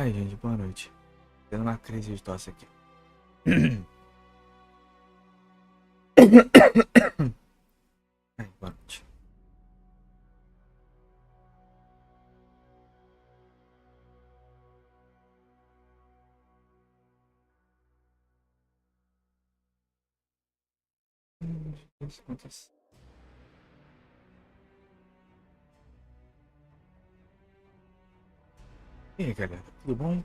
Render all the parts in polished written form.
Aí, gente, boa noite. Tendo uma crise de tosse aqui. Aí, boa noite. O que acontece? E aí, galera, tudo bom?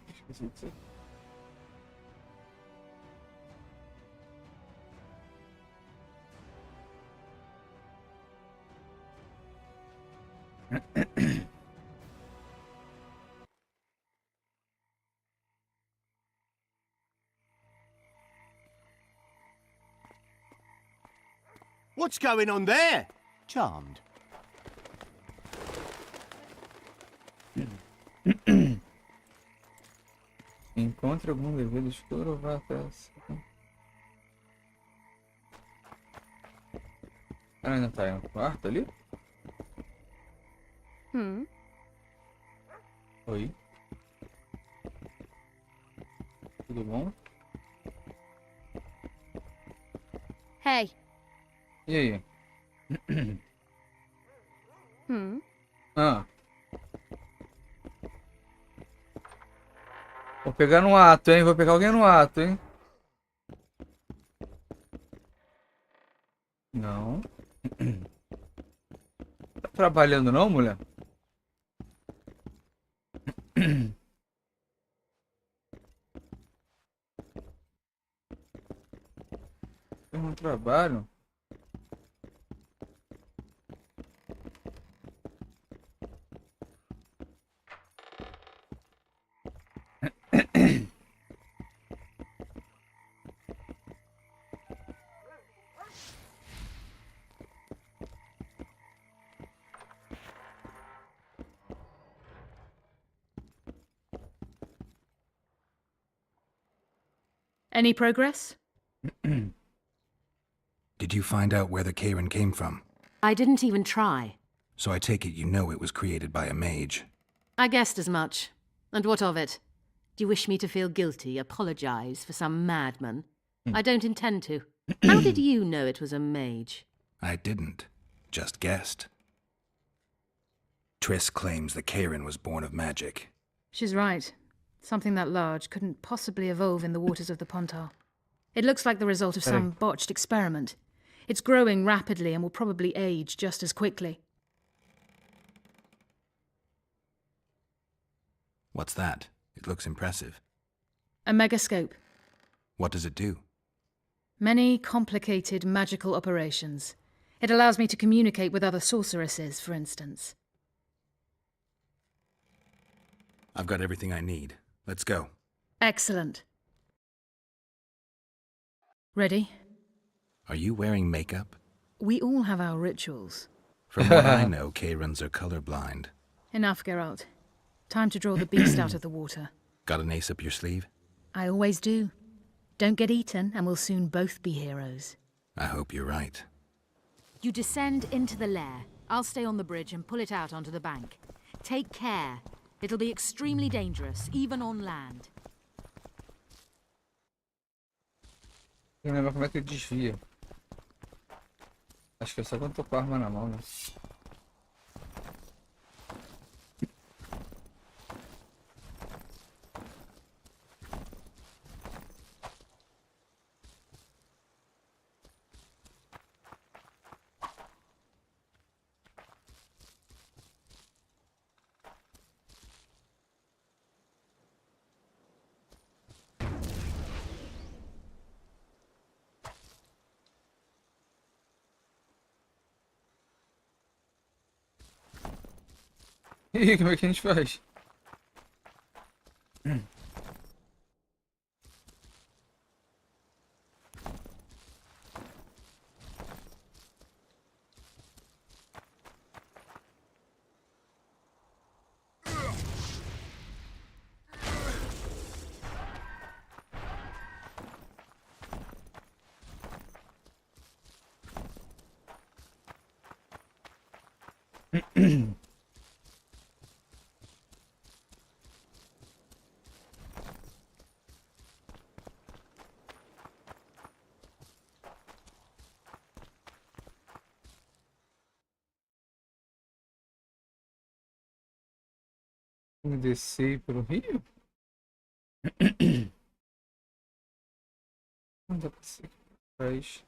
Esqueci disso. What's going on there? Charmed. Encontre algum devido escuro ou vá até essa. Ela ainda tá em um quarto ali? Oi? Tudo bom? Hey. E aí? Ah. Vou pegar no ato, hein? Vou pegar alguém no ato, hein? Não. Tá trabalhando não, mulher? Eu não trabalho. Any progress? Did you find out where the Karen came from? I didn't even try. So I take it you know it was created by a mage. I guessed as much. And what of it? Do you wish me to feel guilty, apologize for some madman? I don't intend to. How did you know it was a mage? I didn't. Just guessed. Triss claims the Karen was born of magic. She's right. Something that large couldn't possibly evolve in the waters of the Pontar. It looks like the result of some botched experiment. It's growing rapidly and will probably age just as quickly. What's that? It looks impressive. A megascope. What does it do? Many complicated magical operations. It allows me to communicate with other sorceresses, for instance. I've got everything I need. Let's go. Excellent. Ready? Are you wearing makeup? We all have our rituals. From what I know, Karens are colorblind. Enough, Geralt. Time to draw the beast out of the water. Got an ace up your sleeve? I always do. Don't get eaten, and we'll soon both be heroes. I hope you're right. You descend into the lair. I'll stay on the bridge and pull it out onto the bank. Take care. It'll be extremely dangerous, even on land. Eu não lembro como é que ele desvia. Acho que é só quando tô com a arma na mão, né? E aí, como é que a gente faz? Me descer pelo rio? Não dá pra ser aqui pra trás.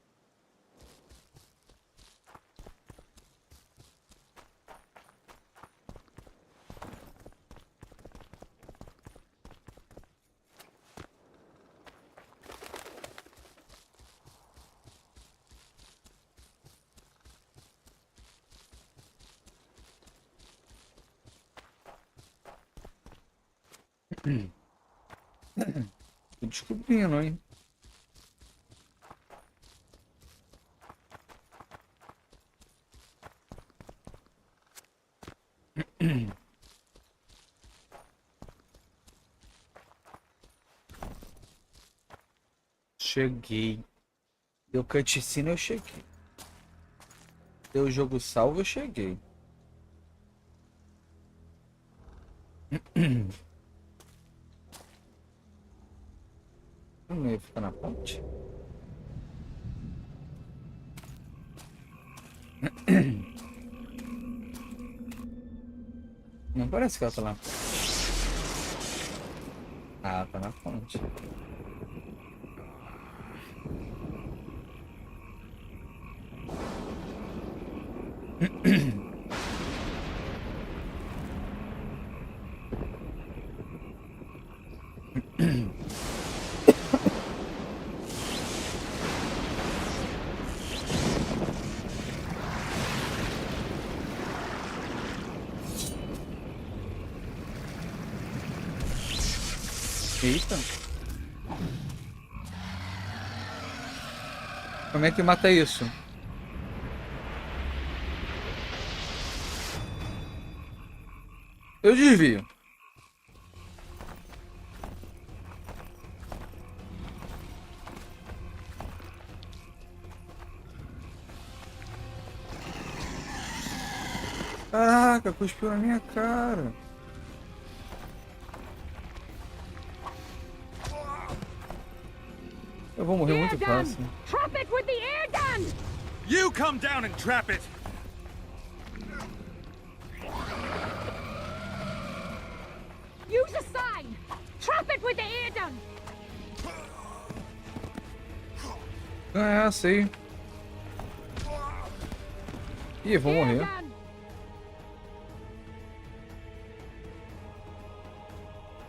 Tô descobrindo, hein? Cheguei. Deu cutscene, eu cheguei. Deu jogo salvo, eu cheguei. Não ia ficar na ponte? Não parece que ela tá lá. Ah, tá na ponte. Eita. Como é que mata isso? Eu desvio. Caraca, cuspiu na minha cara. Eu vou morrer muito fácil. Trap it with the air gun! You come down and trap it! Use a sign! Trap it with the air gun! Ah, sei. Ih, eu vou morrer. Gun.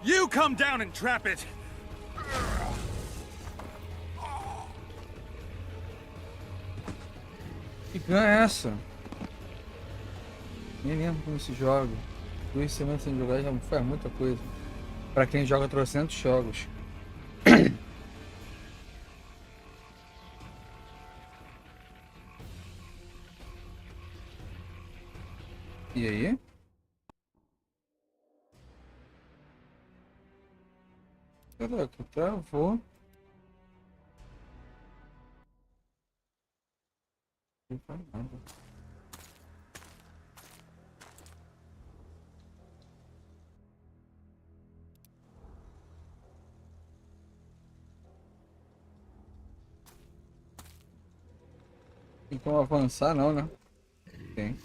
You come down and trap it! Que gun é essa? Nem lembro como se joga. 2 semanas sem jogar já faz muita coisa. Pra quem joga 300 jogos. E aí? Caraca, travou. Não faz nada. Tem como avançar não, né? Tem.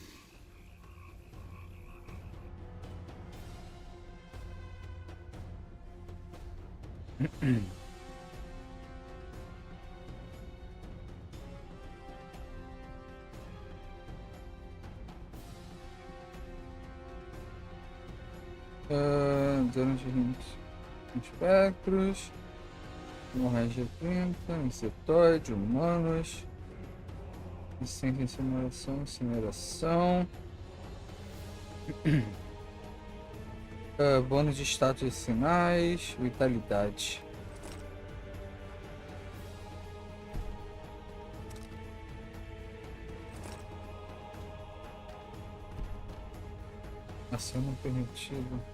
Dano de 20 espectros, hemorragia 30, insetoide, humanos, licença, incineração, bônus de status e sinais, vitalidade. Ação não permitida.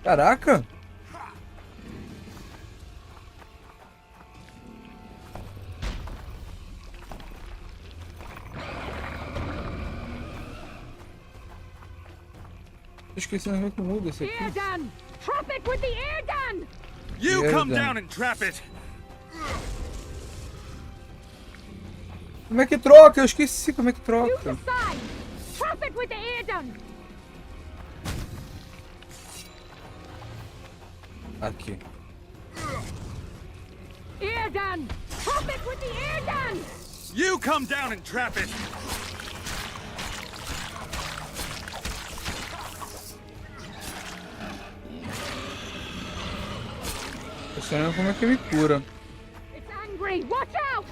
Caraca! Esqueci de ver que muda esse aqui. Air gun! Trap it with the air gun! You come Esquerda. down and trap it. Como é que troca? Eu esqueci como é que Use troca. the sign. Trap it with the ear done. Aqui. Ear done. Trap it with the ear done. You come down and trap it. Eu só não lembro como é que me cura. It's angry. Watch out.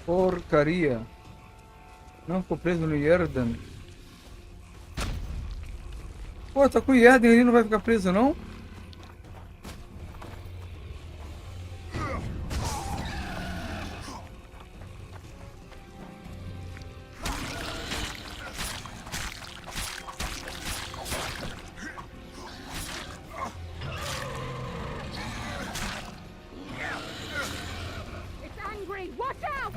Porcaria. Não, ficou preso no Yerden. Pô, tá com o Yerden ali, não vai ficar preso não? It's angry. Watch out.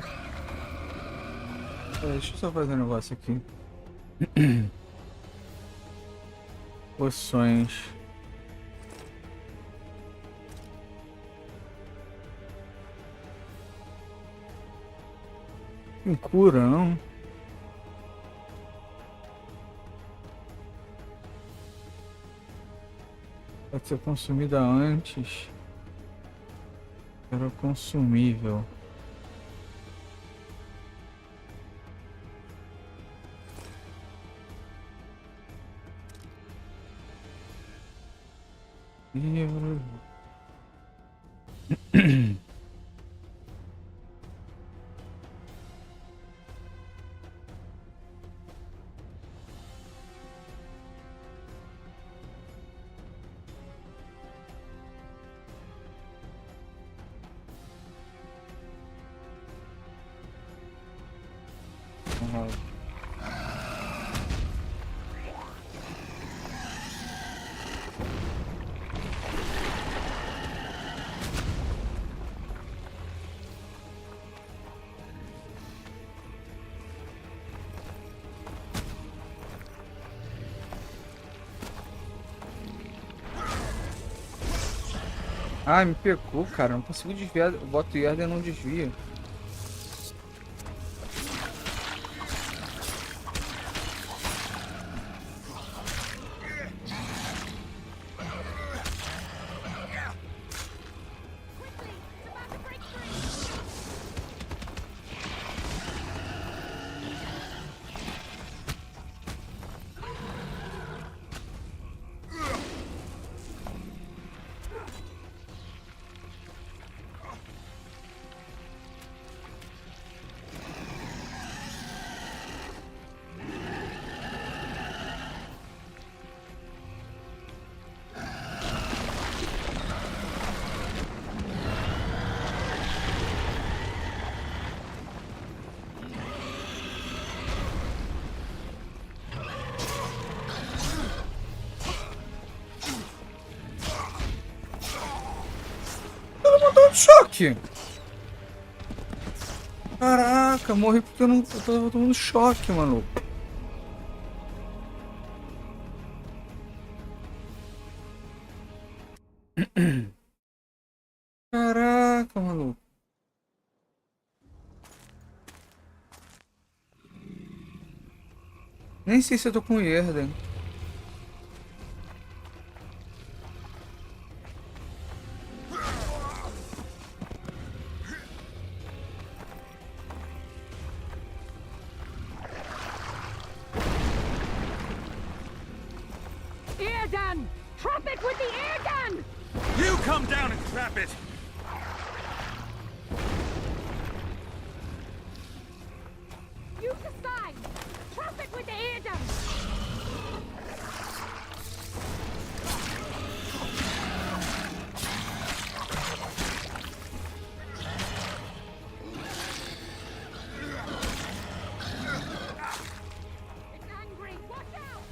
Deixa eu só fazer um negócio aqui. Poções. Tem cura, não? Pode ser consumida antes. Era consumível. Livro. Ah, me pegou, cara. Não consigo desviar. Eu boto o Yerden e não desvia. Choque! Caraca, morri porque eu tava tomando choque, maluco. Caraca, maluco. Nem sei se eu tô com Yerden. Ear done. Trap it with the ear done. You come down and trap it. Use the sign. Trap it with the ear done. It's angry. Watch out.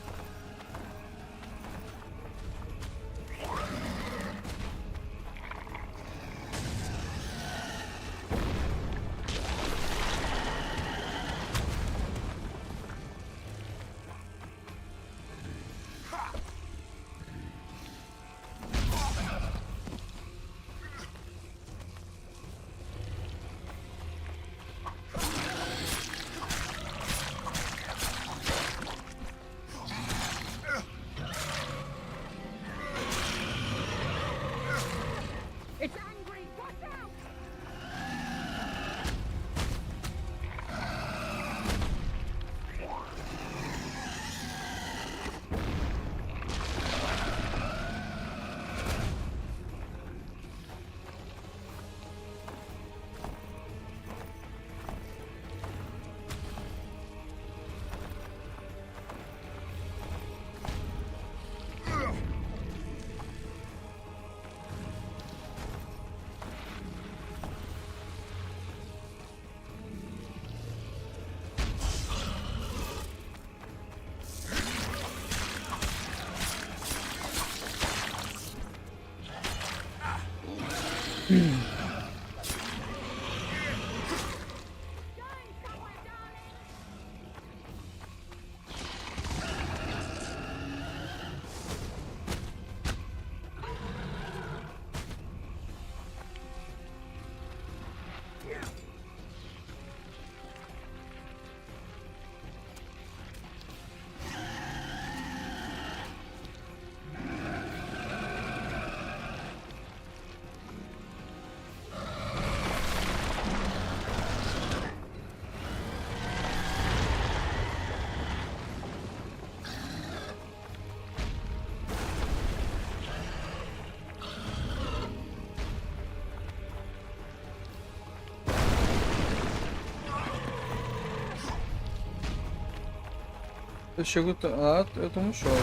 Eu chego lá, eu tomo choque.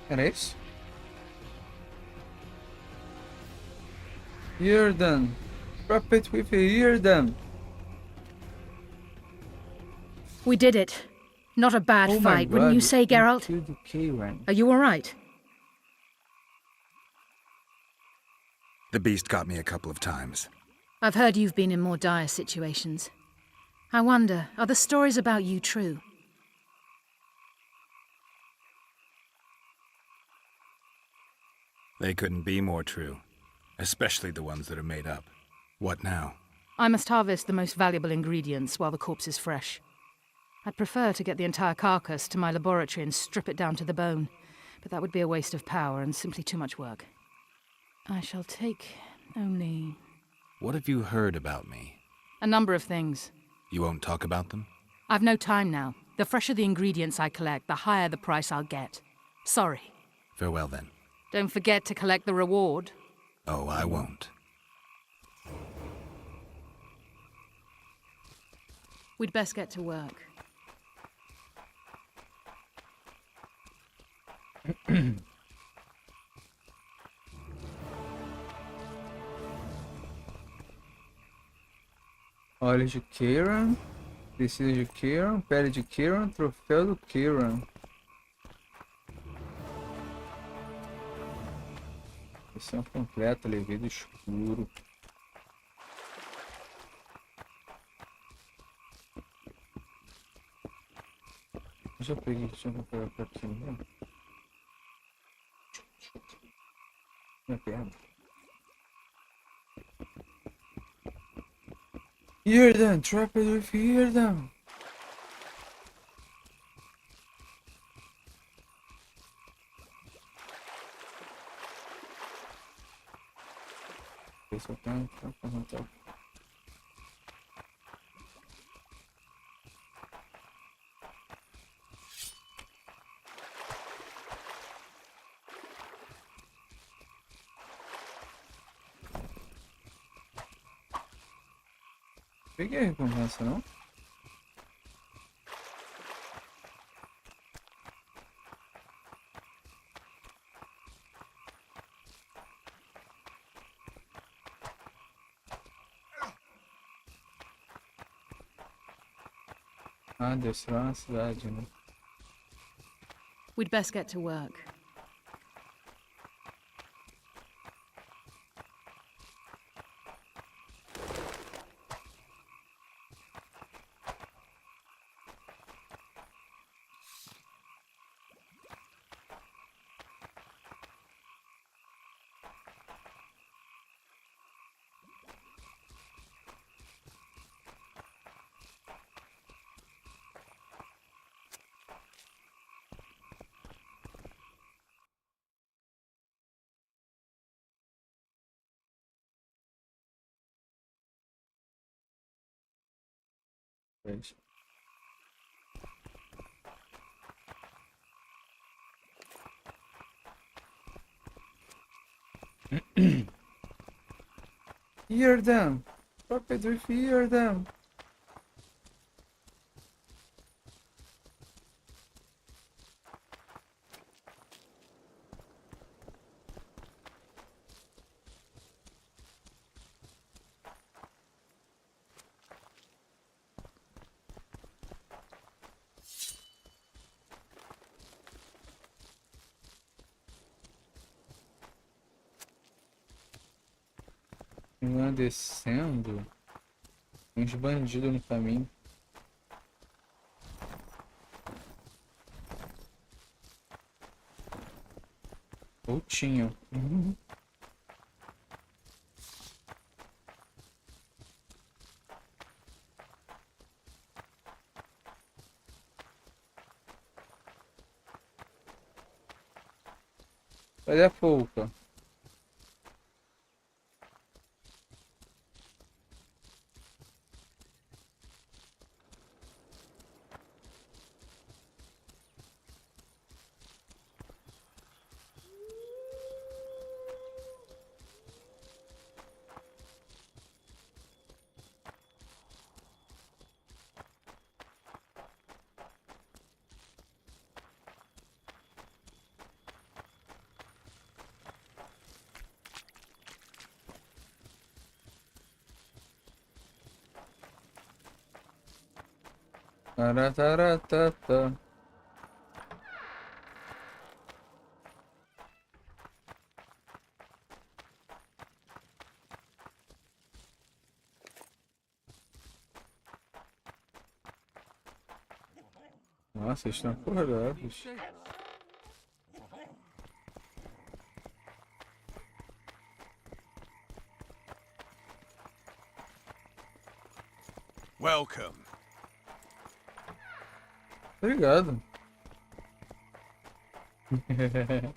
Era isso? Hear them. Drop it with hear them. We did it. Not a bad Oh my fight, wouldn't you God, say, Geralt? killed the K-Ran. Are you all right? The beast got me a couple of times. I've heard you've been in more dire situations. I wonder, are the stories about you true? They couldn't be more true. Especially the ones that are made up. What now? I must harvest the most valuable ingredients while the corpse is fresh. I'd prefer to get the entire carcass to my laboratory and strip it down to the bone, but that would be a waste of power and simply too much work. I shall take only What have you heard about me? a number of things. You won't talk about them? I've no time now. The fresher the ingredients I collect, the higher the price I'll get. Sorry. Farewell then. Don't forget to collect the reward. Oh, I won't. We'd best get to work. Olhos de Kieran, tecido de Kieran, pele de Kieran, troféu do Kieran. Missão completa, levei do escuro. Já peguei, deixa eu pegar pra aqui, né? Minha perna. Hear them, trap it with hear them. Esse eu tenho pra perguntar. Peguei a recompensa, não? Ah, desceu lá na cidade, né? We'd best get to work. Pois. Hear them. Drop it with hear them. Continuar descendo. Uns bandidos no caminho. Ou tinham. Olha a polca. Tarataratata. Nossa, estão acordados. Welcome. Obrigado. I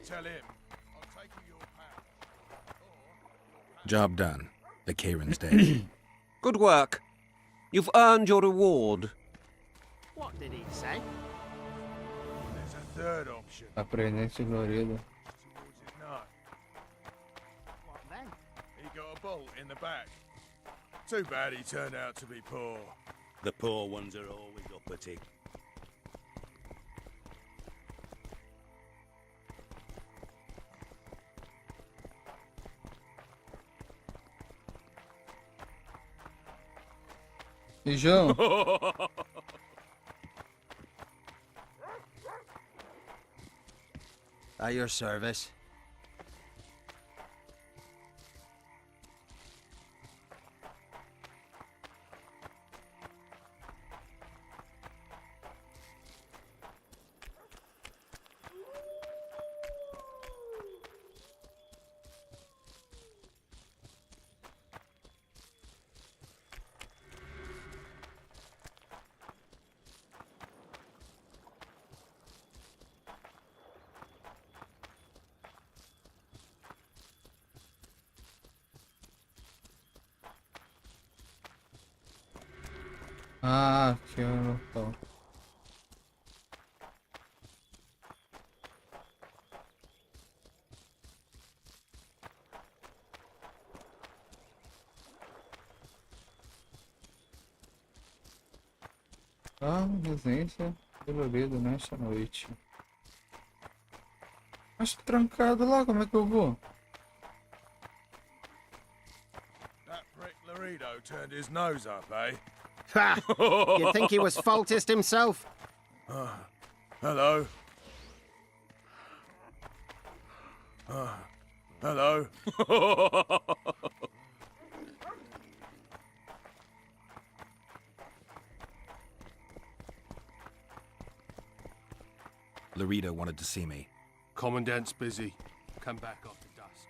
tell him, I'll take you your pound. Job done. The Kieran's dead. Good work. You've earned your reward. What did he say? There's a third option Aprendente Florida. towards his nose. What then? He got a bolt in the back. Too bad he turned out to be poor. The poor ones are always uppity. E João? At your service. Ah, que local. Ah, residência dolorida nesta noite. Mas tô trancado lá, como é que eu vou? That prick Laredo turned his nose up, eh? Ha! You think he was faultist himself? Hello? Hello? Laredo wanted to see me. Commandant's busy. Come back after dusk.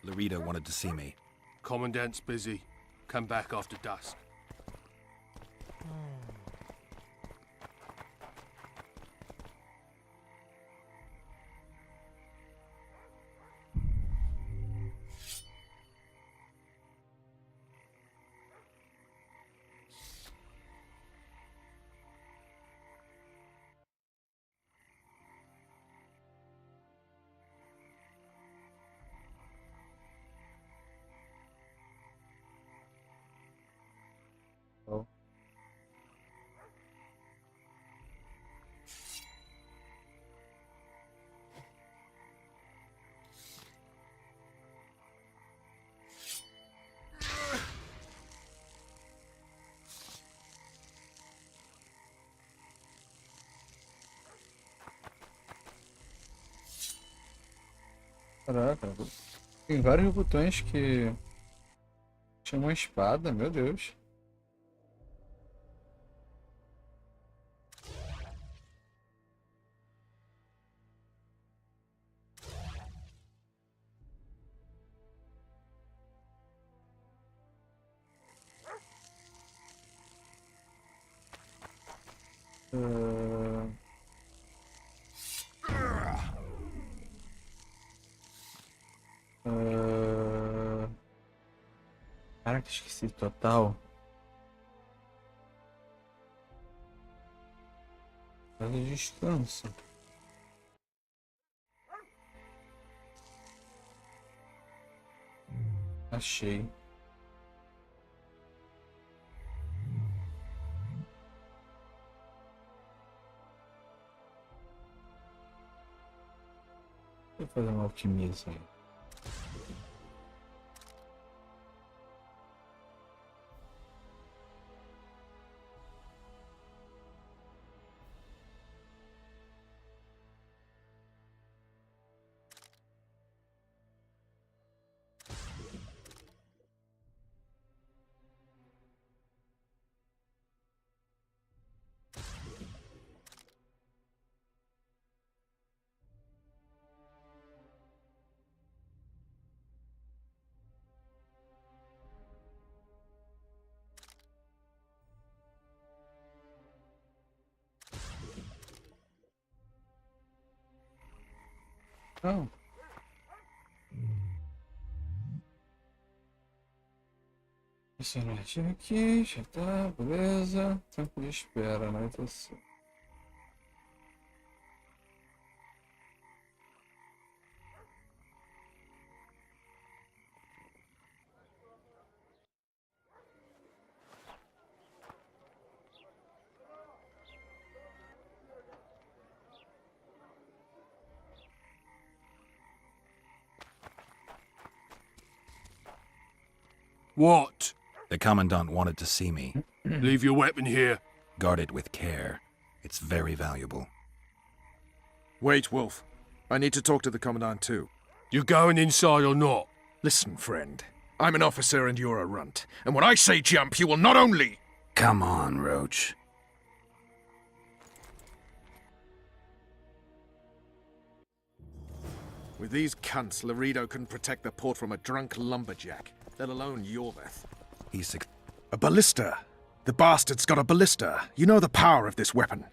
Laredo wanted to see me. Commandant's busy. Come back after dusk. Caraca, tem vários botões que chamam espada, meu Deus. Caraca, esqueci total. Faz o descanso. Achei. Vou fazer uma alquimia aí. Não. Impressionante aqui, já tá, beleza. Tempo de espera, né? Então, assim. What? The Commandant wanted to see me. Leave your weapon here. Guard it with care. It's very valuable. Wait, Wolf. I need to talk to the Commandant too. You going inside or not? Listen, friend. I'm an officer and you're a runt. And when I say jump, you will not only... Come on, Roach. With these cunts, Laredo couldn't protect the port from a drunk lumberjack, let alone Yorveth. He's A ballista. The bastard's got a ballista. You know the power of this weapon.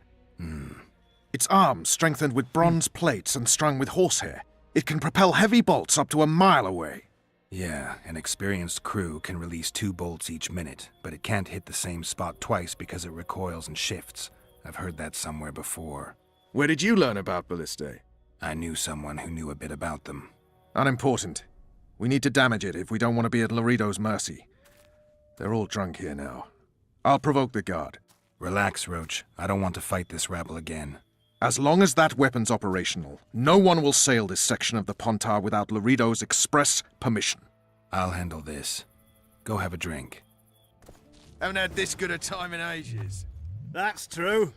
Its arms strengthened with bronze plates and strung with horsehair. It can propel heavy bolts up to a mile away. Yeah, an experienced crew can release 2 bolts each minute, but it can't hit the same spot twice because it recoils and shifts. I've heard that somewhere before. Where did you learn about ballistae? I knew someone who knew a bit about them. Unimportant. We need to damage it if we don't want to be at Laredo's mercy. They're all drunk here now. I'll provoke the guard. Relax, Roach. I don't want to fight this rabble again. As long as that weapon's operational, no one will sail this section of the Pontar without Laredo's express permission. I'll handle this. Go have a drink. Haven't had this good a time in ages. That's true.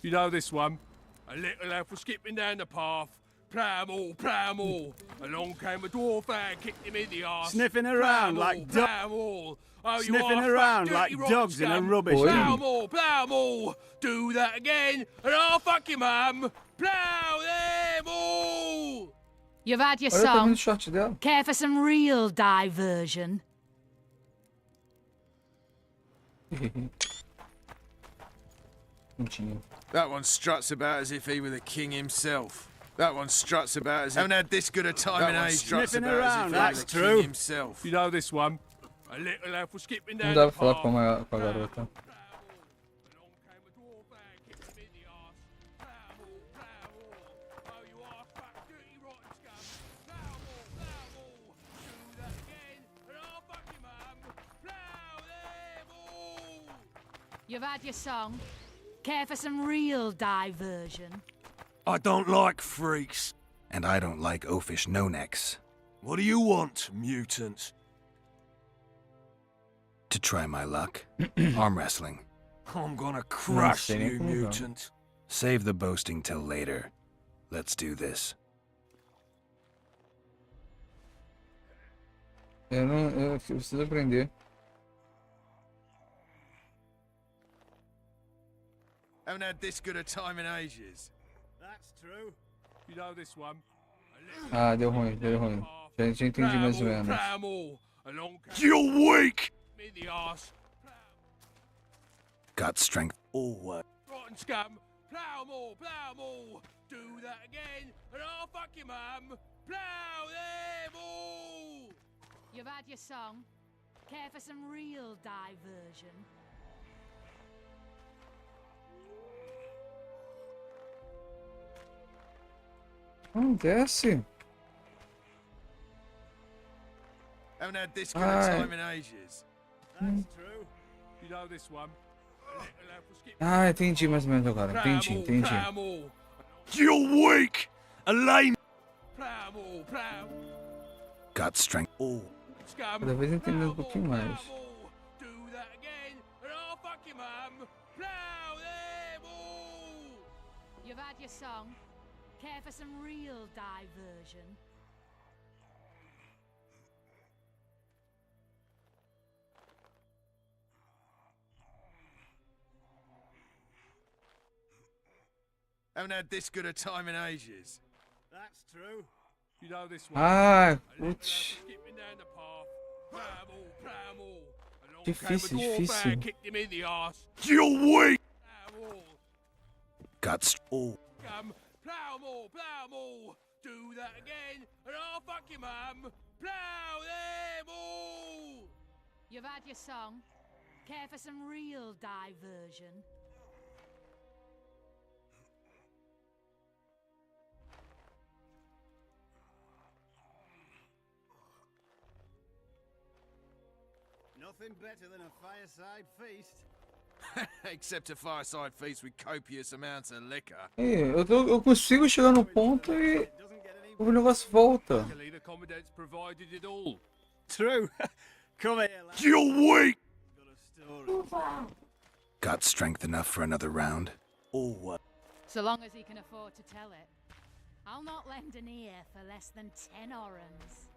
You know this one? A little elf was skipping down the path. Plough 'em all, plough 'em all. Along came a dwarf and kicked him in the arse. Sniffing around like dogs. Plough 'em all. Oh, Sniffing around like dogs in a rubbish Boy. Plough 'em heap. all, plough 'em all. Do that again, and I'll fuck your mum. Plough them all. You've had your Olha o tamanho song. do short dela. Care for some real diversion? Bonitinho. That one struts about as if he were the king himself. That one struts about as if... Haven't had this good a time in ages. Sniffing around, that's true. Himself. You know this one? A little elf was skipping Não down dá the pra falar path. com a garota. You've had your song. Care for some real diversion? I don't like freaks. And I don't like oafish no-necks. What do you want, mutant? To try my luck. Arm wrestling. I'm gonna crush sei nem you, como joga. mutant. Save the boasting till later. Let's do this. Eu não. Eu preciso aprender. Haven't had this good a time in ages. That's true. You know this one. Ah, deu ruim, deu ruim. Já entendi mais ou menos. You're weak! Me the arse. Got strength. Rotten scum. Plough 'em all, plough 'em all. Do that again, and I'll fuck your mum. Plough them all! You've had your song. Care for some real diversion? Não, desce. Haven't had this good Aye. a time in ages. That's true. You know this one. A little elf will skip Ah, entendi mais ou menos agora. Entendi, entendi. Plough 'em all. You're weak! A lame. Plough 'em all, plough. Got strength. Scum. Cada vez entendendo um Plough 'em pouquinho all, mais. plough 'em all. Do that again, and I'll fuck your mum. Plough them all! You've had your song. Care for some real diversion? Haven't had this good a time in ages. That's true. You know this one. Ah, A little elf putz. skipping down the path. Plough 'em all, plough 'em all. Along Difícil, came a dwarf difícil. and kicked him in the arse. You're weak! Plough 'em all. Got strength. Scum. Plough 'em all, plough 'em all. Do that again, and I'll fuck your mum. Plough them all! You've had your song. Care for some real diversion? Nothing better than a fireside feast. Except a fireside feast with copious amounts of liquor. Eu consigo chegar no ponto e It doesn't get any o negócio volta. Luckily, the commandant's provided it all. true. Come here, lad. You're weak! Got a story. Got strength enough for another round. So long as he can afford to tell it. I'll not lend an ear for less than 10 orens.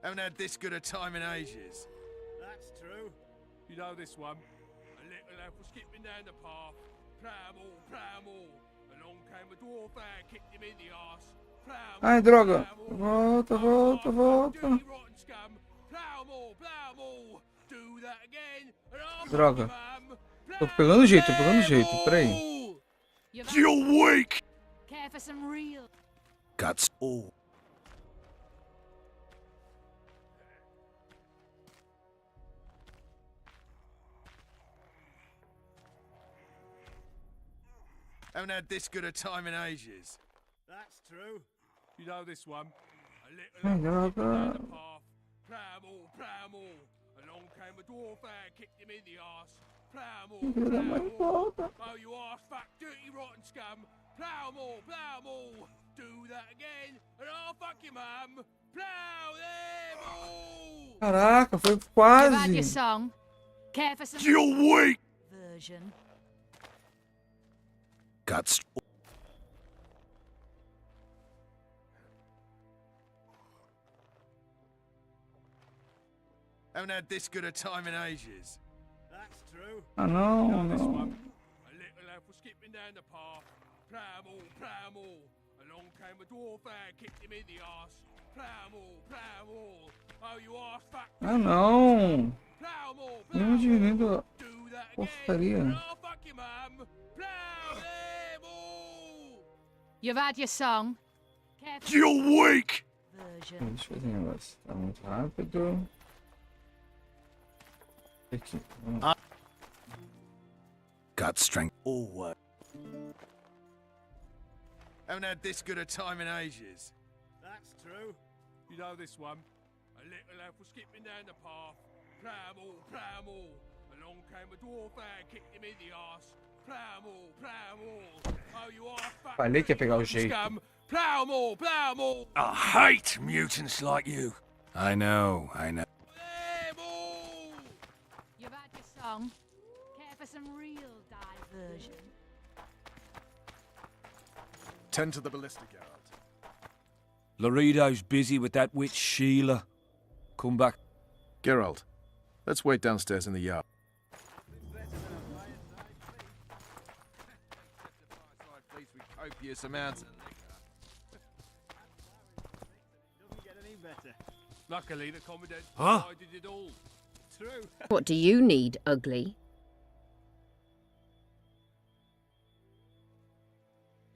Haven't had this good a time in ages. That's true. You know this one. A little elf was skipping down the path. Plough 'em all, plough 'em all. Along came a dwarf and kicked him in the arse. Plough 'em Ai, all, droga. plough 'em all. Volta, volta, volta. Dirty rotten scum. Plough 'em all, plough 'em all. Do that again, and I'll Droga. fuck your mum. Tô Plough pegando jeito, tô them pegando jeito. Peraí. all! You've had You're weak! care for some real. Got strength. Haven't had this good a time in ages. That's true. You know this one. A little Ai, elf was skipping down droga. the path. Plough 'em all, plough 'em all. Along came a dwarf and kicked him in the arse. Plough 'em all, Filho da plough mãe, 'em all. volta. Oh, you arse fat, dirty, rotten scum. Plough 'em all, plough 'em all. Do that again, and I'll fuck your mum. Plough them all! Caraca, foi You've had quase. your song. Care for some You're weak! version? Got strength. Haven't had this good a time in ages. That's true. Ah, não, You know this não. one. A little elf was skipping down the path. Plough 'em all, plough 'em all. Along came a dwarf and kicked him in the arse. Plough 'em all, plough 'em all. Oh, you arse fat. Ah, não. Plough 'em all, plough Não 'em all. diminuindo. Do that again, Porcaria. and I'll fuck your mum. Plough them all! You've had your song. Care for You're weak! version? Deixa eu fazer um negócio. Tá muito rápido. Aqui. Vamos. Got strength. Haven't had this good a time in ages. That's true. You know this one. A little elf was skipping down the path. Plough 'em all, plough 'em all. Along came a dwarf and kicked him in the arse. Plough 'em all, plough 'em all. Oh, you arse fat. Falei que ia pegar o jeito. Scum. Plough 'em all, plough 'em all. I hate mutants like you. I know, I know. Them all! You've had your song. Care for some real diversion. Tend to the ballista, Geralt. Laredo's busy with that witch Sheila. Come back. Geralt, let's wait downstairs in the yard. Copious amounts of Doesn't get any better. Luckily, the commandant Huh? provided it all. True. What do you need, ugly?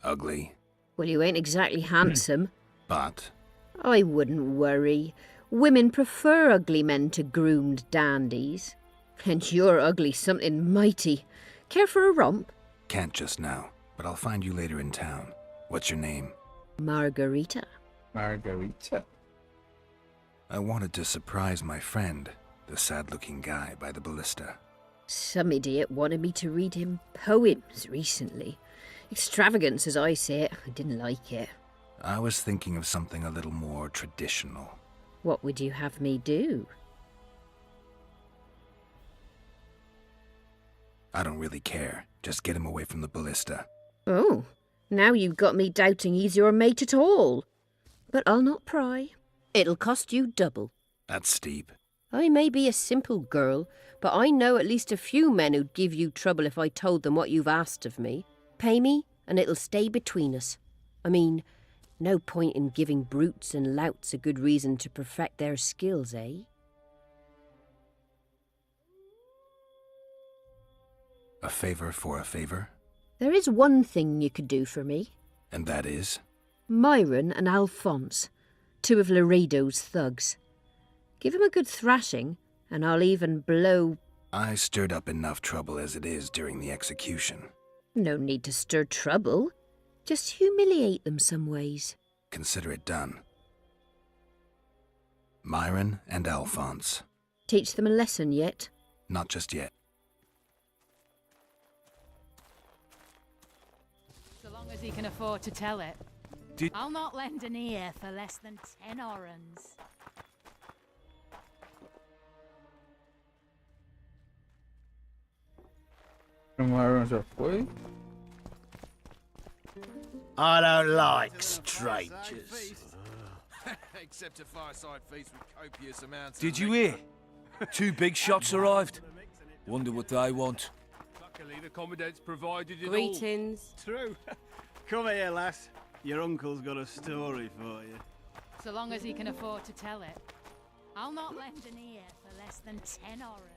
Ugly, Well, you ain't exactly handsome. but I wouldn't worry. Women prefer ugly men to groomed dandies. And you're ugly something mighty. Care for a romp? can't just now. But I'll find you later in town. What's your name? Margarita. Margarita. I wanted to surprise my friend, the sad-looking guy by the ballista. Some idiot wanted me to read him poems recently. Extravagance as I say it, I didn't like it. I was thinking of something a little more traditional. What would you have me do? I don't really care. Just get him away from the ballista. Oh, now you've got me doubting he's your mate at all. But I'll not pry. It'll cost you double. That's steep. I may be a simple girl, but I know at least a few men who'd give you trouble if I told them what you've asked of me. Pay me, and it'll stay between us. I mean, no point in giving brutes and louts a good reason to perfect their skills, eh? A favor for a favor? There is one thing you could do for me. And that is? Myron and Alphonse, two of Laredo's thugs. Give 'em a good thrashing, and I'll even blow... I stirred up enough trouble as it is during the execution. No need to stir trouble. Just humiliate them some ways. Consider it done. Myron and Alphonse. Teach them a lesson yet? Not just yet. So long as he can afford to tell it. I'll not lend an ear for less than 10 orens. O Maior já foi. I don't like strangers. Except a fireside feast with copious amounts Did of you liquor. hear? 2 big shots arrived. Wonder what they want. Luckily, the commandant's provided it Greetings. True. Come here, lass. Your uncle's got a story for you. So long as he can afford to tell it. I'll not lend an ear for less than 10 orens.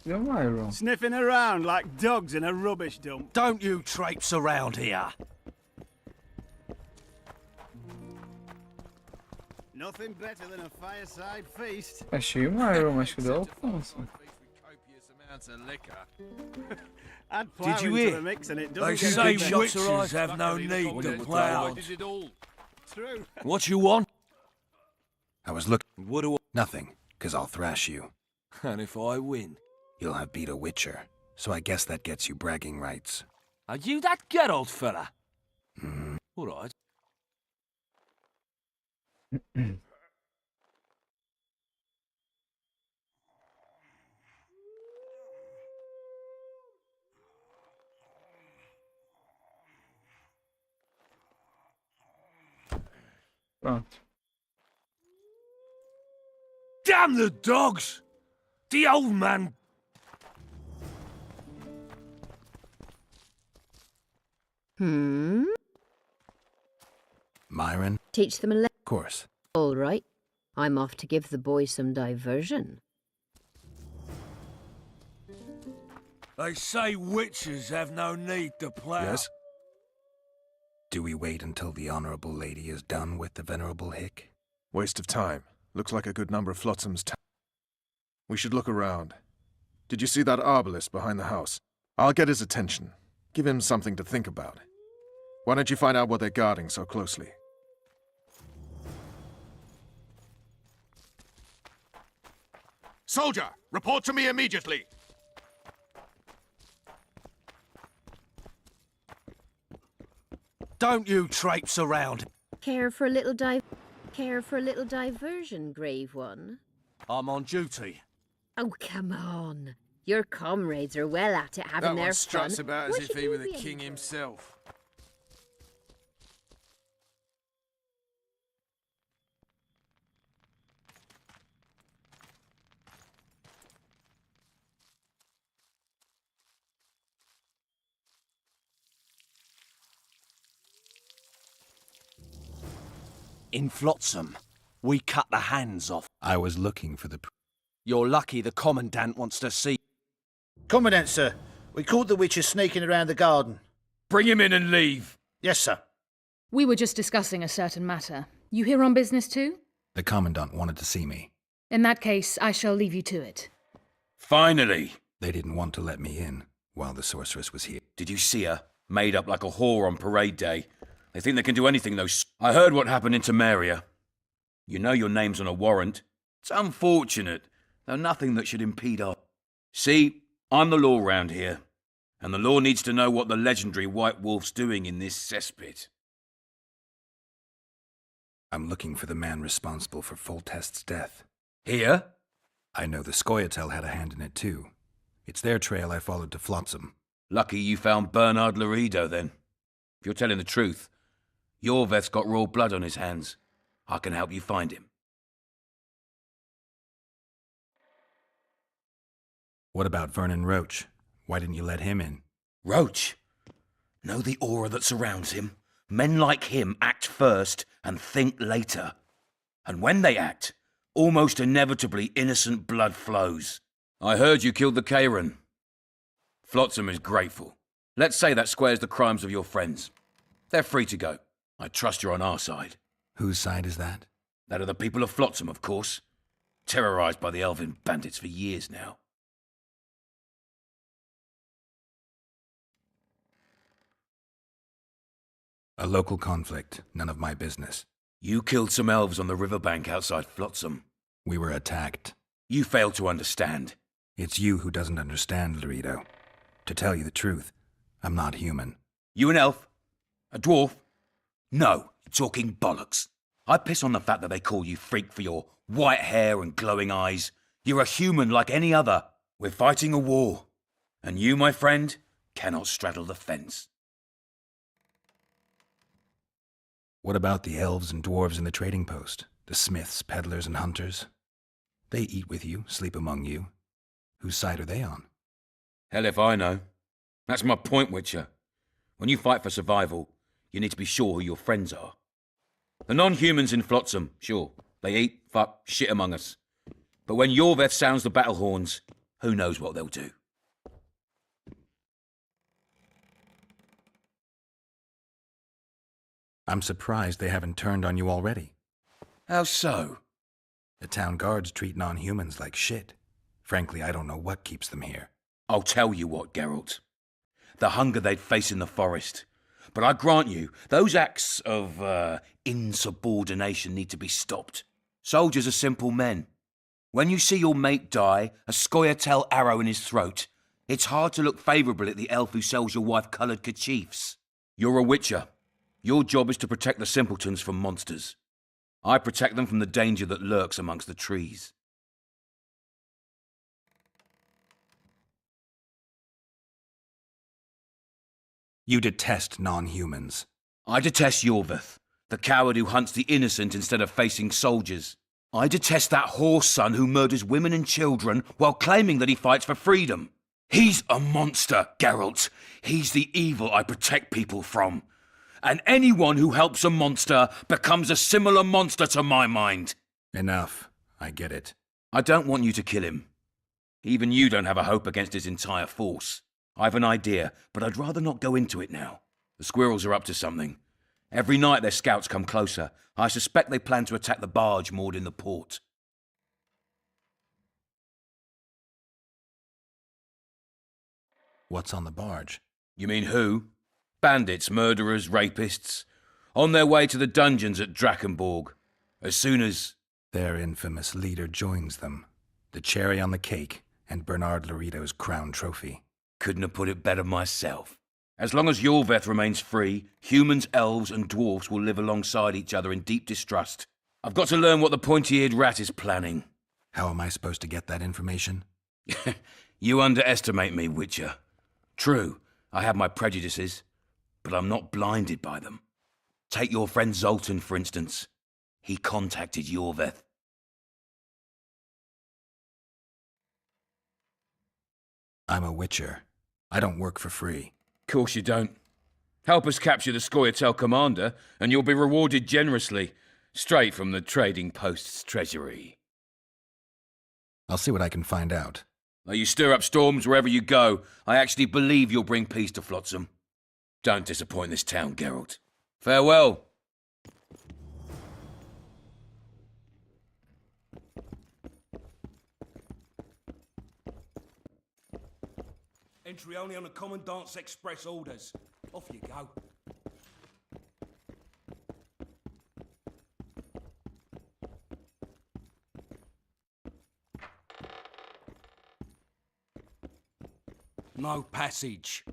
E o Maior? Sniffing around like dogs in a rubbish dump. Don't you traipse around here. Nothing better than a fireside feast. Achei o Maior, mas cadê o Alfonso? copious amounts of liquor. Add Did plough you into hear? the mix and it They doesn't say get any witches better. have no Luckily, the need to commandant's plough. provided it all. True. What you want? I was looking... What do Nothing, 'cause I'll thrash you. I... And if I win? You'll have beat a witcher, so I guess that gets you bragging rights. Are you that good old fella? Hmm. All right. Pronto. Damn the dogs! The old man... Myron? Teach them a lesson. Of course. All right. I'm off to give the boys some diversion. They say witches have no need to plough. Yes? Do we wait until the honorable lady is done with the venerable hick? Waste of time. Looks like a good number of Flotsam's We should look around. Did you see that arbalist behind the house? I'll get his attention. Give him something to think about. Why don't you find out what they're guarding so closely? Soldier, report to me immediately. Don't you traipse around. Care for a little diversion, grave one? I'm on duty. Oh, come on. Your comrades are well at it, having That their one struts fun. about as Why if should he you were the be any king different? himself. In Flotsam, we cut the hands off. I was looking for the... You're lucky the Commandant wants to see. Commandant, sir. We caught the witches sneaking around the garden. Bring him in and leave. Yes, sir. We were just discussing a certain matter. You here on business too? The Commandant wanted to see me. In that case, I shall leave you to it. Finally. They didn't want to let me in while the sorceress was here. Did you see her? Made up like a whore on parade day. They think they can do anything, though. I heard what happened in Temeria. You know your name's on a warrant. It's unfortunate, though nothing that should impede our... See, I'm the law round here, and the law needs to know what the legendary White Wolf's doing in this cesspit. I'm looking for the man responsible for Foltest's death. Here? I know the Scoia'tael had a hand in it too. It's their trail I followed to Flotsam. Lucky you found Bernard Laredo, then. If you're telling the truth, Yorveth's got raw blood on his hands. I can help you find him. What about Vernon Roach? Why didn't you let him in? Roach? Know the aura that surrounds him? Men like him act first and think later. And when they act, almost inevitably innocent blood flows. I heard you killed the Kairan. Flotsam is grateful. Let's say that squares the crimes of your friends. They're free to go. I trust you're on our side. Whose side is that? That of the people of Flotsam, of course. Terrorized by the elven bandits for years now. A local conflict, none of my business. You killed some elves on the riverbank outside Flotsam. We were attacked. You failed to understand. It's you who doesn't understand, Laredo. To tell you the truth, I'm not human. You an elf? A dwarf? No, you're talking bollocks. I piss on the fact that they call you freak for your white hair and glowing eyes. You're a human like any other. We're fighting a war. And you, my friend, cannot straddle the fence. What about the elves and dwarves in the trading post? The smiths, peddlers, and hunters? They eat with you, sleep among you. Whose side are they on? Hell if I know. That's my point, Witcher. When you fight for survival, you need to be sure who your friends are. The non-humans in Flotsam, sure, they eat, fuck, shit among us. But when Yorveth sounds the battle horns, who knows what they'll do. I'm surprised they haven't turned on you already. How so? The town guards treat non-humans like shit. Frankly, I don't know what keeps them here. I'll tell you what, Geralt. The hunger they'd face in the forest. But I grant you, those acts of, insubordination need to be stopped. Soldiers are simple men. When you see your mate die, a Scoia'tael arrow in his throat, it's hard to look favourably at the elf who sells your wife coloured kerchiefs. You're a witcher. Your job is to protect the simpletons from monsters. I protect them from the danger that lurks amongst the trees. You detest non-humans. I detest Yorveth, the coward who hunts the innocent instead of facing soldiers. I detest that horse son who murders women and children while claiming that he fights for freedom. He's a monster, Geralt. He's the evil I protect people from. And anyone who helps a monster becomes a similar monster to my mind. Enough. I get it. I don't want you to kill him. Even you don't have a hope against his entire force. I've an idea, but I'd rather not go into it now. The squirrels are up to something. Every night their scouts come closer. I suspect they plan to attack the barge moored in the port. What's on the barge? You mean who? Bandits, murderers, rapists. On their way to the dungeons at Drakenborg. As soon as... Their infamous leader joins them. The cherry on the cake, and Bernard Laredo's crown trophy. Couldn't have put it better myself. As long as Yorveth remains free, humans, elves, and dwarfs will live alongside each other in deep distrust. I've got to learn what the pointy-eared rat is planning. How am I supposed to get that information? You underestimate me, Witcher. True, I have my prejudices, but I'm not blinded by them. Take your friend Zoltan, for instance. He contacted Yorveth. I'm a Witcher. I don't work for free. Course you don't. Help us capture the Scoia'tael commander, and you'll be rewarded generously, straight from the trading post's treasury. I'll see what I can find out. Now you stir up storms wherever you go. I actually believe you'll bring peace to Flotsam. Don't disappoint this town, Geralt. Farewell. Entry only on the Commandant's Express orders. Off you go. No passage.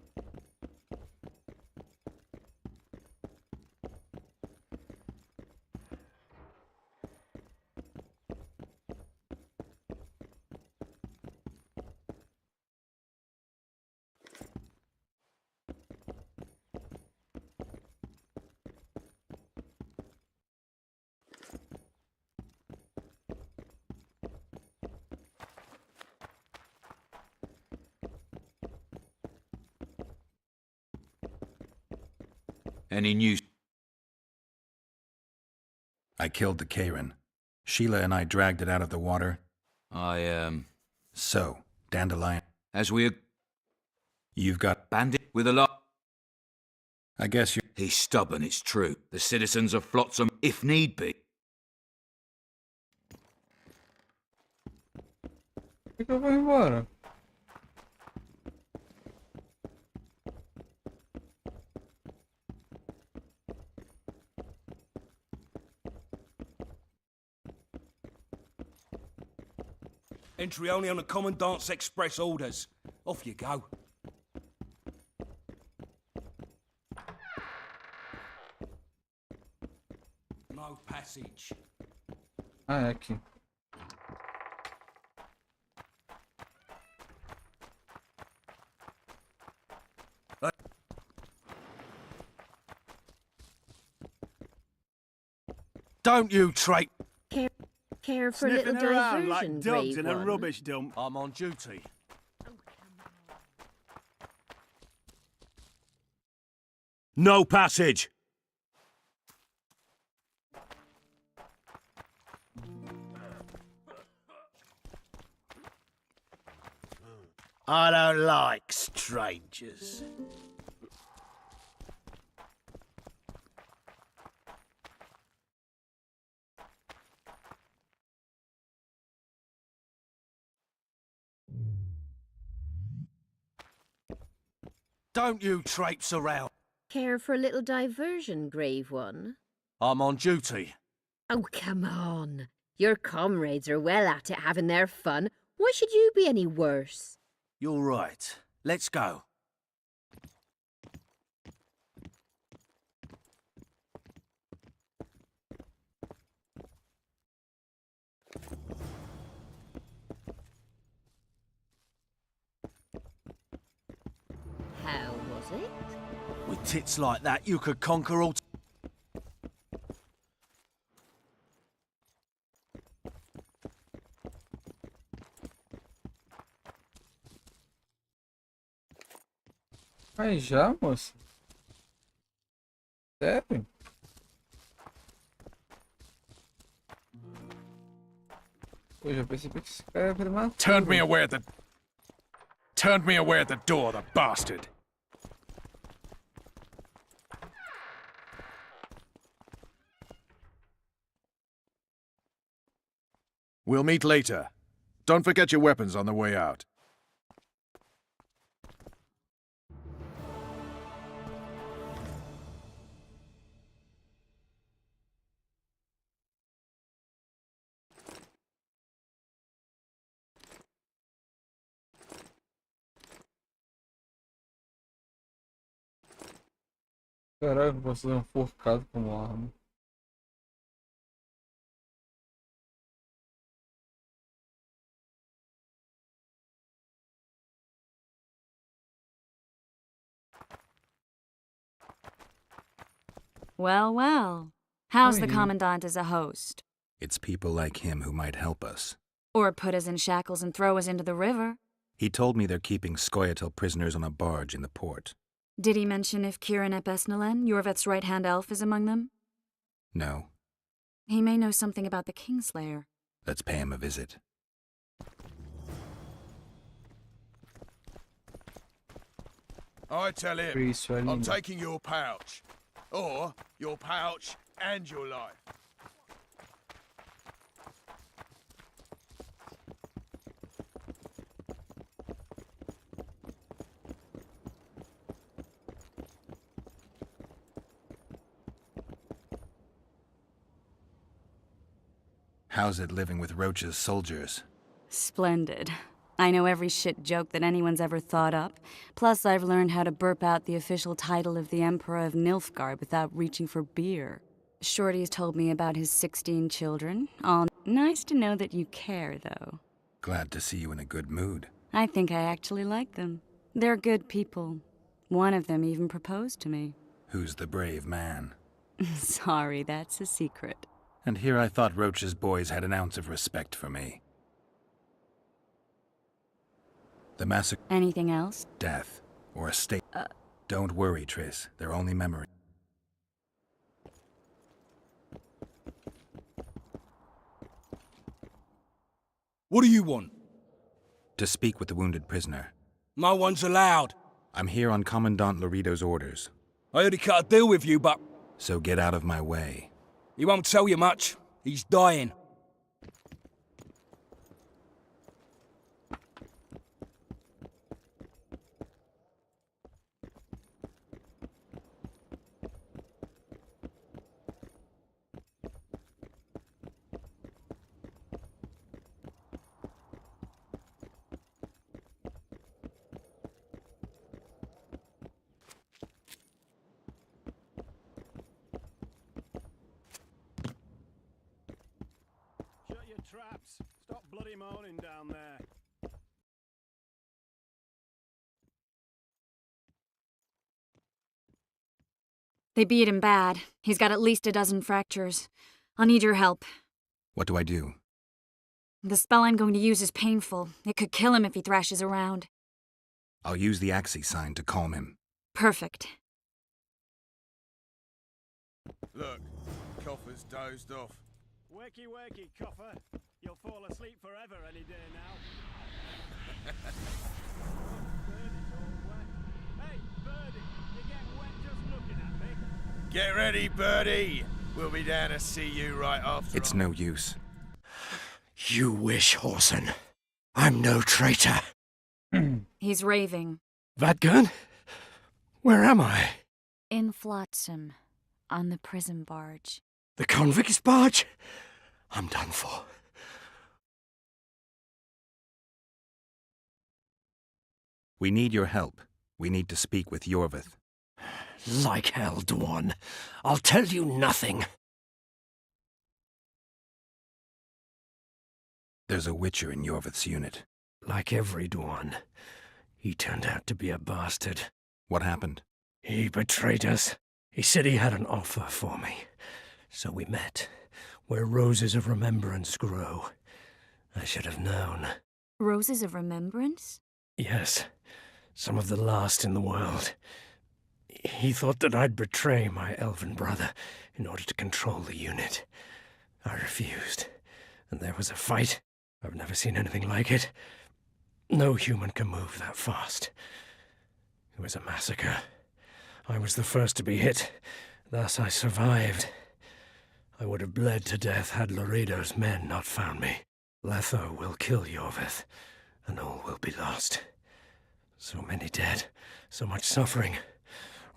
Any news? I killed the Karen. Sheila and I dragged it out of the water. So, Dandelion. As we... You've got... Bandit with a lot... I guess you're... He's stubborn, it's true. The citizens of Flotsam, if need be. Por que eu vou embora? Entry only on the Commandant's Express orders. Off you go. No passage. Ah, é aqui. Don't you trade... Care for a little Sniffing around diversion, like dogs Grave in a One? rubbish dump. I'm on duty. No passage! I don't like strangers. Don't you traipse around. Care for a little diversion, Grave One? I'm on duty. Oh, come on. Your comrades are well at it having their fun. Why should you be any worse? You're right. Let's go. How was it? With tits like that, you could conquer all... Mas já, moça? Sério? Eu já percebi que esse cara é prematuro. Turned me away at the door, the bastard. We'll meet later. Don't forget your weapons on the way out. Caraca, eu posso usar um forcado como arma. Well, well. How's the Oi. Commandant as a host? It's people like him who might help us. Or put us in shackles and throw us into the river. He told me they're keeping Scoia'tael prisoners on a barge in the port. Did he mention if Kieran ep Esnalen, Yorveth's right-hand elf, is among them? No. He may know something about the Kingslayer. Let's pay him a visit. I tell him, Priest, I I'm mean- taking your pouch. Or your pouch and your life. How's it living with Roach's soldiers? Splendid. I know every shit joke that anyone's ever thought up. Plus, I've learned how to burp out the official title of the Emperor of Nilfgaard without reaching for beer. Shorty's told me about his 16 children. All nice to know that you care, though. Glad to see you in a good mood. I think I actually like them. They're good people. One of them even proposed to me. Who's the brave man? Sorry, that's a secret. And here I thought Roach's boys had an ounce of respect for me. The massacre, Anything else? death, or a state. Don't worry, Triss. They're only memory. What do you want? To speak with the wounded prisoner. No one's allowed. I'm here on Commandant Laredo's orders. I already cut a deal with you, but So get out of my way. he won't tell you much. He's dying. Shut your traps. Stop bloody moaning down there. They beat him bad. He's got at least a dozen fractures. I'll need your help. What do I do? The spell I'm going to use is painful. It could kill him if he thrashes around. I'll use the Axii sign to calm him. Perfect. Look, Coffer's dozed off. Wakey, wakey, coffer. You'll fall asleep forever any day now. Birdie's all wet. Hey, Birdie, you get wet just looking at me. Get ready, Birdie. We'll be down to see you right after. It's no use. You wish, Horson. I'm no traitor. He's raving. Vadgun? Where am I? In Flotsam, on the prison barge. The convict's barge? I'm done for. We need your help. We need to speak with Yorveth. Like hell, Dwan. I'll tell you nothing. There's a Witcher in Yorveth's unit. Like every Dwan. He turned out to be a bastard. What happened? He betrayed us. He said he had an offer for me. So we met, where roses of remembrance grow. I should have known. Roses of Remembrance? Yes, some of the last in the world. He thought that I'd betray my elven brother in order to control the unit. I refused, and there was a fight. I've never seen anything like it. No human can move that fast. It was a massacre. I was the first to be hit, thus I survived. I would have bled to death had Laredo's men not found me. Letho will kill Yorveth, and all will be lost. So many dead, so much suffering,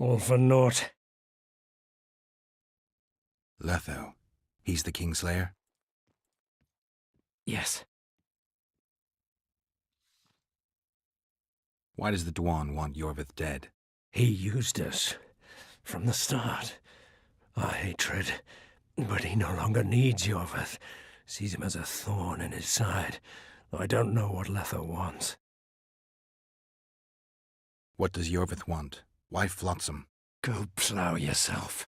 all for naught. Letho. He's the Kingslayer? Yes. Why does the Dwan want Yorveth dead? He used us from the start. Our hatred. But he no longer needs Yorveth. Sees him as a thorn in his side. Though I don't know what Letho wants. What does Yorveth want? Why Flotsam? Go plough yourself.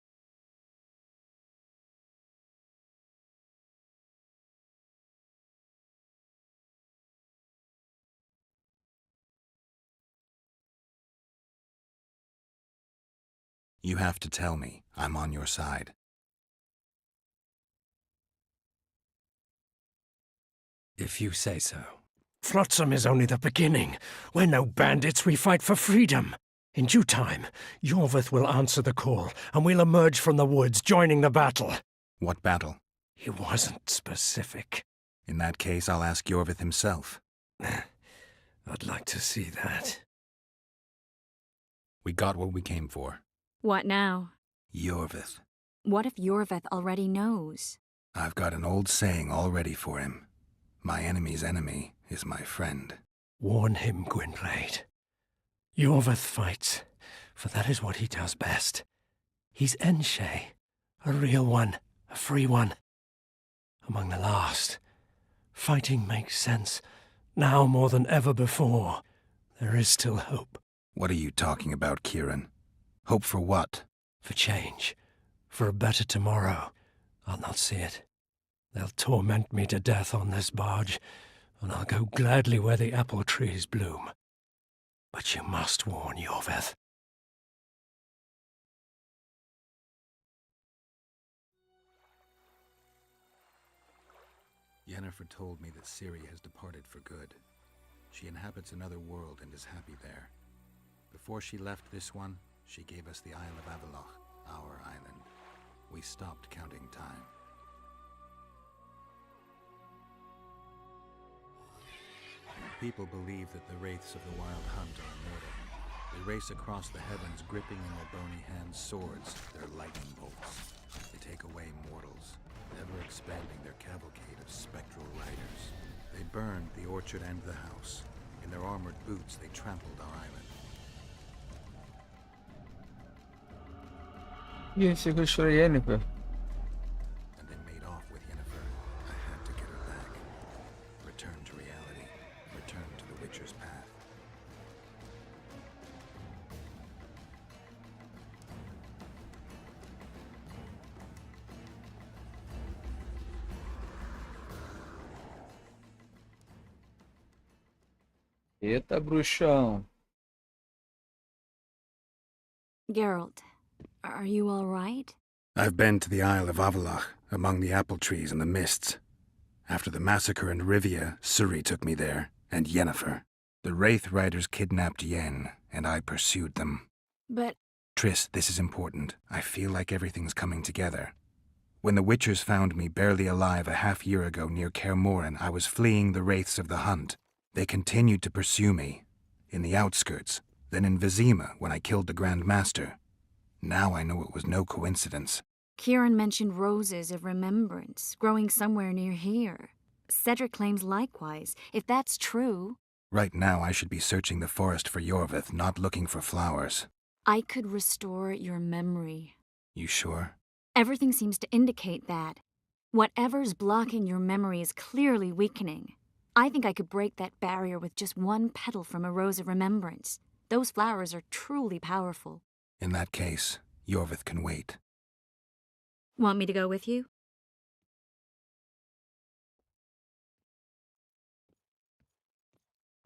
You have to tell me. I'm on your side. If you say so. Flotsam is only the beginning. We're no bandits, we fight for freedom. In due time, Yorvith will answer the call, and we'll emerge from the woods, joining the battle. What battle? He wasn't specific. In that case, I'll ask Yorvith himself. I'd like to see that. We got what we came for. What now? Yorvith. What if Yorvith already knows? I've got an old saying all ready for him. My enemy's enemy is my friend. Warn him, Gwynblade. Yorvith fights, for that is what he does best. He's Enshe, a real one, a free one. Among the last. Fighting makes sense. Now more than ever before. There is still hope. What are you talking about, Kieran? Hope for what? For change. For a better tomorrow. I'll not see it. They'll torment me to death on this barge, and I'll go gladly where the apple trees bloom. But you must warn Yorvith. Yennefer told me that Ciri has departed for good. She inhabits another world and is happy there. Before she left this one, she gave us the Isle of Avallac'h, our island. We stopped counting time. People believe that the wraiths of the Wild Hunt are immortal. They race across the heavens, gripping in their bony hands swords, their lightning bolts. They take away mortals, ever expanding their cavalcade of spectral riders. They burned the orchard and the house. In their armored boots, they trampled our island. Ih, sequestrou Yennefer. And they made off with Yennefer. I had to get her back. Return to reality. Return to the Witcher's path. Eita, bruxão. Geralt, are you all right? I've been to the Isle of Avallac'h, among the apple trees and the mists. After the massacre in Rivia, Ciri took me there, and Yennefer. The Wraith Riders kidnapped Yen, and I pursued them. But... Triss, this is important. I feel like everything's coming together. When the Witchers found me barely alive a half-year ago near Kaer Morhen, I was fleeing the Wraiths of the Hunt. They continued to pursue me, in the outskirts, then in Vizima when I killed the Grand Master. Now I know it was no coincidence. Kieran mentioned roses of remembrance, growing somewhere near here. Cedric claims likewise. If that's true... Right now I should be searching the forest for Yorvith, not looking for flowers. I could restore your memory. You sure? Everything seems to indicate that. Whatever's blocking your memory is clearly weakening. I think I could break that barrier with just one petal from a rose of remembrance. Those flowers are truly powerful. In that case, Yorvith can wait. Want me to go with you?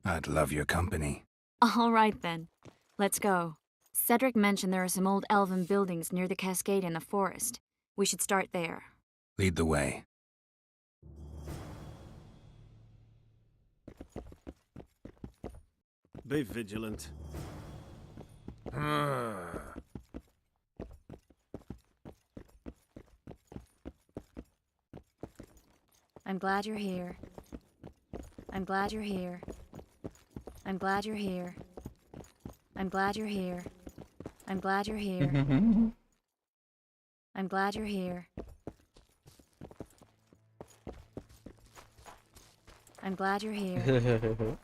I'd love your company. All right, then. Let's go. Cedric mentioned there are some old elven buildings near the cascade in the forest. We should start there. Lead the way. Be vigilant. I'm glad you're here. I'm glad you're here. I'm glad you're here. I'm glad you're here. I'm glad you're here. I'm glad you're here. I'm glad you're here.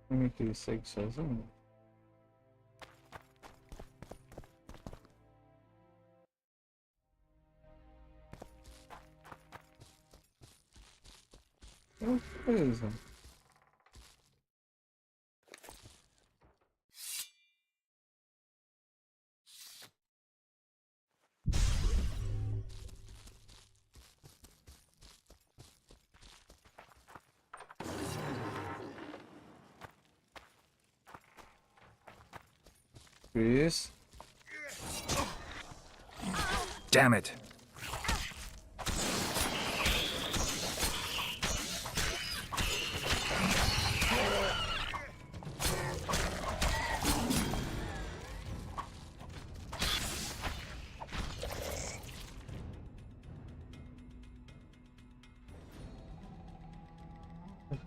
Como que ele segue sozinho? Beleza. Isso. Damn it.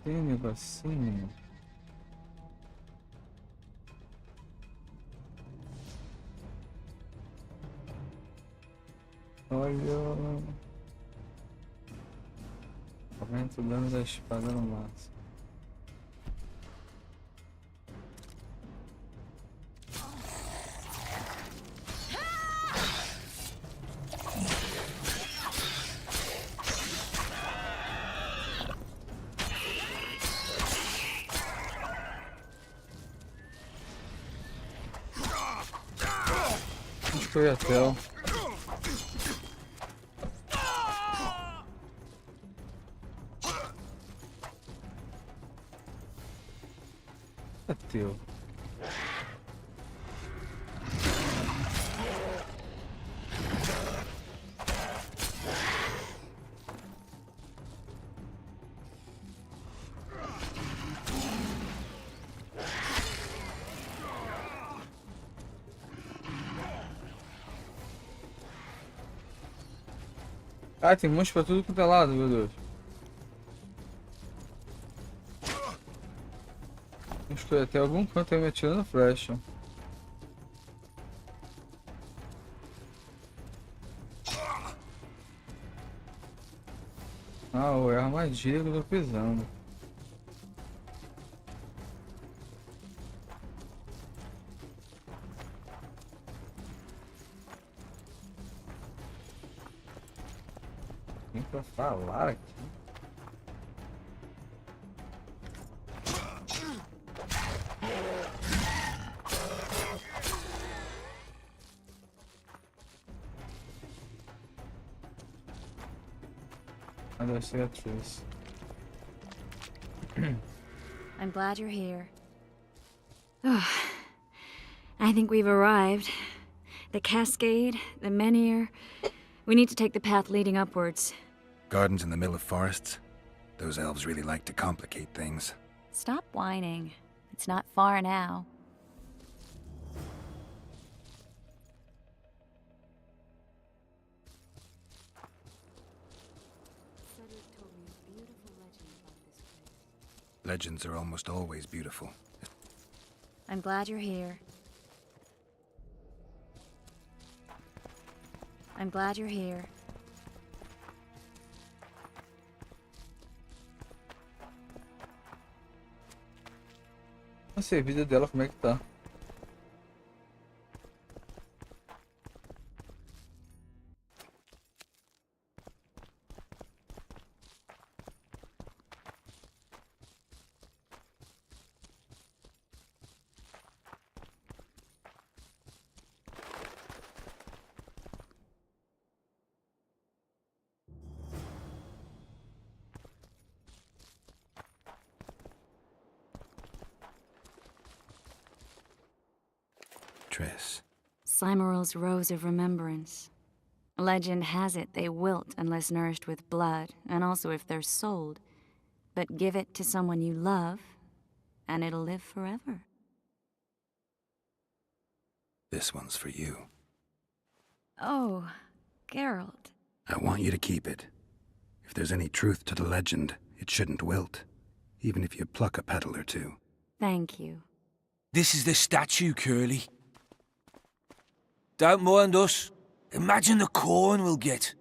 Tem um negocinho. Olha. Aumenta o dano da espada no máximo. Foi até o... É teu. Ah, tem monstro pra tudo quanto é lado, meu Deus. Estou até algum canto aí me atirando flecha. Ah, é a armadilha que eu tô pisando. Tem pra falar aqui. Ah, deve ser a Triss. I'm glad you're here. Oh, I think we've arrived. The cascade, the menhir. We need to take the path leading upwards. Gardens in the middle of forests? Those elves really like to complicate things. Stop whining. It's not far now. Legends are almost always beautiful. I'm glad you're here. I'm glad you're here. Não sei a vida dela como é que tá. Triss. Slimeral's Rose of Remembrance. Legend has it they wilt unless nourished with blood, and also if they're sold. But give it to someone you love, and it'll live forever. This one's for you. Oh, Geralt. I want you to keep it. If there's any truth to the legend, it shouldn't wilt, even if you pluck a petal or two. Thank you. This is the statue, Curly. Don't mind us. Imagine the corn we'll get.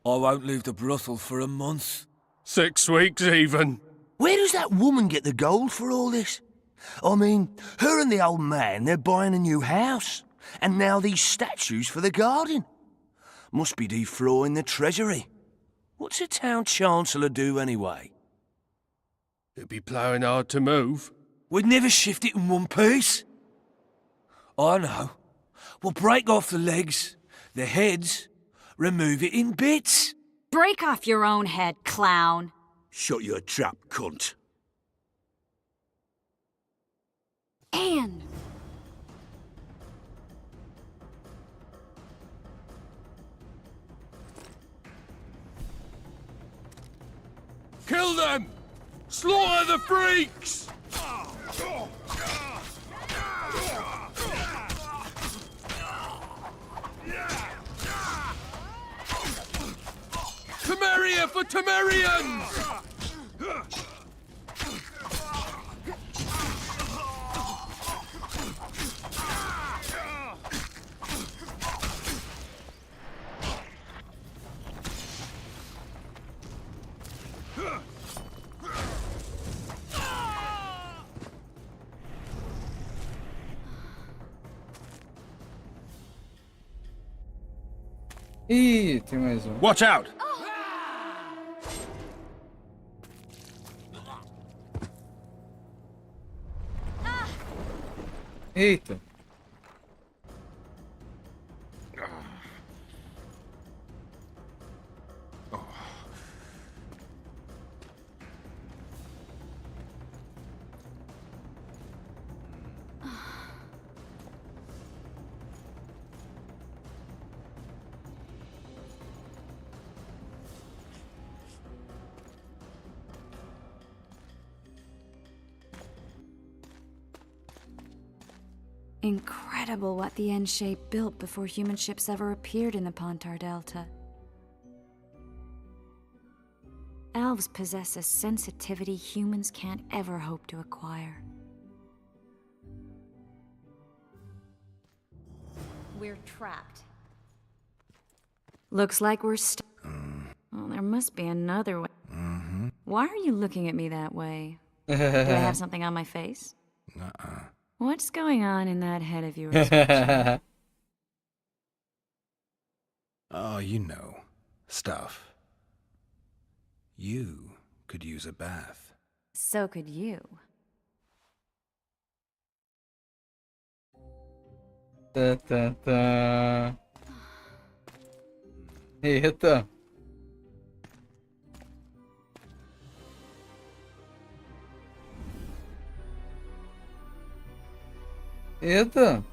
I won't leave the brothel for a month. 6 weeks even. Where does that woman get the gold for all this? I mean, her and the old man, they're buying a new house. And now these statues for the garden. Must be defraying the treasury. What's a town chancellor do anyway? It'd be ploughing hard to move. We'd never shift it in one piece. I know. We'll break off the legs, the heads, remove it in bits. Break off your own head, clown. Shut your trap, cunt. Anne! Kill them! Slaughter the freaks! Temeria for Temerians! Ih, tem mais um. Watch out! Eita. Incredible what the N-shape built before human ships ever appeared in the Pontar Delta. Elves possess a sensitivity humans can't ever hope to acquire. We're trapped. Looks like we're Well, there must be another way. Why are you looking at me that way? Do I have something on my face? What's going on in that head of yours? Oh, you know. Stuff. You could use a bath. So could you. Tá, tá, tá. Eita. Eita.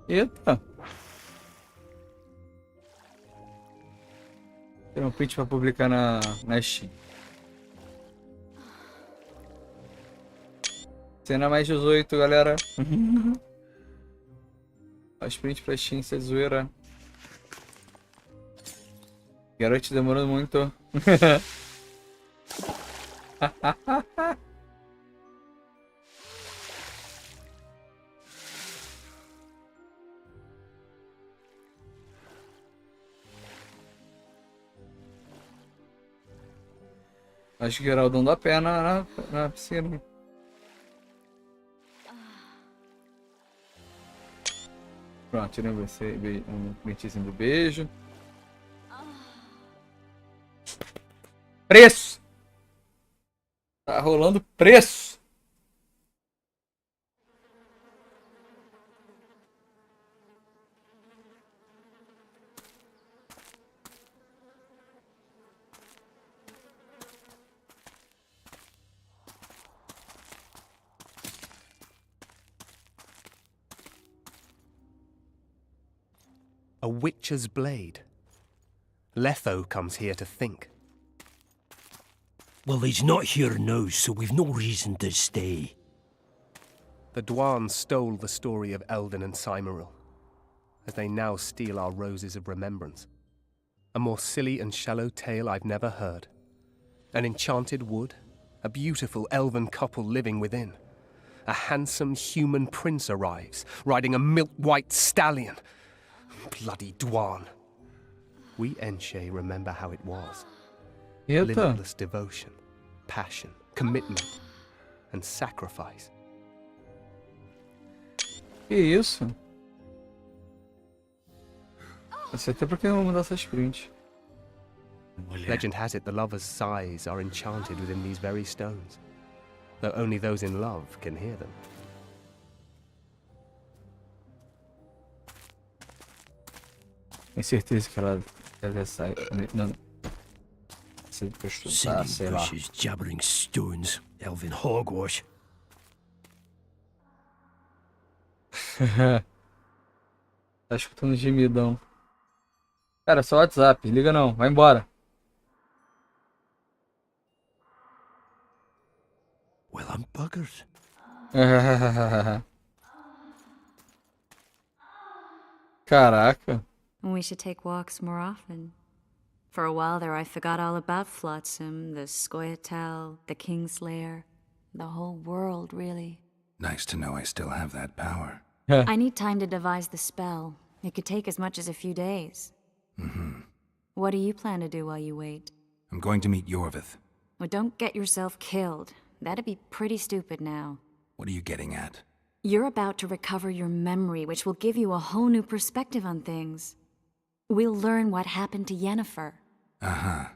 Eita. Tem um print pra publicar na Steam. Cena mais 18, galera. Faz print pra Steam, cê é zoeira. Garoto demorando muito. Acho que Geraldão dá pé na piscina. Pronto, tirei um printezinho do beijo. Preço! Tá rolando preço! A witcher's blade. Letho comes here to think. Well, he's not here now, so we've no reason to stay. The Dwan stole the story of Eldon and Cymoril, as they now steal our roses of remembrance. A more silly and shallow tale I've never heard. An enchanted wood, a beautiful elven couple living within. A handsome human prince arrives, riding a milk-white stallion. Bloody Dwan. We Enshe remember how it was. Limitless devotion, passion, commitment, and sacrifice. Que isso? Eu sei até porque eu vou mudar essas prints. Legend has it the lovers' sighs are enchanted within these very stones, though only those in love can hear them. Tenho certeza que ela deve sair. Não. Se eu estudar, sei lá. bushes, jabbering stones, elven hogwash. Tá escutando gemidão. Cara, só WhatsApp. Liga não. Vai embora. Well, I'm buggers. Caraca. We should take walks more often. For a while there, I forgot all about Flotsam, the Scoia'tael, the Kingslayer, the whole world, really. Nice to know I still have that power. I need time to devise the spell. It could take as much as a few days. Mm-hmm. What do you plan to do while you wait? I'm going to meet Yorvith. Well, don't get yourself killed. That'd be pretty stupid now. What are you getting at? You're about to recover your memory, which will give you a whole new perspective on things. We'll learn what happened to Yennefer. Uh-huh.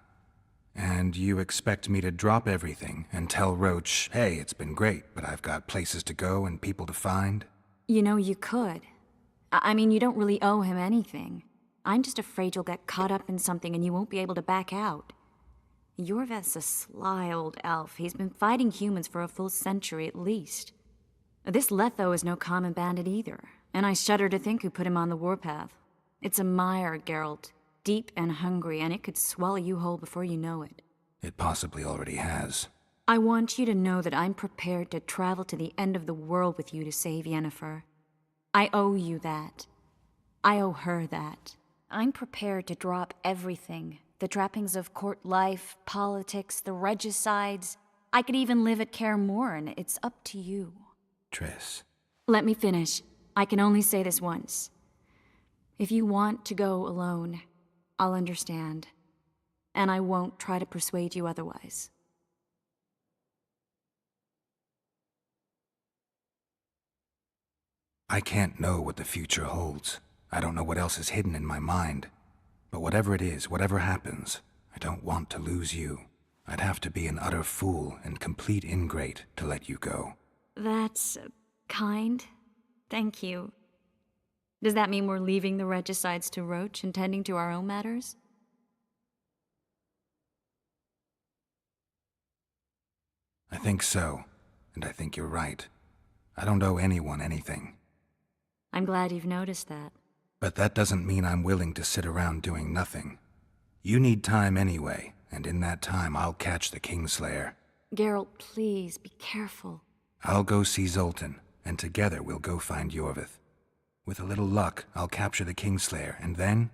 And you expect me to drop everything and tell Roach, hey, it's been great, but I've got places to go and people to find? You know, you could. I mean, you don't really owe him anything. I'm just afraid you'll get caught up in something and you won't be able to back out. Yorveth's a sly old elf. He's been fighting humans for a full century at least. This Letho is no common bandit either, and I shudder to think who put him on the warpath. It's a Maior, Geralt. Deep and hungry, and it could swallow you whole before you know it. It possibly already has. I want you to know that I'm prepared to travel to the end of the world with you to save Yennefer. I owe you that. I owe her that. I'm prepared to drop everything. The trappings of court life, politics, the regicides. I could even live at Kaer Morhen. It's up to you. Triss. Let me finish. I can only say this once. If you want to go alone, I'll understand. And I won't try to persuade you otherwise. I can't know what the future holds. I don't know what else is hidden in my mind. But whatever it is, whatever happens, I don't want to lose you. I'd have to be an utter fool and complete ingrate to let you go. That's kind. Thank you. Does that mean we're leaving the regicides to Roach and tending to our own matters? I think so, and I think you're right. I don't owe anyone anything. I'm glad you've noticed that. But that doesn't mean I'm willing to sit around doing nothing. You need time anyway, and in that time I'll catch the Kingslayer. Geralt, please, be careful. I'll go see Zoltan, and together we'll go find Yorvith. With a little luck, I'll capture the Kingslayer, and then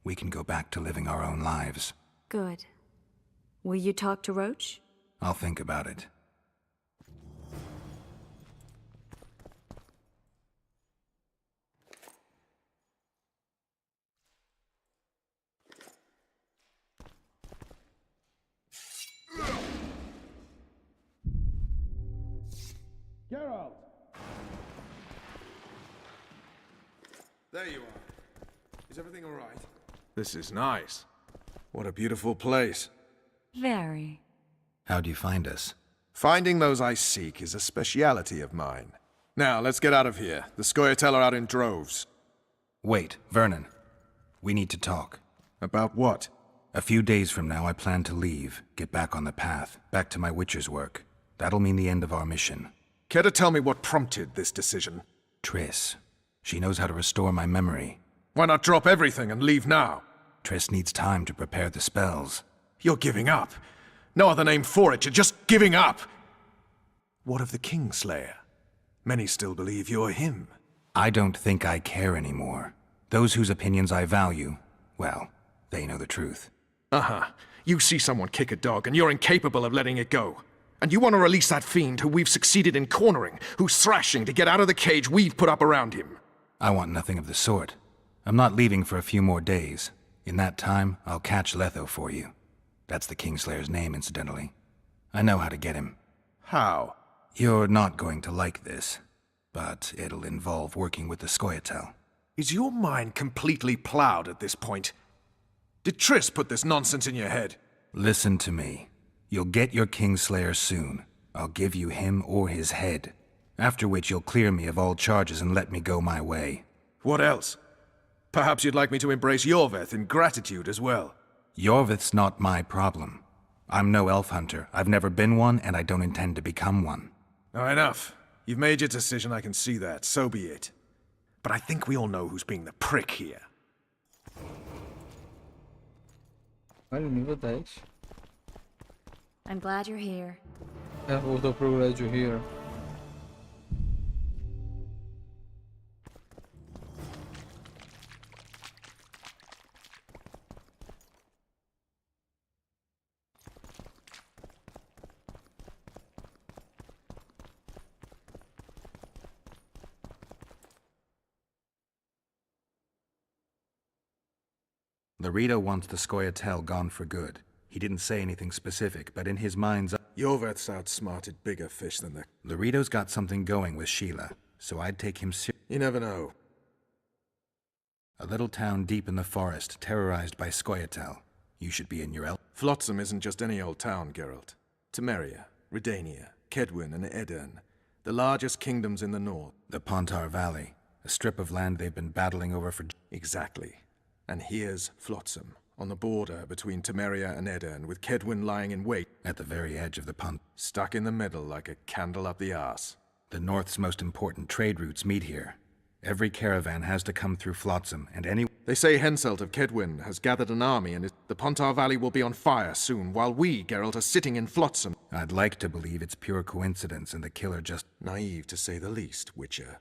we can go back to living our own lives. Good. Will you talk to Roach? I'll think about it. Geralt! There you are. Is everything all right? This is nice. What a beautiful place. Very. How'd you find us? Finding those I seek is a speciality of mine. Now, let's get out of here. The Scoia'tael are out in droves. Wait, Vernon. We need to talk. About what? A few days from now, I plan to leave, get back on the path, back to my Witcher's work. That'll mean the end of our mission. Care to tell me what prompted this decision? Triss. She knows how to restore my memory. Why not drop everything and leave now? Triss needs time to prepare the spells. You're giving up. No other name for it, you're just giving up. What of the Kingslayer? Many still believe you're him. I don't think I care anymore. Those whose opinions I value, well, they know the truth. Uh-huh. You see someone kick a dog and you're incapable of letting it go. And you want to release that fiend who we've succeeded in cornering, who's thrashing to get out of the cage we've put up around him. I want nothing of the sort. I'm not leaving for a few more days. In that time, I'll catch Letho for you. That's the Kingslayer's name, incidentally. I know how to get him. How? You're not going to like this, but it'll involve working with the Scoia'tael. Is your mind completely plowed at this point? Did Triss put this nonsense in your head? Listen to me. You'll get your Kingslayer soon. I'll give you him or his head. After which you'll clear me of all charges and let me go my way. What else? Perhaps you'd like me to embrace Yorveth in gratitude as well. Yorvith's not my problem. I'm no elf hunter. I've never been one, and I don't intend to become one. Oh, enough. You've made your decision, I can see that. So be it. But I think we all know who's being the prick here. Olha, nível 10. I'm glad you're here. Voltou pro Glad You Here. Laredo wants the Scoia'tael gone for good. He didn't say anything specific, but in his mind's eye... Yorveth's outsmarted bigger fish than the... Laredo's got something going with Sheila, so I'd take him You never know. A little town deep in the forest, terrorized by Scoia'tael. You should be in your elf... Flotsam isn't just any old town, Geralt. Temeria, Redania, Kedwin, and Edirn. The largest kingdoms in the north. The Pontar Valley. A strip of land they've been battling over for... Exactly. And here's Flotsam, on the border between Temeria and Edirn, with Kedwin lying in wait. At the very edge of the pond. Stuck in the middle like a candle up the arse. The North's most important trade routes meet here. Every caravan has to come through Flotsam, and any... They say Henselt of Kedwin has gathered an army, and the Pontar Valley will be on fire soon, while we, Geralt, are sitting in Flotsam. I'd like to believe it's pure coincidence and the killer just... Naive, to say the least, Witcher.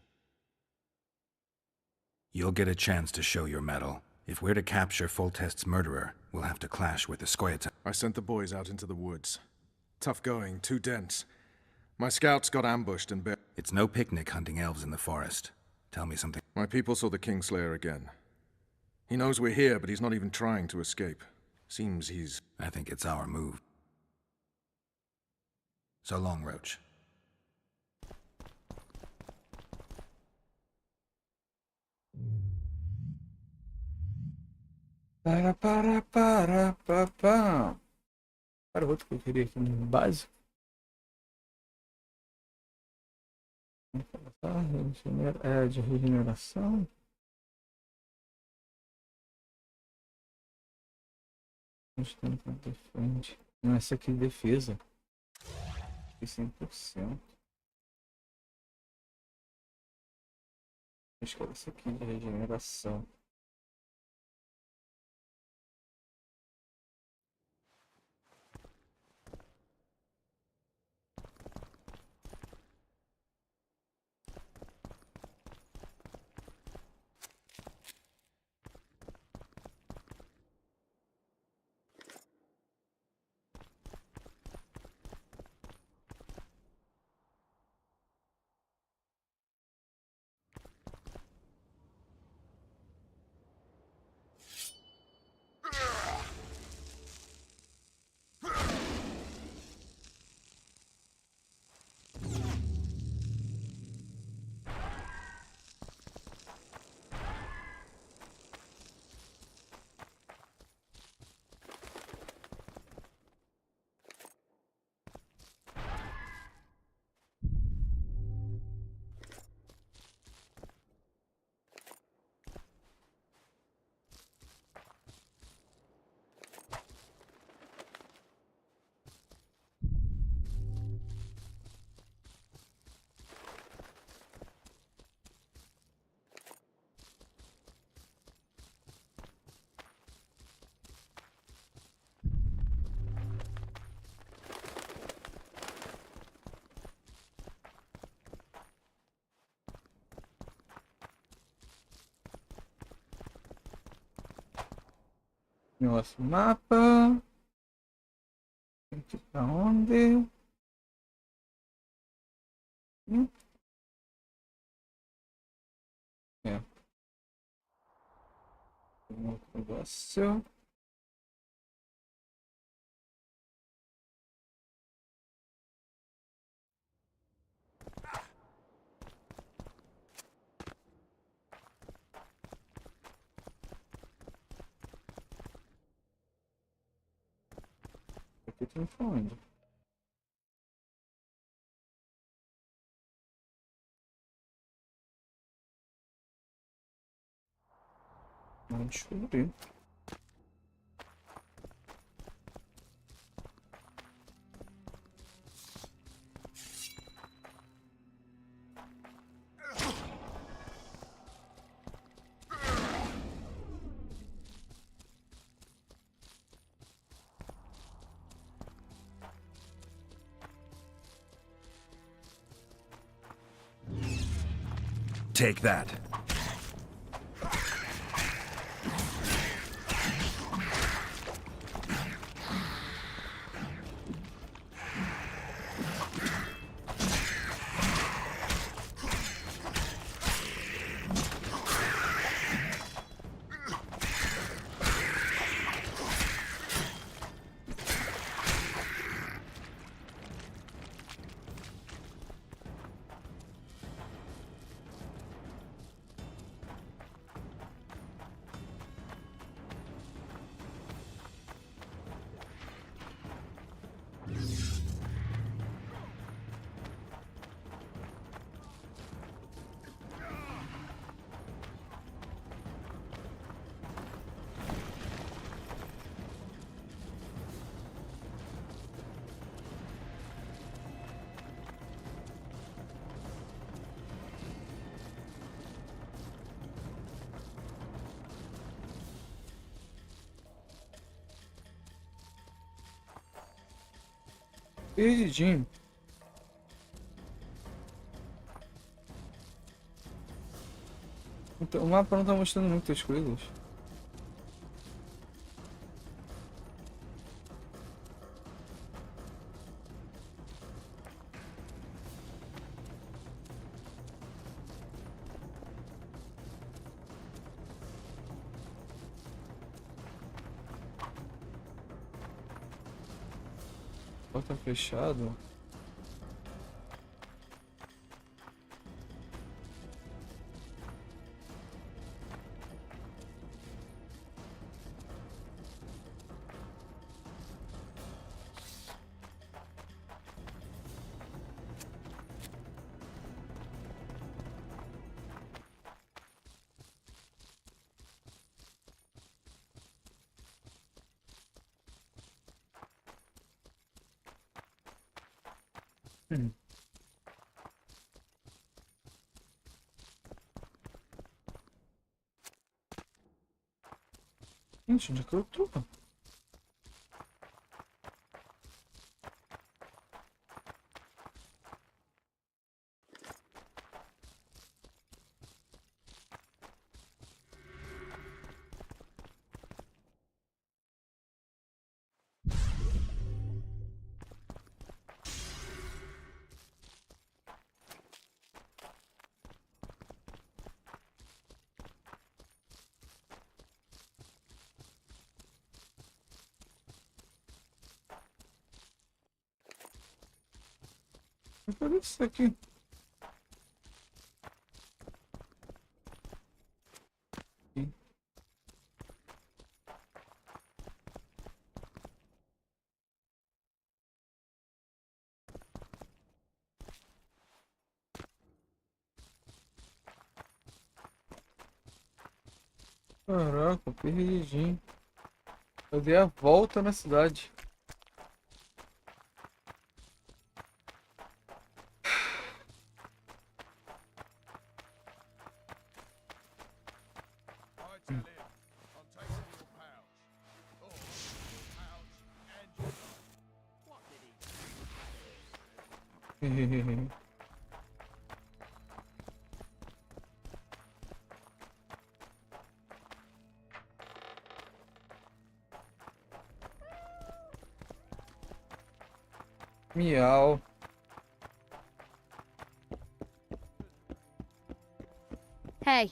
You'll get a chance to show your mettle. If we're to capture Foltest's murderer, we'll have to clash with the Scoia'tael. I sent the boys out into the woods. Tough going, too dense. My scouts got ambushed and It's no picnic hunting elves in the forest. Tell me something. My people saw the Kingslayer again. He knows we're here, but he's not even trying to escape. Seems he's... I think it's our move. So long, Roach. Para. Cara, outro que eu queria aqui no básico. É de regeneração. Defende. Não, essa aqui é defesa. 100%. Acho que era essa aqui de regeneração. Nosso mapa. Aqui pra onde? É. Um outro negócio. Aqui tem onde? Vamos descobrir. Take that. Perdidinho. Então, o mapa não tá mostrando muitas coisas. Porta fechado. Gente, onde é que eu tô? Cadê isso aqui? Caraca, perdidinho. Eu dei a volta na cidade. Miau. Hey.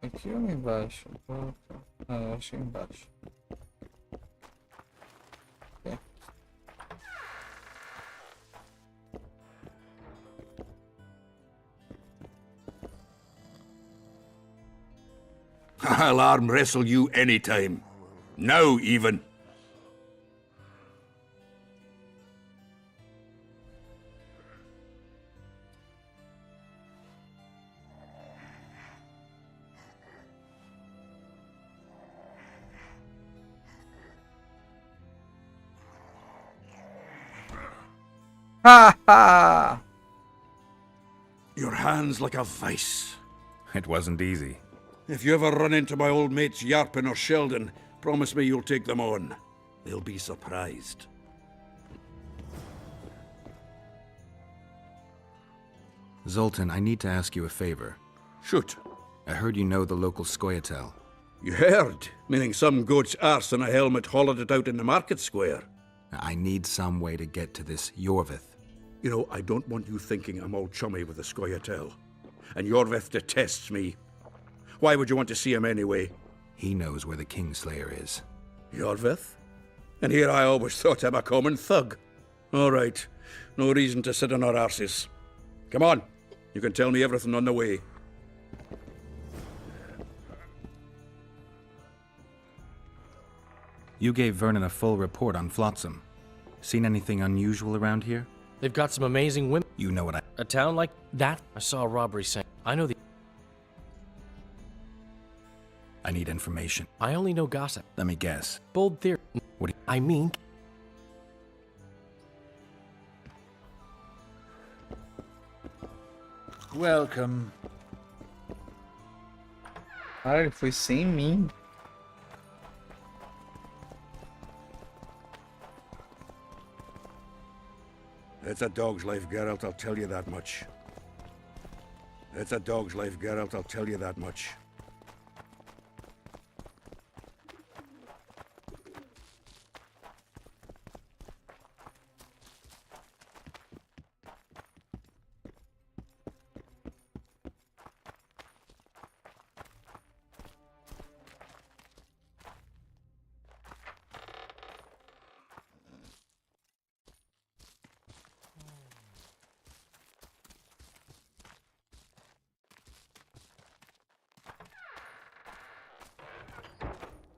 Aqui ou embaixo? Ah, acho que embaixo. É. I'll arm wrestle you anytime. Now, even. Ha ha! Your hand's like a vice. It wasn't easy. If you ever run into my old mates Yarpin or Sheldon, promise me you'll take them on. They'll be surprised. Zoltan, I need to ask you a favor. Shoot. I heard you know the local Scoia'tael. You heard? Meaning some goat's arse in a helmet hollowed it out in the market square. I need some way to get to this Yorvith. You know, I don't want you thinking I'm all chummy with the Scoia'tael. And Yorvith detests me. Why would you want to see him anyway? He knows where the Kingslayer is. Yorvith? And here I always thought him a common thug. All right. No reason to sit on our arses. Come on. You can tell me everything on the way. You gave Vernon a full report on Flotsam. Seen anything unusual around here? They've got some amazing women. You know what A town like that? I saw a robbery saying. I know the... I need information. I only know gossip. Let me guess. Bold theory. What do you... I mean... Welcome. Cara, ele foi sem mim. It's a dog's life, Geralt, I'll tell you that much. It's a dog's life, Geralt, I'll tell you that much.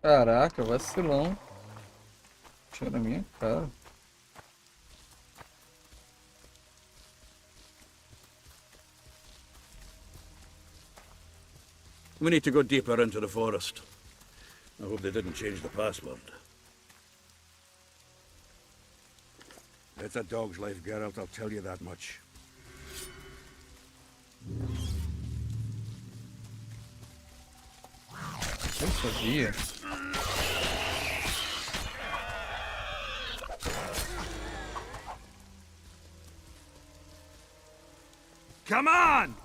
Caraca, vacilão. Tira na minha cara. We need to go deeper into the forest. I hope they didn't change the password. It's a dog's life, Geralt, I'll tell you that much. Eu sabia. Come on!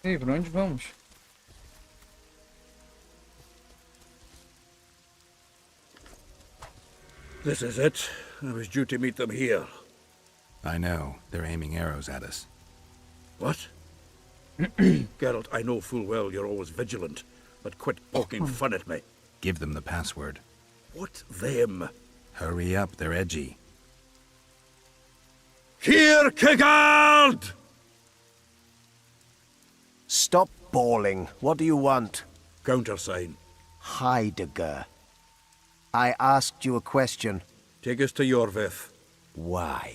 Ei, pra onde vamos? This is it. I was due to meet them here. I know. They're aiming arrows at us. What? Geralt, I know full well you're always vigilant, but quit poking fun at me. Give them the password. What them? Hurry up, they're edgy. Kierkegaard! Stop bawling. What do you want? Countersign. Heidegger. I asked you a question. Take us to Yorvith. Why?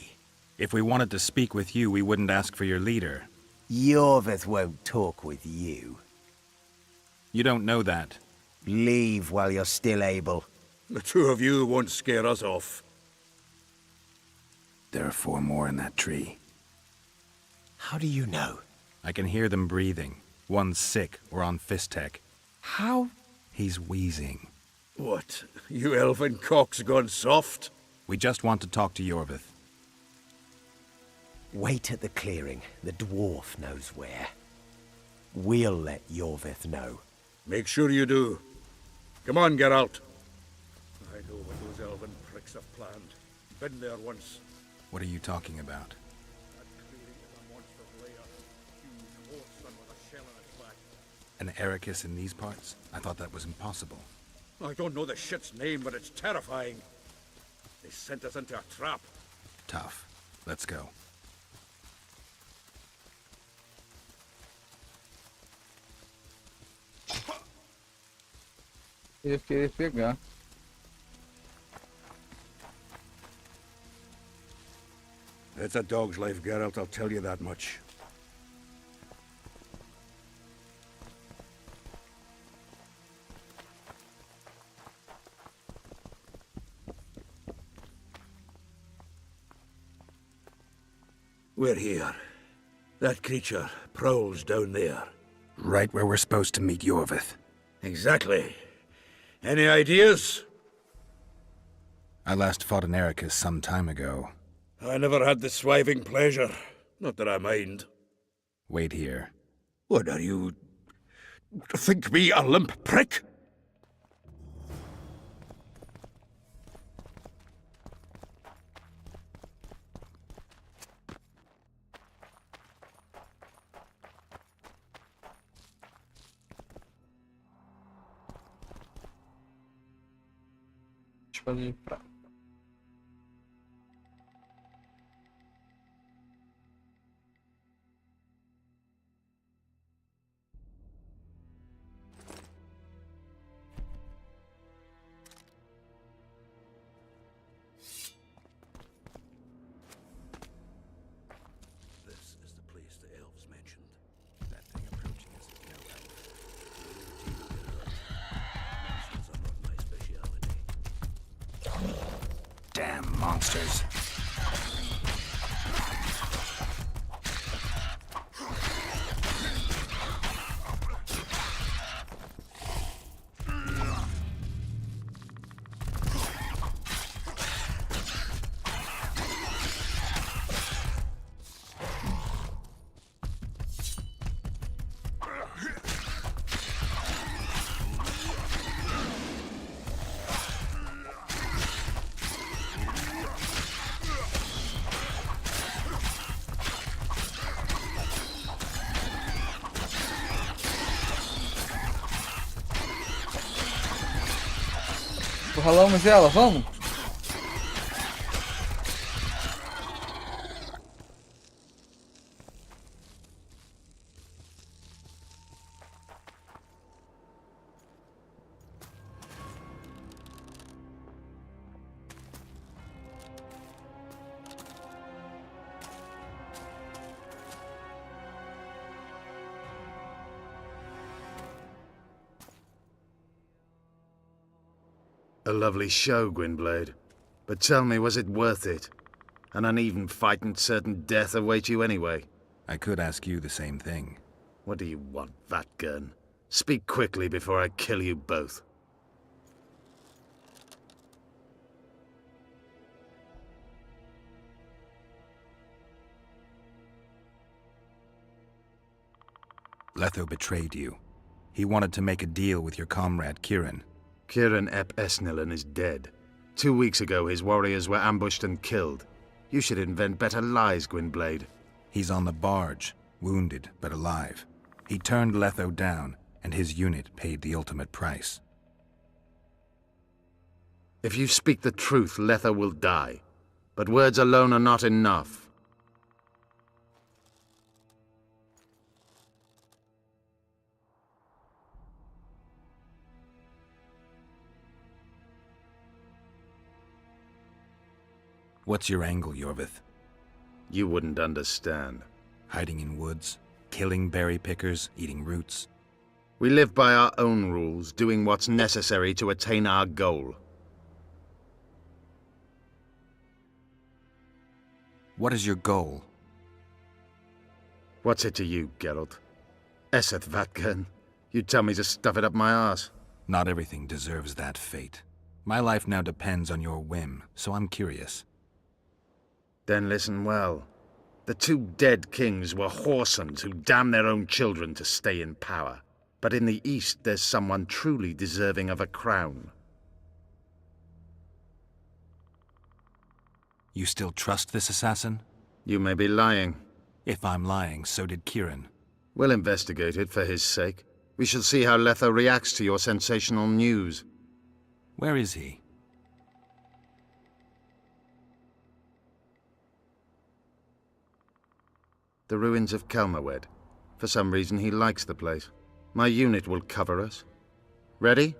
If we wanted to speak with you, we wouldn't ask for your leader. Yorvith won't talk with you. You don't know that. Leave while you're still able. The two of you won't scare us off. There are 4 more in that tree. How do you know? I can hear them breathing. One's sick or on Fistech. How? He's wheezing. What? You elfin cock's gone soft? We just want to talk to Yorvith. Wait at the clearing. The dwarf knows where. We'll let Yorvith know. Make sure you do. Come on, Geralt. I know what those elven pricks have planned. Been there once. What are you talking about? That clearing is a monster's lair. Huge horse son with a shell in its back. An Ericus in these parts? I thought that was impossible. I don't know the shit's name, but it's terrifying. They sent us into a trap. Tough. Let's go. Eu queria pegar. It's a dog's life, Geralt, I'll tell you that much. We're here. That creature prowls down there. Right where we're supposed to meet Yorvith. Exactly. Any ideas? I last fought an Ericus some time ago. I never had the swiving pleasure. Not that I mind. Wait here. What are you... think me a limp prick? Espada de prata. This is the place the elves mentioned. That thing approaching us is no elf. Monsters are not my speciality. Damn monsters. Ralamos ela, vamos? A lovely show, Gwynblade. But tell me, was it worth it? An uneven fight and certain death await you anyway. I could ask you the same thing. What do you want, Vatgun? Speak quickly before I kill you both. Letho betrayed you. He wanted to make a deal with your comrade, Kieran. Kieran ep Esnilin is dead. 2 weeks ago, his warriors were ambushed and killed. You should invent better lies, Gwynblade. He's on the barge, wounded but alive. He turned Letho down, and his unit paid the ultimate price. If you speak the truth, Letho will die. But words alone are not enough. What's your angle, Yorvith? You wouldn't understand. Hiding in woods, killing berry pickers, eating roots. We live by our own rules, doing what's necessary to attain our goal. What is your goal? What's it to you, Geralt? Esseth Vatgun. You tell me to stuff it up my arse. Not everything deserves that fate. My life now depends on your whim, so I'm curious. Then listen well. The 2 dead kings were whoresons who damned their own children to stay in power. But in the East, there's someone truly deserving of a crown. You still trust this assassin? You may be lying. If I'm lying, so did Kieran. We'll investigate it for his sake. We shall see how Letho reacts to your sensational news. Where is he? The ruins of Kelmawed. For some reason, he likes the place. My unit will cover us. Ready?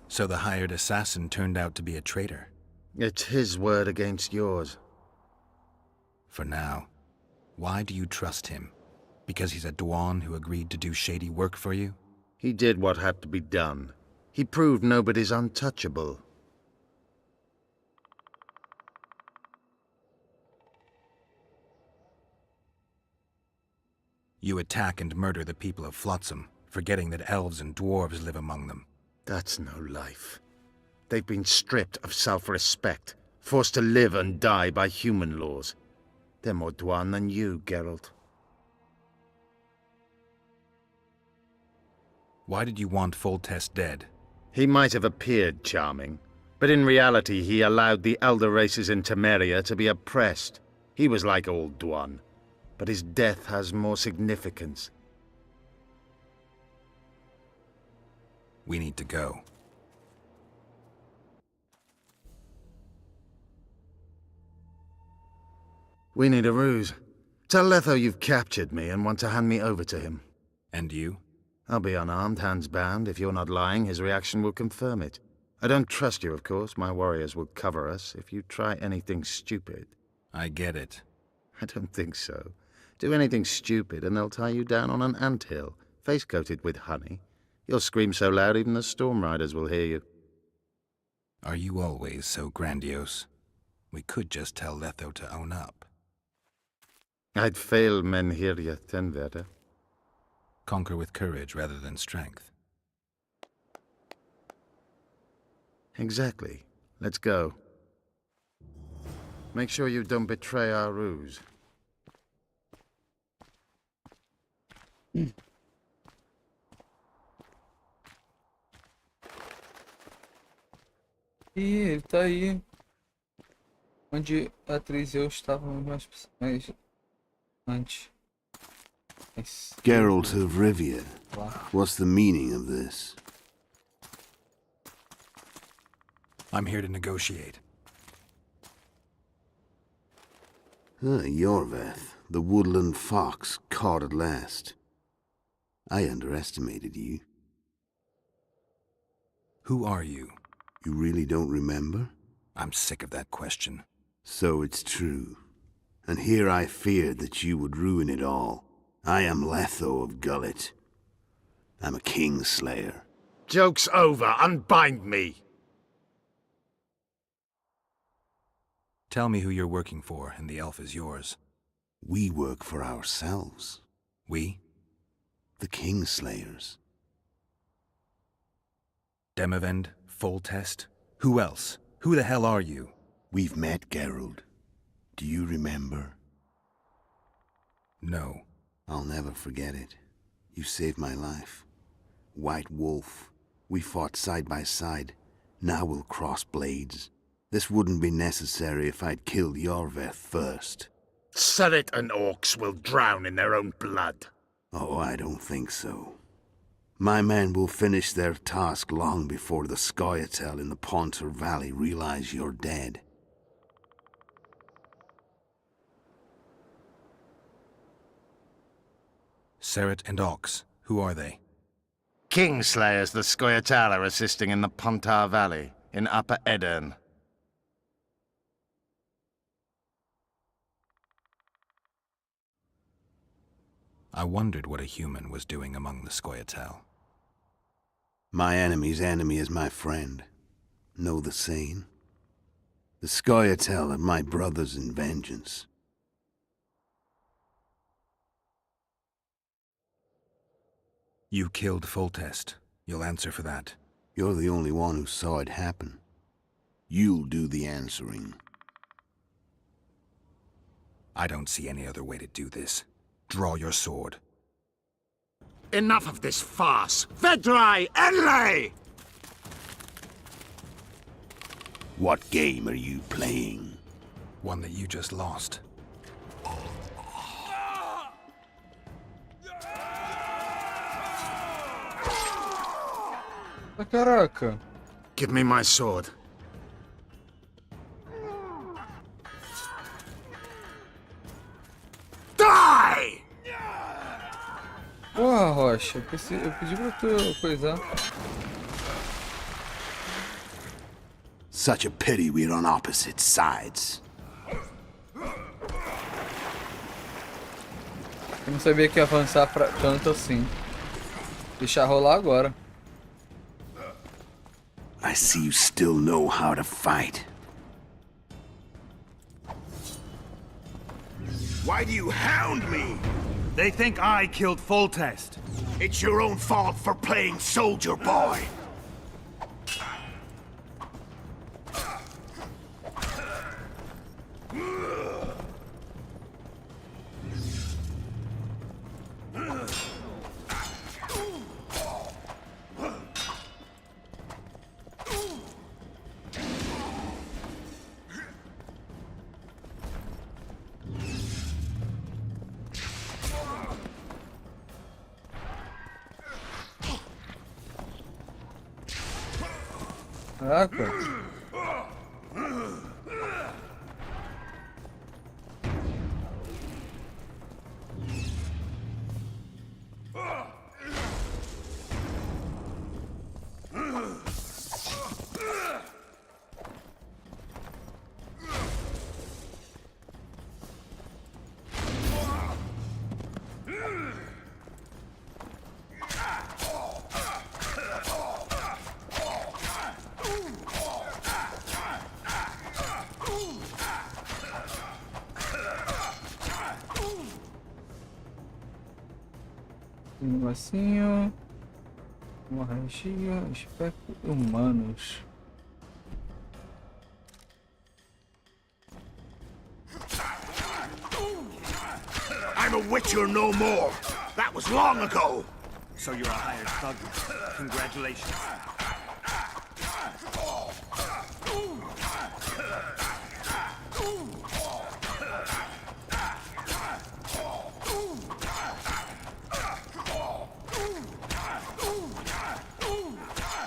So the hired assassin turned out to be a traitor. It's his word against yours. For now. Why do you trust him? Because he's a Dwan who agreed to do shady work for you? He did what had to be done. He proved nobody's untouchable. You attack and murder the people of Flotsam, forgetting that elves and dwarves live among them. That's no life. They've been stripped of self-respect, forced to live and die by human laws. They're more Dwan than you, Geralt. Why did you want Foltest dead? He might have appeared charming, but in reality he allowed the elder races in Temeria to be oppressed. He was like old Dwan, but his death has more significance. We need to go. We need a ruse. Tell Letho you've captured me and want to hand me over to him. And you? I'll be unarmed, hands bound. If you're not lying, his reaction will confirm it. I don't trust you, of course. My warriors will cover us if you try anything stupid. I get it. I don't think so. Do anything stupid and they'll tie you down on an anthill, face-coated with honey. You'll scream so loud even the storm riders will hear you. Are you always so grandiose? We could just tell Letho to own up. I'd fail Menhirja Tenverde. Conquer with courage rather than strength. Exactly. Let's go. Make sure you don't betray our ruse. Ih, ele tá aí. Onde a atriz e eu estávamos mais antes. Geralt of Rivia. What's the meaning of this? I'm here to negotiate. Yorveth, the woodland fox, caught at last. I underestimated you. Who are you? You really don't remember? I'm sick of that question. So it's true. And here I feared that you would ruin it all. I am Letho of Gullet. I'm a Kingslayer. Joke's over. Unbind me. Tell me who you're working for, and the elf is yours. We work for ourselves. We? The Kingslayers. Demavend? Foltest? Who else? Who the hell are you? We've met, Geralt. Do you remember? No. I'll never forget it. You saved my life. White Wolf. We fought side by side. Now we'll cross blades. This wouldn't be necessary if I'd killed Yorveth first. Surret and orcs will drown in their own blood. Oh, I don't think so. My men will finish their task long before the Scoia'tael in the Pontar Valley realize you're dead. Surret and Ox. Who are they? Kingslayers the Scoia'tael are assisting in the Pontar Valley, in Upper Edirn. I wondered what a human was doing among the Scoia'tael. My enemy's enemy is my friend. Know the saying? The Scoia'tael are my brothers in vengeance. You killed Foltest. You'll answer for that. You're the only one who saw it happen. You'll do the answering. I don't see any other way to do this. Draw your sword. Enough of this farce! Vedrai Enlay! What game are you playing? One that you just lost. Ah, caraca. Give me my sword. Die! Porra, Rocha, eu pedi pra tu coisar. Such a pity we're on opposite sides. Eu não sabia que ia avançar tanto assim. Deixar rolar agora. I see you still know how to fight. Why do you hound me? They think I killed Foltest. It's your own fault for playing soldier boy. Caraca. Um negocinho. Uma regia, espectro humanos. I'm a witcher no more. That was long ago. So you're a hired thug. Congratulations.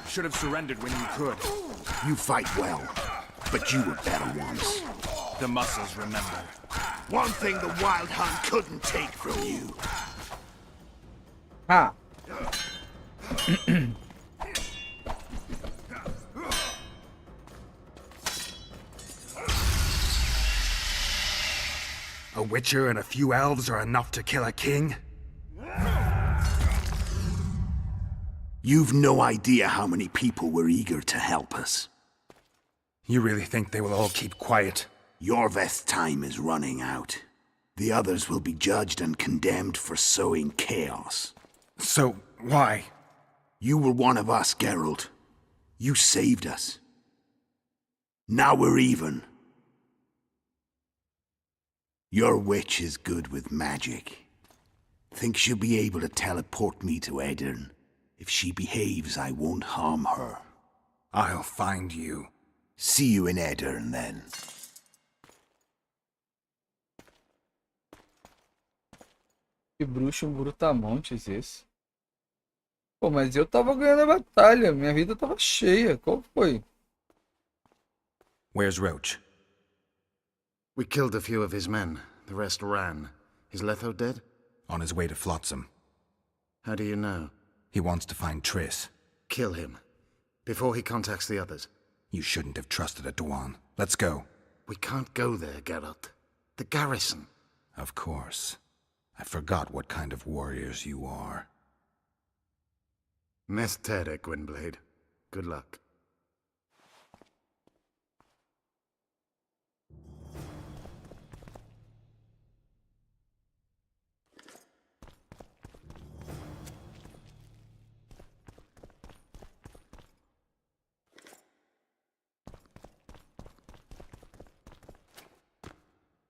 Should have surrendered when you could. You fight well, but you were better once. The muscles remember. One thing the Wild Hunt couldn't take from you. Ah. A witcher and a few elves are enough to kill a king? You've no idea how many people were eager to help us. You really think they will all keep quiet? Yorveth's time is running out. The others will be judged and condemned for sowing chaos. So, why? You were one of us, Geralt. You saved us. Now we're even. Your witch is good with magic. Think she'll be able to teleport me to Edirn. If she behaves, I won't harm her. I'll find you. See you in Edirn, then. Que bruxo brutamontes esse. Pô, mas eu tava ganhando a batalha. Minha vida tava cheia. Qual foi? Where's Roach? We killed a few of his men. The rest ran. Is Letho dead? On his way to Flotsam. How do you know? He wants to find Triss. Kill him. Before he contacts the others. You shouldn't have trusted a Dwan. Let's go. We can't go there, Geralt. The garrison. Of course. I forgot what kind of warriors you are. Mestere, Gwynblade. Good luck.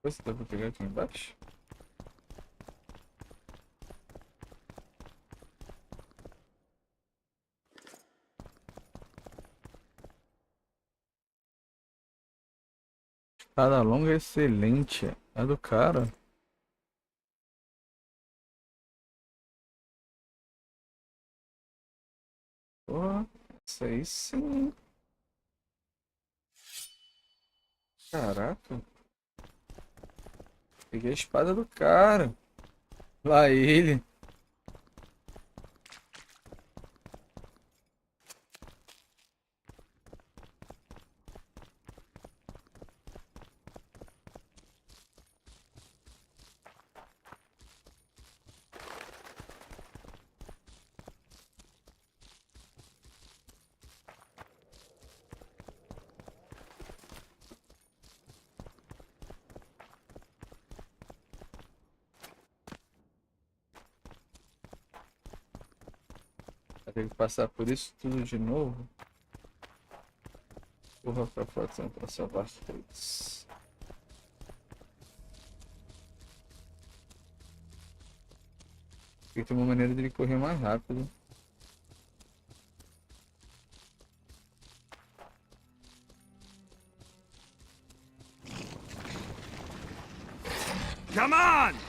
Você dá pra pegar aqui embaixo? Espada longa excelente. É do cara. Porra, Isso aí sim. Caraca. Peguei a espada do cara. Lá ele. Vai ter que passar por isso tudo de novo. Corra pra fora pra salvar todos. Aqui tem uma maneira dele correr mais rápido. Come on!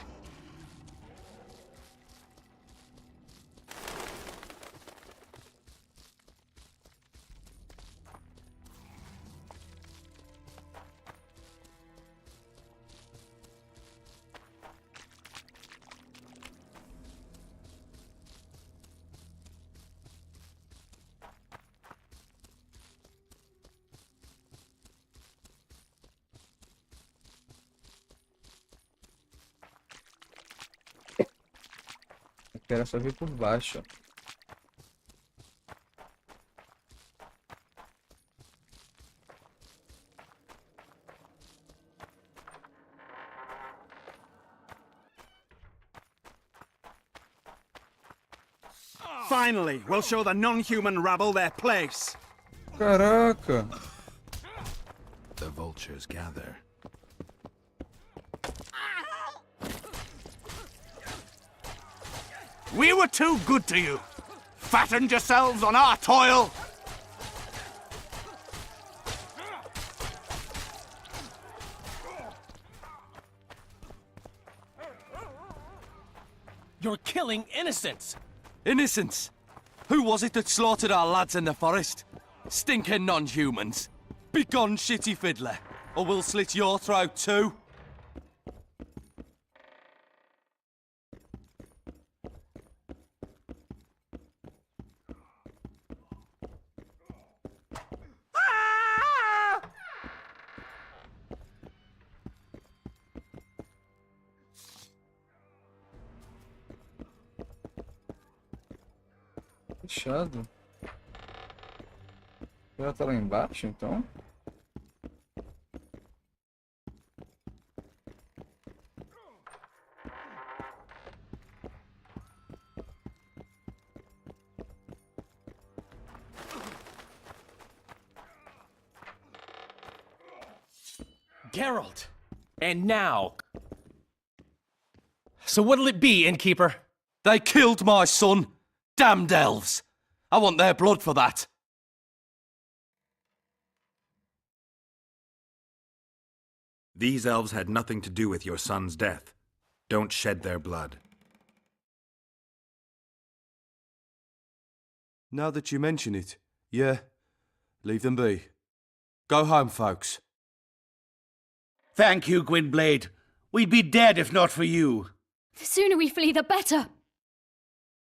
Aqui era só vir por baixo. Finally, we'll show the non-human rabble their place. Caraca! The vultures gather. We were too good to you. Fattened yourselves on our toil. You're killing innocents! Innocents? Who was it that slaughtered our lads in the forest? Stinking non-humans. Begone, shitty fiddler, or we'll slit your throat too. Fechado. Ela tá lá embaixo, então? Geralt! And now... So what'll it be, innkeeper? They killed my son. Damned elves. I want their blood for that. These elves had nothing to do with your son's death. Don't shed their blood. Now that you mention it, yeah, leave them be. Go home, folks. Thank you, Gwynblade. We'd be dead if not for you. The sooner we flee, the better.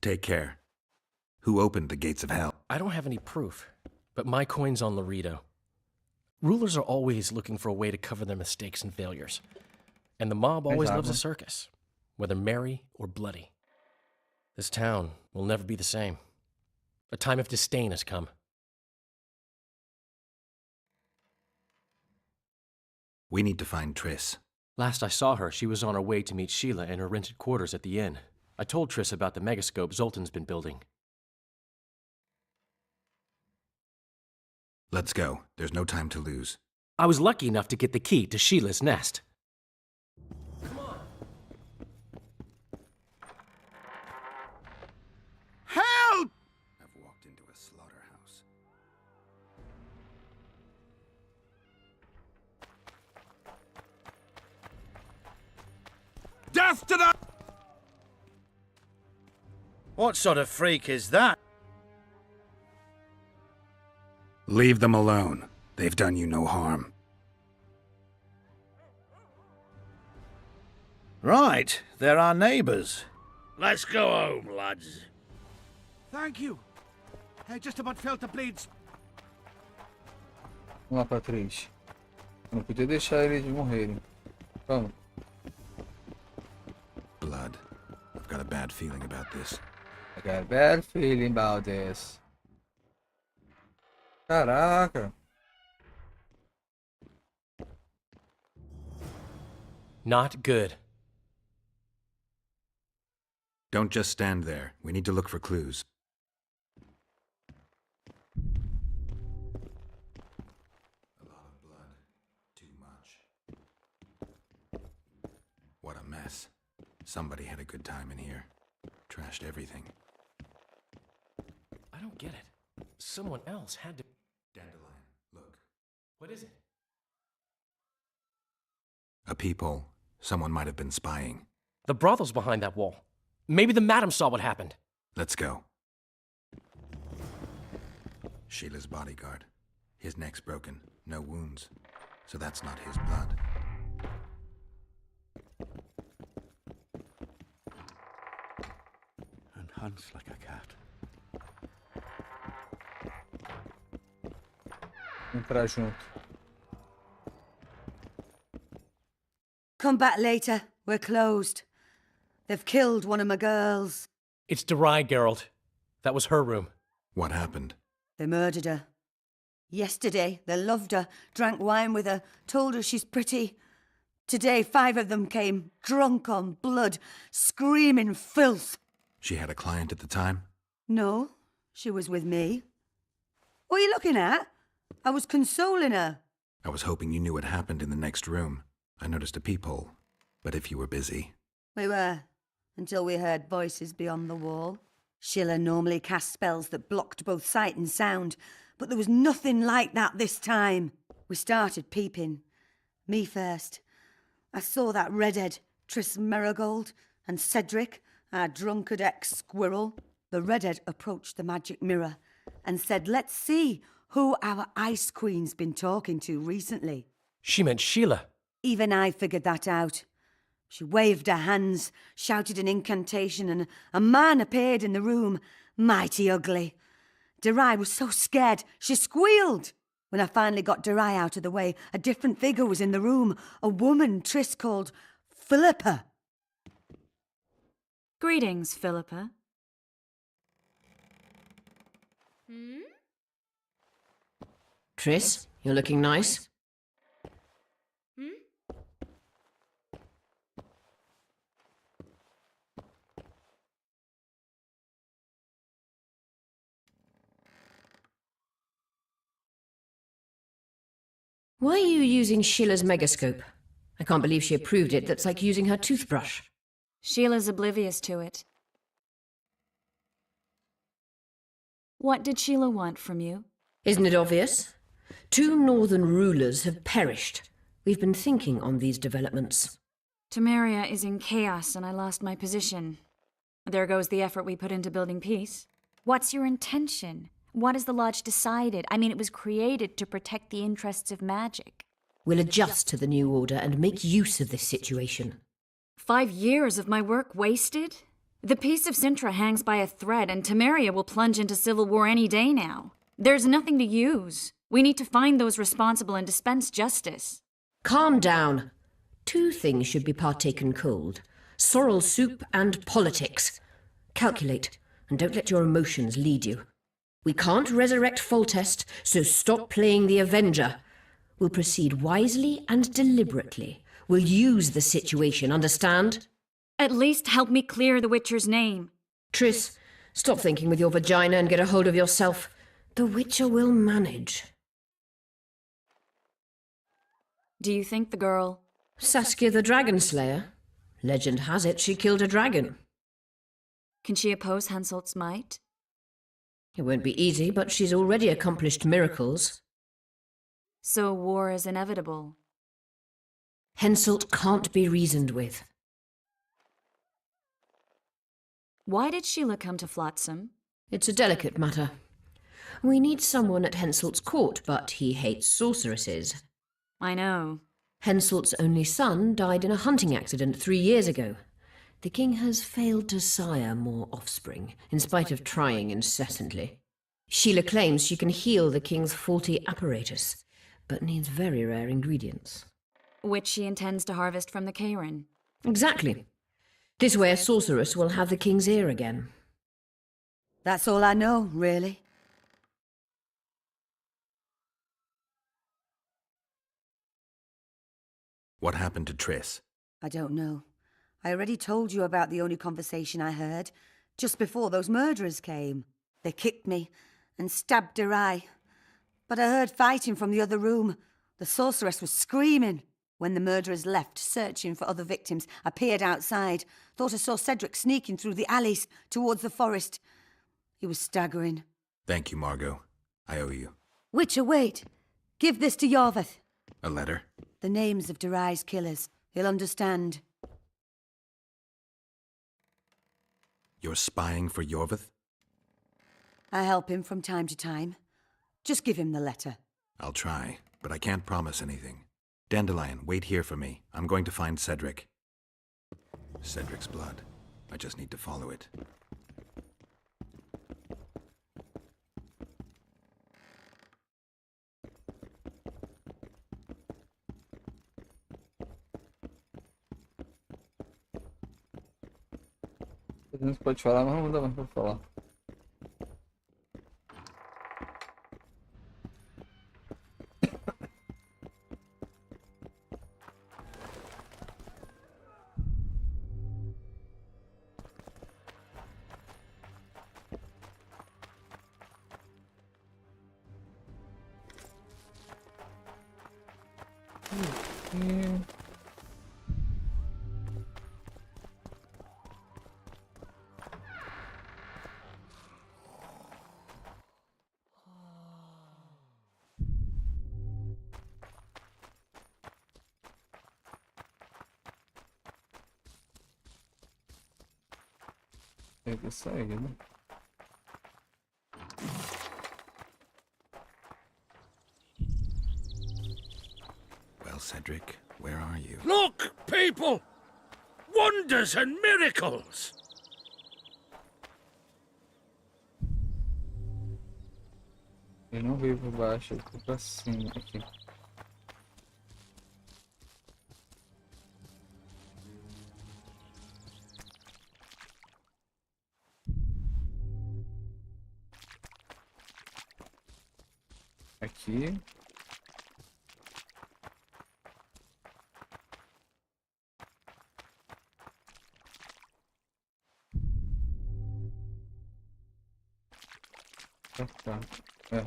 Take care. Who opened the gates of hell? I don't have any proof, but my coin's on Laredo. Rulers are always looking for a way to cover their mistakes and failures. And the mob always loves a circus, whether merry or bloody. This town will never be the same. A time of disdain has come. We need to find Triss. Last I saw her, she was on her way to meet Sheila in her rented quarters at the inn. I told Triss about the megascope Zoltan's been building. Let's go. There's no time to lose. I was lucky enough to get the key to Sheila's nest. Come on. Help! I've walked into a slaughterhouse. Death to the... What sort of freak is that? Leave them alone. They've done you no harm. Right, they're our neighbours. Let's go home, lads. Thank you. I just about felt the blades. Vamos lá pra trás. Eu não podia deixar eles morrerem. Vamos. Blood. I've got a bad feeling about this. I got a bad feeling about this. Caraca. Not good. Don't just stand there. We need to look for clues. A lot of blood. Too much. What a mess. Somebody had a good time in here. Trashed everything. I don't get it. Someone else had to... Dandelion, look. What is it? A peephole. Someone might have been spying. The brothel's behind that wall. Maybe the madam saw what happened. Let's go. Sheila's bodyguard. His neck's broken. No wounds. So that's not his blood. And hunts like a cat. Entrar junto. Come back later. We're closed. They've killed one of my girls. It's Durai, Geralt. That was her room. What happened? They murdered her. Yesterday, they loved her, drank wine with her, told her she's pretty. Today, 5 of them came, drunk on blood, screaming filth. She had a client at the time? No, she was with me. What are you looking at? I was consoling her. I was hoping you knew what happened in the next room. I noticed a peephole. But if you were busy... We were, until we heard voices beyond the wall. Sheila normally cast spells that blocked both sight and sound, but there was nothing like that this time. We started peeping. Me first. I saw that redhead, Tris Merigold, and Cedric, our drunkard ex-squirrel. The redhead approached the magic mirror and said, let's see who our Ice Queen's been talking to recently. She meant Sheila. Even I figured that out. She waved her hands, shouted an incantation, and a man appeared in the room, mighty ugly. Durai was so scared, she squealed. When I finally got Durai out of the way, a different figure was in the room, a woman Tris called Philippa. Greetings, Philippa. Tris, you're looking nice. Why are you using Sheila's megascope? I can't believe she approved it. That's like using her toothbrush. Sheila's oblivious to it. What did Sheila want from you? Isn't it obvious? 2 northern rulers have perished. We've been thinking on these developments. Temeria is in chaos and I lost my position. There goes the effort we put into building peace. What's your intention? What has the Lodge decided? I mean, it was created to protect the interests of magic. We'll adjust to the new order and make use of this situation. 5 years of my work wasted? The peace of Sintra hangs by a thread, and Temeria will plunge into civil war any day now. There's nothing to use. We need to find those responsible and dispense justice. Calm down. 2 things should be partaken cold. Sorrel soup and politics. Calculate, and don't let your emotions lead you. We can't resurrect Foltest, so stop playing the Avenger. We'll proceed wisely and deliberately. We'll use the situation, understand? At least help me clear the Witcher's name. Tris, stop thinking with your vagina and get a hold of yourself. The Witcher will manage. Do you think the girl... Saskia the Dragon Slayer? Legend has it she killed a dragon. Can she oppose Henselt's might? It won't be easy, but she's already accomplished miracles. So war is inevitable. Henselt can't be reasoned with. Why did Sheila come to Flotsam? It's a delicate matter. We need someone at Henselt's court, but he hates sorceresses. I know. Henselt's only son died in a hunting accident 3 years ago. The king has failed to sire more offspring, in spite of trying incessantly. Sheila claims she can heal the king's faulty apparatus, but needs very rare ingredients. Which she intends to harvest from the Cairn. Exactly. This way a sorceress will have the king's ear again. That's all I know, really. What happened to Triss? I don't know. I already told you about the only conversation I heard, just before those murderers came. They kicked me and stabbed her eye. But I heard fighting from the other room. The sorceress was screaming. When the murderers left, searching for other victims, I peered outside. Thought I saw Cedric sneaking through the alleys towards the forest. He was staggering. Thank you, Margot. I owe you. Witcher, wait. Give this to Yorvath. A letter? The names of Derai's killers. He'll understand. You're spying for Yorvath? I help him from time to time. Just give him the letter. I'll try, but I can't promise anything. Dandelion, wait here for me. I'm going to find Cedric. Cedric's blood. I just need to follow it. A gente pode falar, mas não dá mais pra falar. Pega essa aí, né? Well, Cedric, where are you? Look, people! Wonders and miracles! Eu não veio por baixo, eu fui pra cima aqui. Aqui. Tá. É.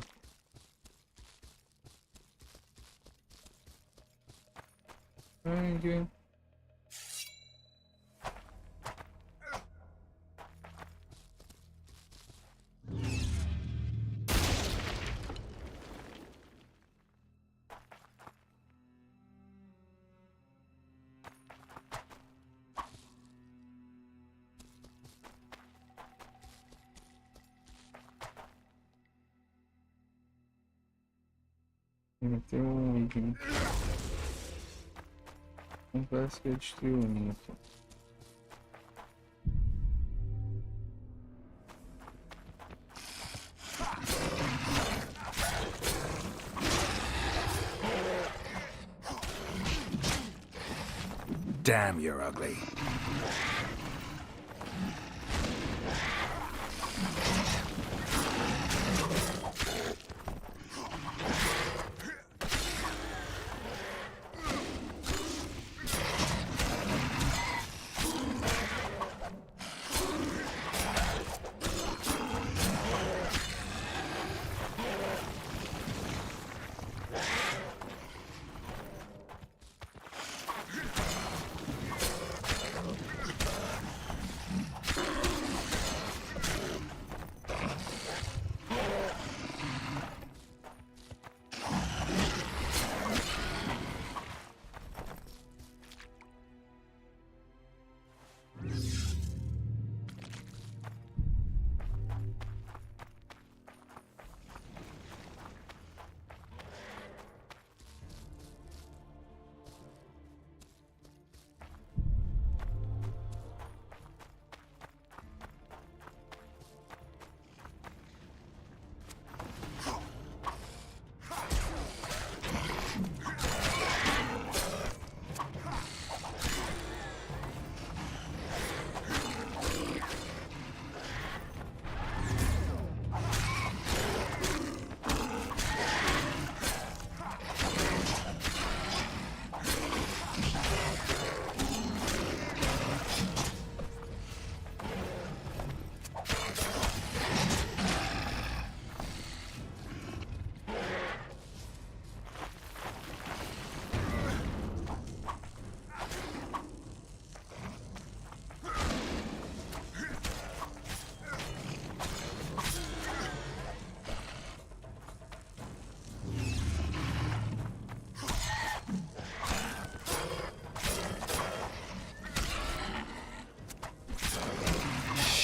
Sangue. Tem um item. Não parece que eu destruí o ninho aqui. Damn, you're ugly.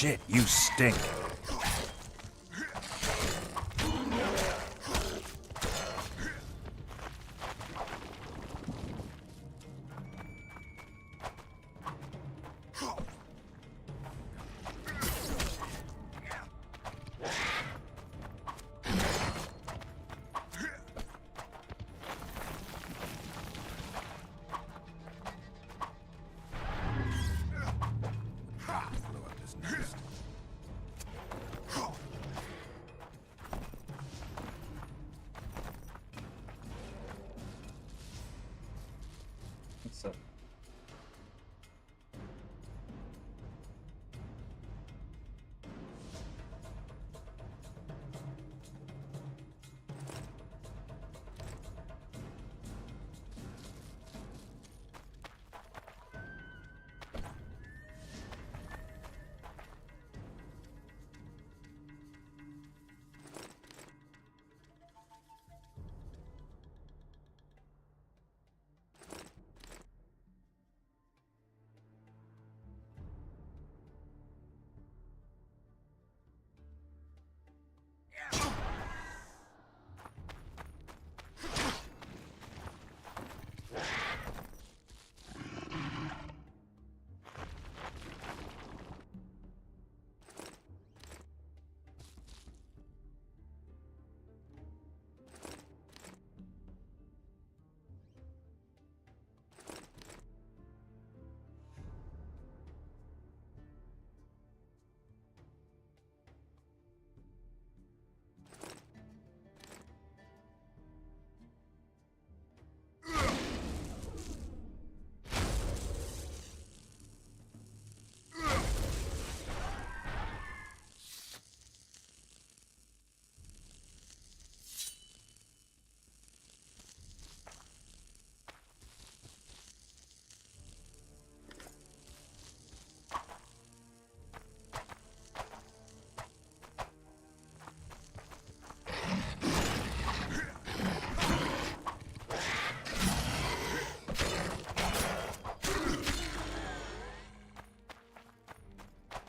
Shit, you stink. Nossa.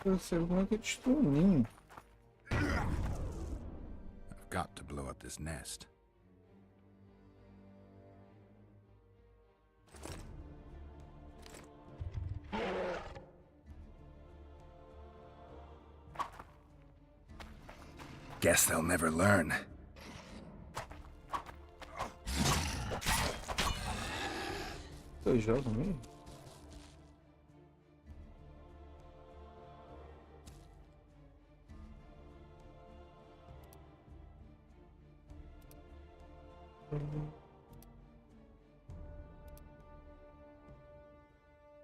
Eu sei como é que eu destruo o ninho. I've got to blow up this nest. Guess they'll never learn. Eu jogo mesmo?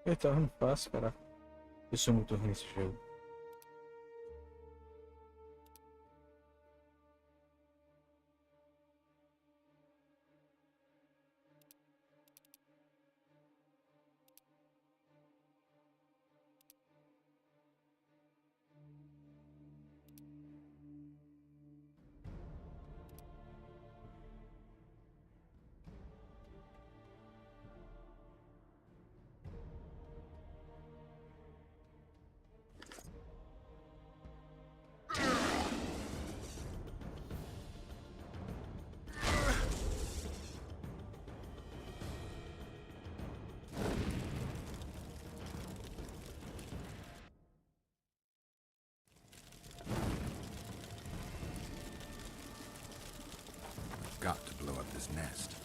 Eita, não fácil, caraca. Eu sou muito ruim nesse jogo. Got to blow up this nest.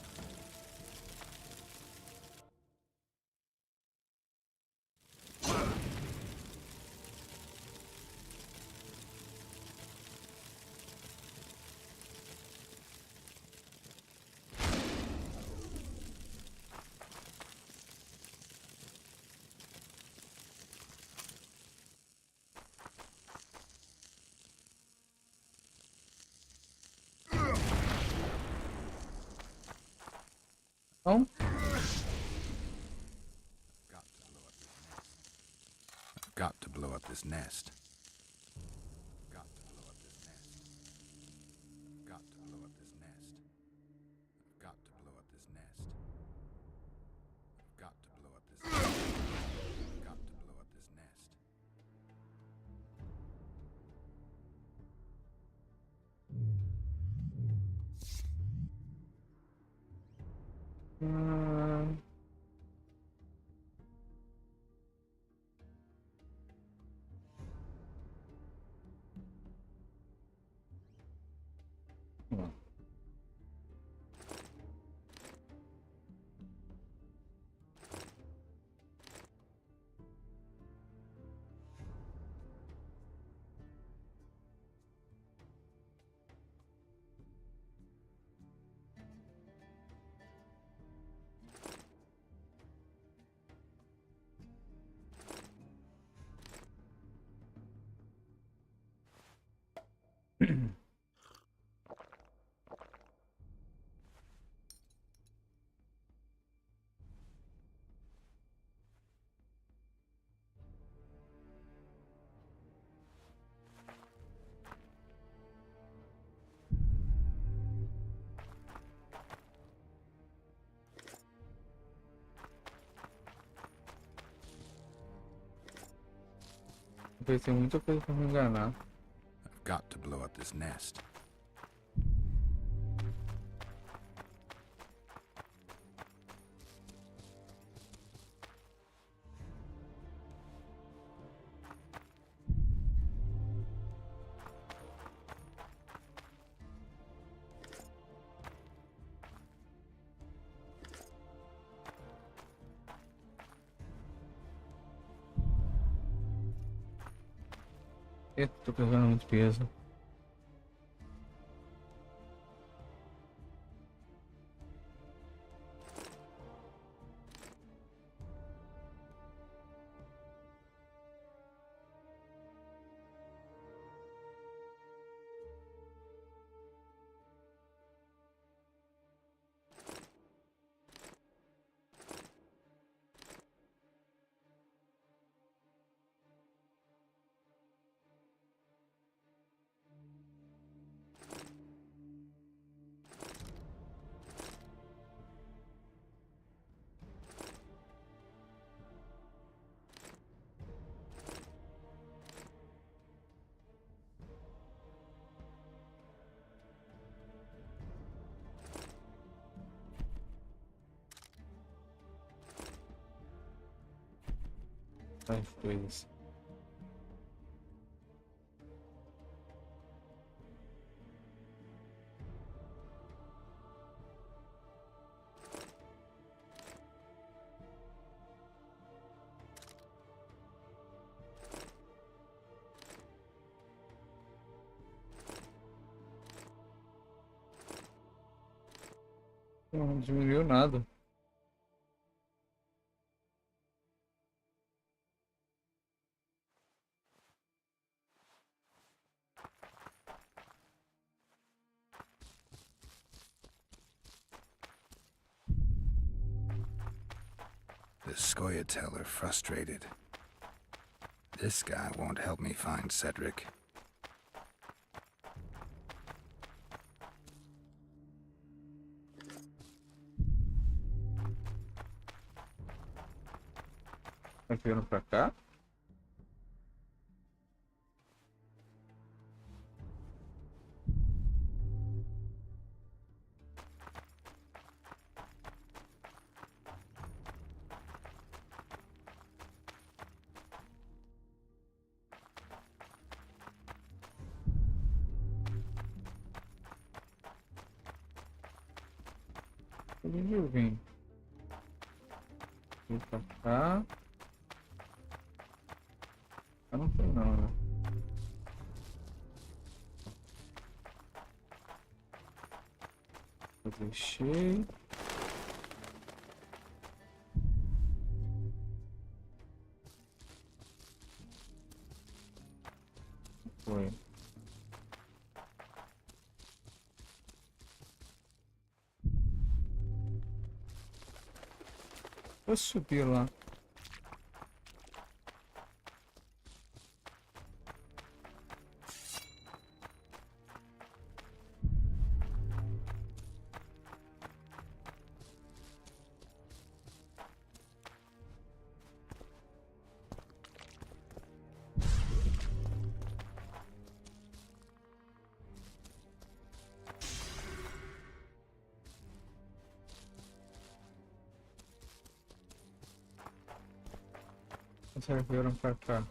Não? Got to blow up this nest. Got to blow up this nest. Got to blow up this nest. Got to blow up this nest. Got to blow up this nest. Got to blow up this nest. Hum. Hum. Vai ter muita coisa pra me enganar. I've got to blow up this nest. Eita, tô carregando muito peso. As coisas. Não diminuiu nada. The Scoia'tael are frustrated. This guy won't help me find Cedric. Tá virando pra cá? Onde eu vim? Vim pra cá. Ah, não foi não, né? Eu deixei. Foi. Vou subir lá. Será que vieram pra cá?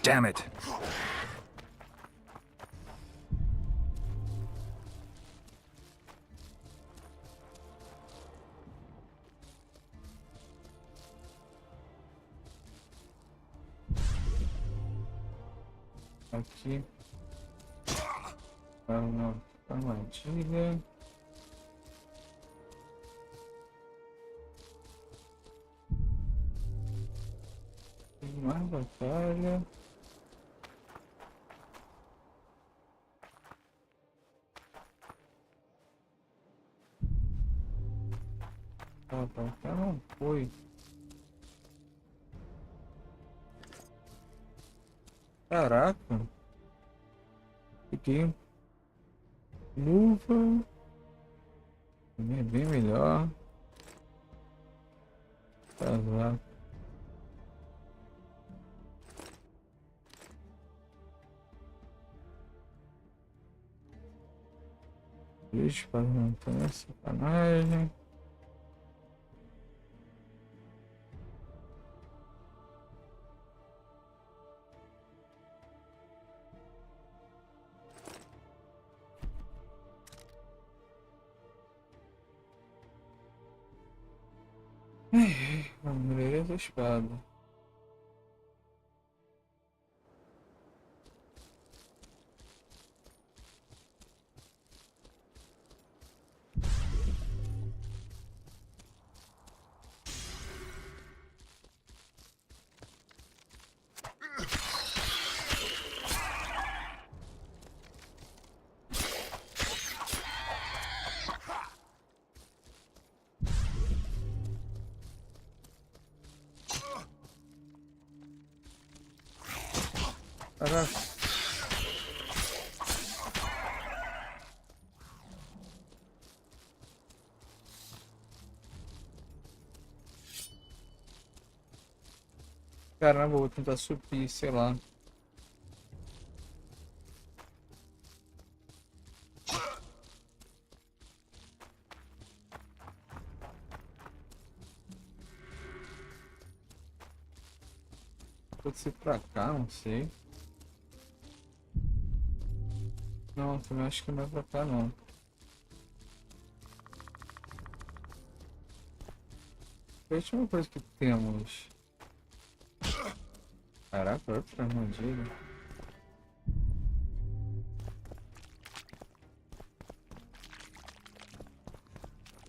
Damn it. Aqui. Uma armadilha. Tem mais batalha. Ah, pra cá não foi. Caraca. Aqui. Luva. É bem melhor. Casaco. Bicho para montar essa sacanagem. Vamos ler essa espada. Caraca. Caramba, vou tentar subir, sei lá. Pode ser pra cá, não sei. Não, também acho que não é pra cá não. A última coisa que temos. Caraca, outra armadilha.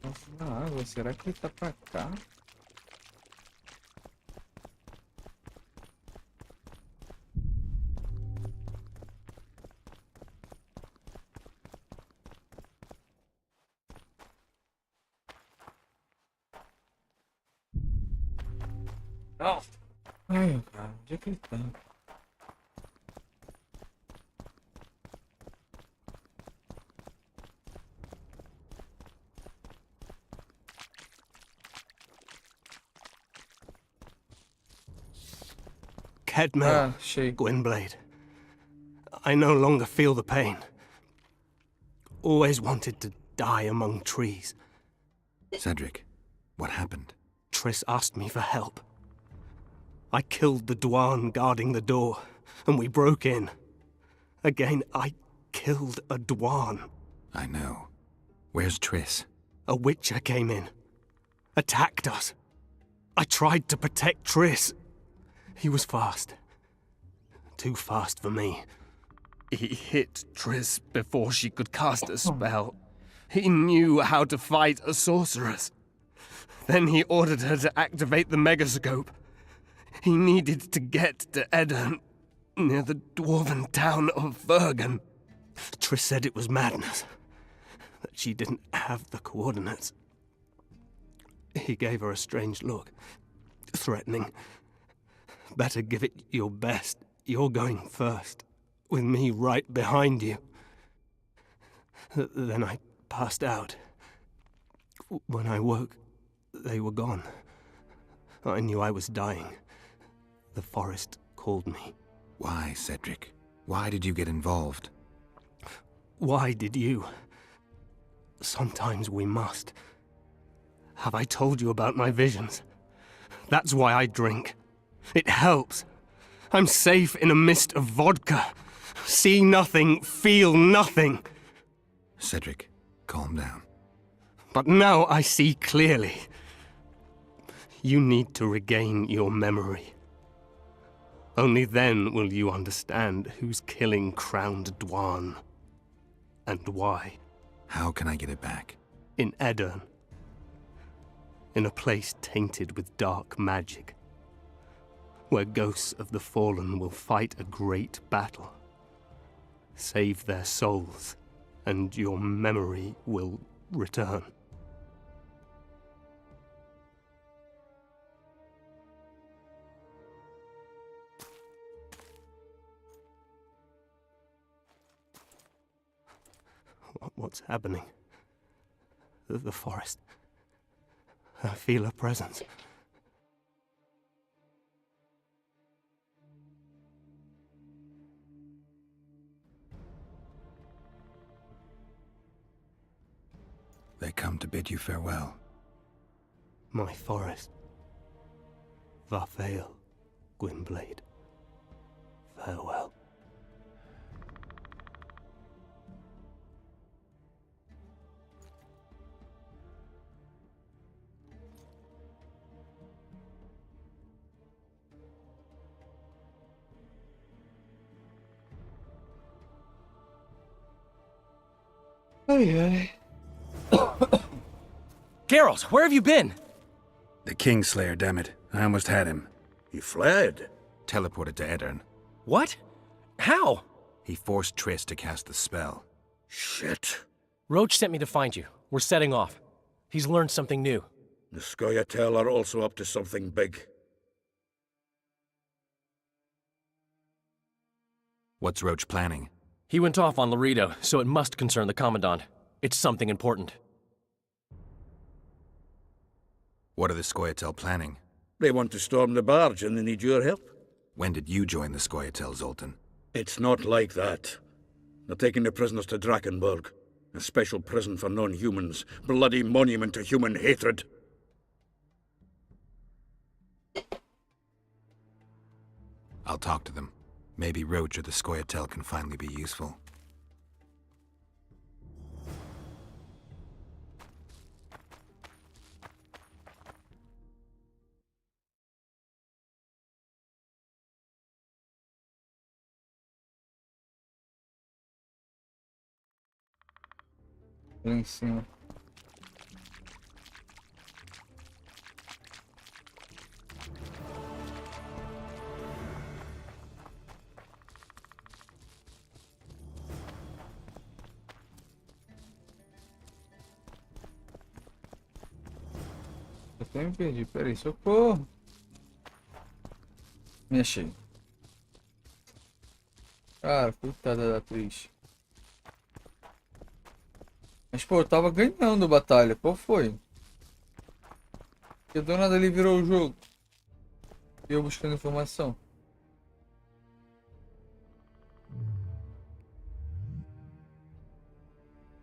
Nossa, na água, será que ele tá pra cá? Não! Ai, cara, onde é que ele tá? Kedmel, Gwynblade. I no longer feel the pain. Always wanted to die among trees. Cedric, what happened? Triss asked me for help. I killed the Dwan guarding the door, and we broke in. Again, I killed a Dwan. I know. Where's Triss? A Witcher came in. Attacked us. I tried to protect Triss. He was fast. Too fast for me. He hit Triss before she could cast a spell. He knew how to fight a sorceress. Then he ordered her to activate the megascope. He needed to get to Eddern, near the dwarven town of Vergen. Triss said it was madness, that she didn't have the coordinates. He gave her a strange look, threatening. Better give it your best. You're going first, with me right behind you. Then I passed out. When I woke, they were gone. I knew I was dying. The forest called me. Why, Cedric? Why did you get involved? Why did you? Sometimes we must. Have I told you about my visions? That's why I drink. It helps. I'm safe in a mist of vodka. See nothing, feel nothing. Cedric, calm down. But now I see clearly. You need to regain your memory. Only then will you understand who's killing Crowned Dwan. And why. How can I get it back? In Edirn. In a place tainted with dark magic. Where ghosts of the fallen will fight a great battle. Save their souls, and your memory will return. What's happening? The forest. I feel a presence. They come to bid you farewell. My forest. Varfael, Gwynblade. Farewell. Geralt, where have you been? The Kingslayer, damn it. I almost had him. He fled. Teleported to Edirn. What? How? He forced Triss to cast the spell. Shit. Roach sent me to find you. We're setting off. He's learned something new. The Scoia'tael are also up to something big. What's Roach planning? He went off on Laredo, so it must concern the Commandant. It's something important. What are the Scoia'tael planning? They want to storm the barge and they need your help. When did you join the Scoia'tael, Zoltan? It's not like that. They're taking the prisoners to Drakenburg. A special prison for non-humans. Bloody monument to human hatred. I'll talk to them. Maybe Roach or the Scoia'tael can finally be useful. Lá em cima. Eu até me perdi, peraí, socorro! Me achei. Cara, coitada da atriz. Mas, pô, eu tava ganhando a batalha. Qual foi? Porque do nada ele virou o jogo. E eu buscando informação.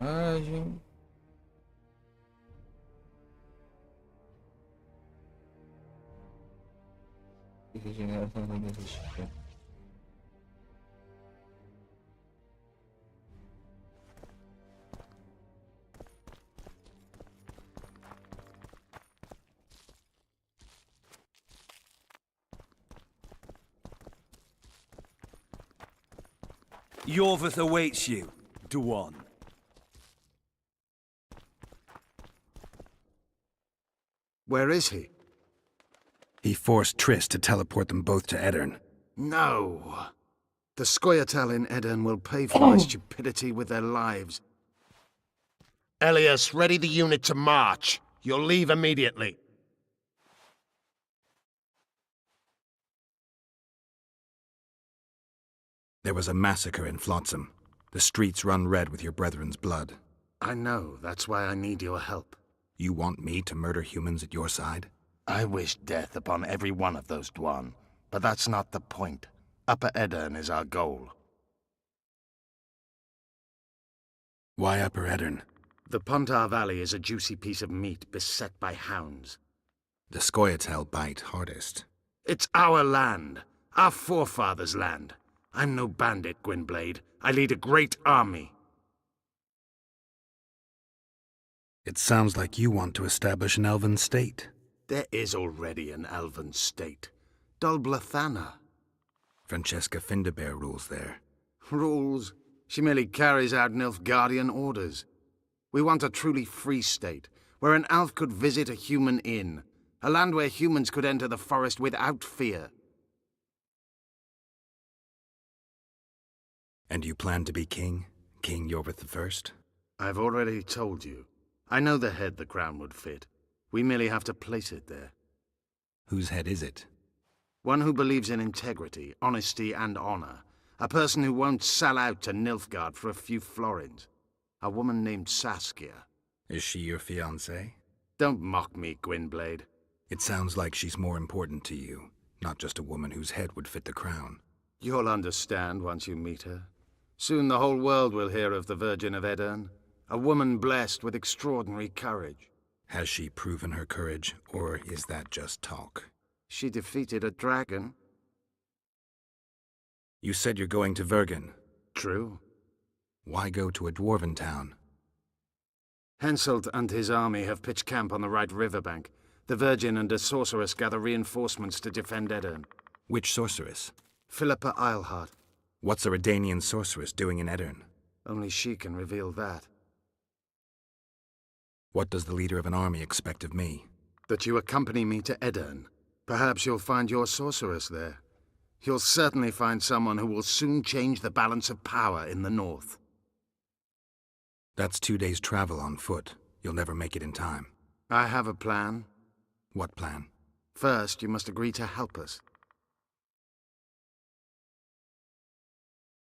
Gente. Regeneração da energia. Yorvith awaits you, Dwan. Where is he? He forced Triss to teleport them both to Edirn. No. The Scoia'tael in Edirn will pay for my stupidity with their lives. Elias, ready the unit to march. You'll leave immediately. There was a massacre in Flotsam. The streets run red with your brethren's blood. I know. That's why I need your help. You want me to murder humans at your side? I wish death upon every one of those Dwan, but that's not the point. Upper Edirn is our goal. Why Upper Eddern? The Pontar Valley is a juicy piece of meat beset by hounds. The Scoia'tael bite hardest. It's our land. Our forefathers' land. I'm no bandit, Gwynblade. I lead a great army. It sounds like you want to establish an elven state. There is already an elven state. Dol Blathanna. Francesca Findabair rules there. Rules? She merely carries out Nilfgaardian orders. We want a truly free state, where an elf could visit a human inn. A land where humans could enter the forest without fear. And you plan to be king? King Yorvith I? I've already told you. I know the head the crown would fit. We merely have to place it there. Whose head is it? One who believes in integrity, honesty, and honor. A person who won't sell out to Nilfgaard for a few florins. A woman named Saskia. Is she your fiancée? Don't mock me, Gwynblade. It sounds like she's more important to you, not just a woman whose head would fit the crown. You'll understand once you meet her. Soon the whole world will hear of the Virgin of Eddern. A woman blessed with extraordinary courage. Has she proven her courage, or is that just talk? She defeated a dragon. You said you're going to Vergen. True. Why go to a dwarven town? Henselt and his army have pitched camp on the right riverbank. The Virgin and a sorceress gather reinforcements to defend Eddern. Which sorceress? Philippa Eilhart. What's a Redanian sorceress doing in Eddern? Only she can reveal that. What does the leader of an army expect of me? That you accompany me to Eddern. Perhaps you'll find your sorceress there. You'll certainly find someone who will soon change the balance of power in the north. That's 2 days' travel on foot. You'll never make it in time. I have a plan. What plan? First, you must agree to help us.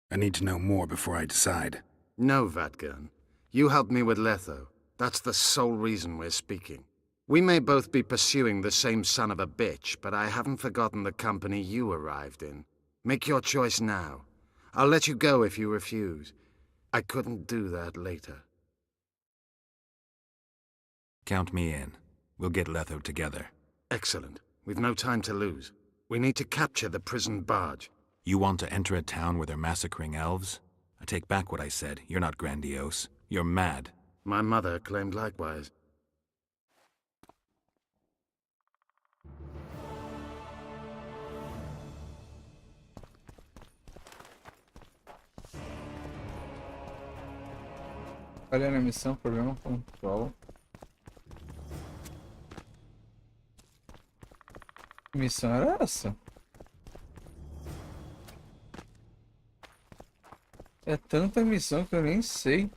I need to know more before I decide. No, Vatgern. You helped me with Letho. That's the sole reason we're speaking. We may both be pursuing the same son of a bitch, but I haven't forgotten the company you arrived in. Make your choice now. I'll let you go if you refuse. I couldn't do that later. Count me in. We'll get Letho together. Excellent. We've no time to lose. We need to capture the prison barge. You want to enter a town where they're massacring elves? I take back what I said. You're not grandiose. You're mad. My mother claimed likewise. Falha na missão, problema pontual. Que missão era essa? É tanta missão que eu nem sei.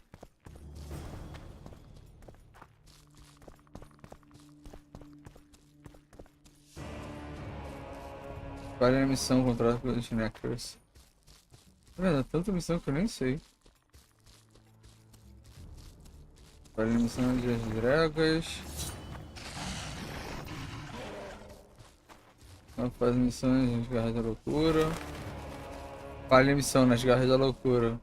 Falha na missão, contrato pelos Neckers. Tá vendo? É tanta missão que eu nem sei. Falha na missão das dragas. Não faz missões nas garras da loucura. Falha a missão nas garras da loucura.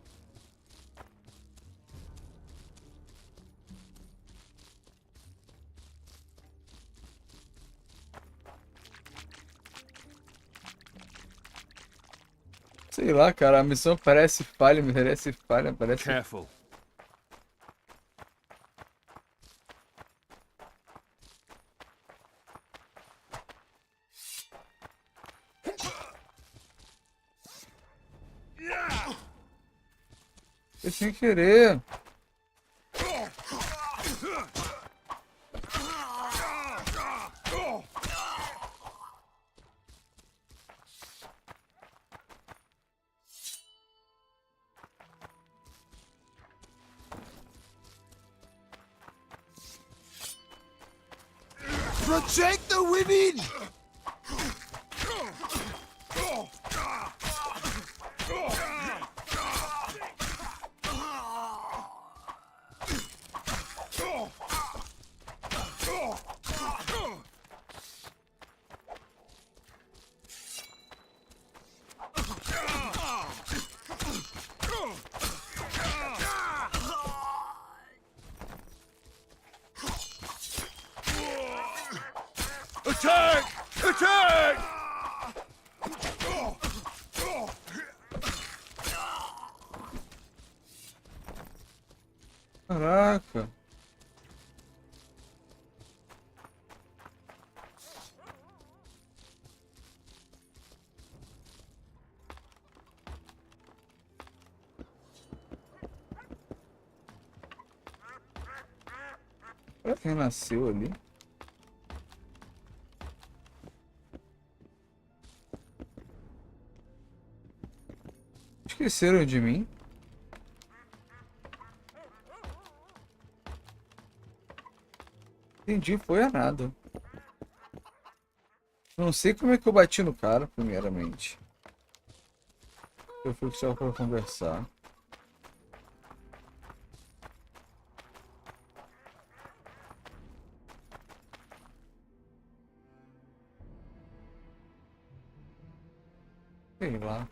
Sei lá, cara, a missão parece falha, parece... Careful. Eu sem querer. Protect the women! Caraca. Será que renasceu ali? Esqueceram de mim? Entendi, foi a nada. Não sei como é que eu bati no cara, primeiramente. Eu fui só pra conversar. Sei lá.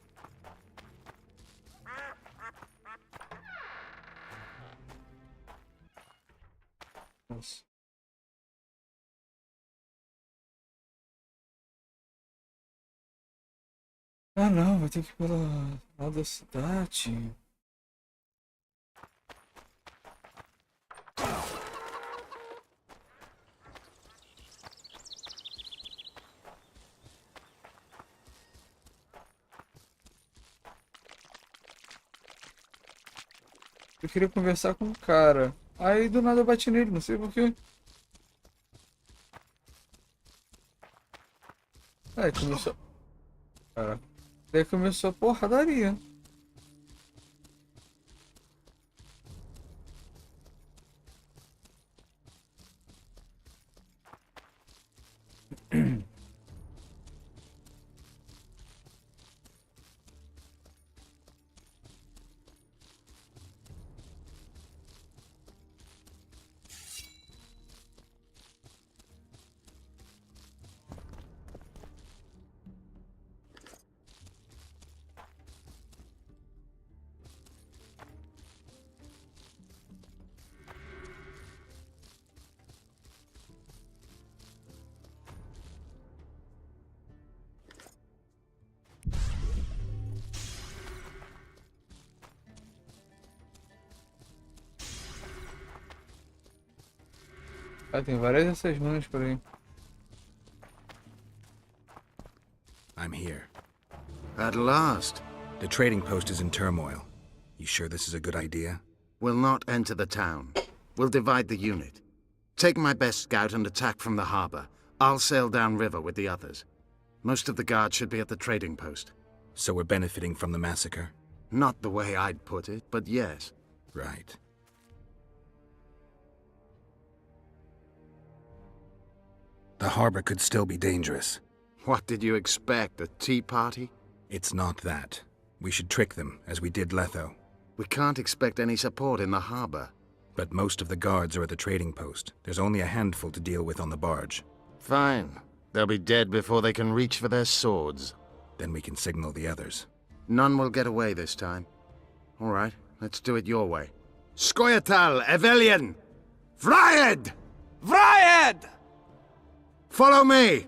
Nossa. Ah não, vai ter que ir pela lado da cidade. Eu queria conversar com o cara. Aí do nada eu bati nele, não sei porquê. Aí começou. Caraca. Daí começou a porradaria. Ah, tem várias dessas runas por aí. I'm here. At last. The trading post is in turmoil. You sure this is a good idea? We'll not enter the town. We'll divide the unit. Take my best scout and attack from the harbor. I'll sail downriver with the others. Most of the guards should be at the trading post. So we're benefiting from the massacre? Not the way I'd put it, but yes. Right. The harbor could still be dangerous. What did you expect, a tea party? It's not that. We should trick them, as we did Letho. We can't expect any support in the harbor. But most of the guards are at the trading post. There's only a handful to deal with on the barge. Fine. They'll be dead before they can reach for their swords. Then we can signal the others. None will get away this time. All right, let's do it your way. Skoyatal, Evelian! Vryed! Vryed! Follow me!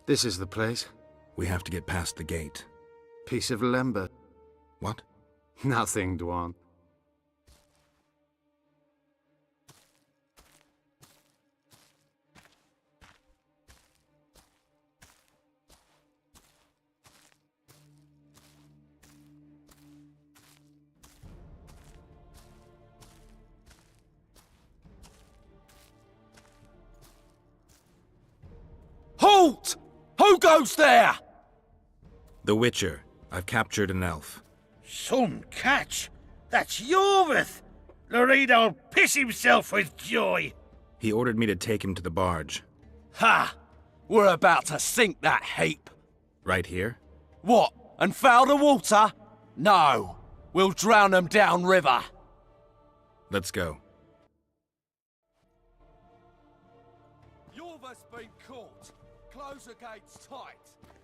This is the place. We have to get past the gate. Piece of lumber. What? Nothing, Dwan. Halt! Who goes there? The Witcher. I've captured an elf. Some catch! That's Yorvith! Loredo'll piss himself with joy! He ordered me to take him to the barge. Ha! We're about to sink that heap. Right here? What, and foul the water? No. We'll drown them downriver. Let's go. Yorvith's been caught. Close the gates tight.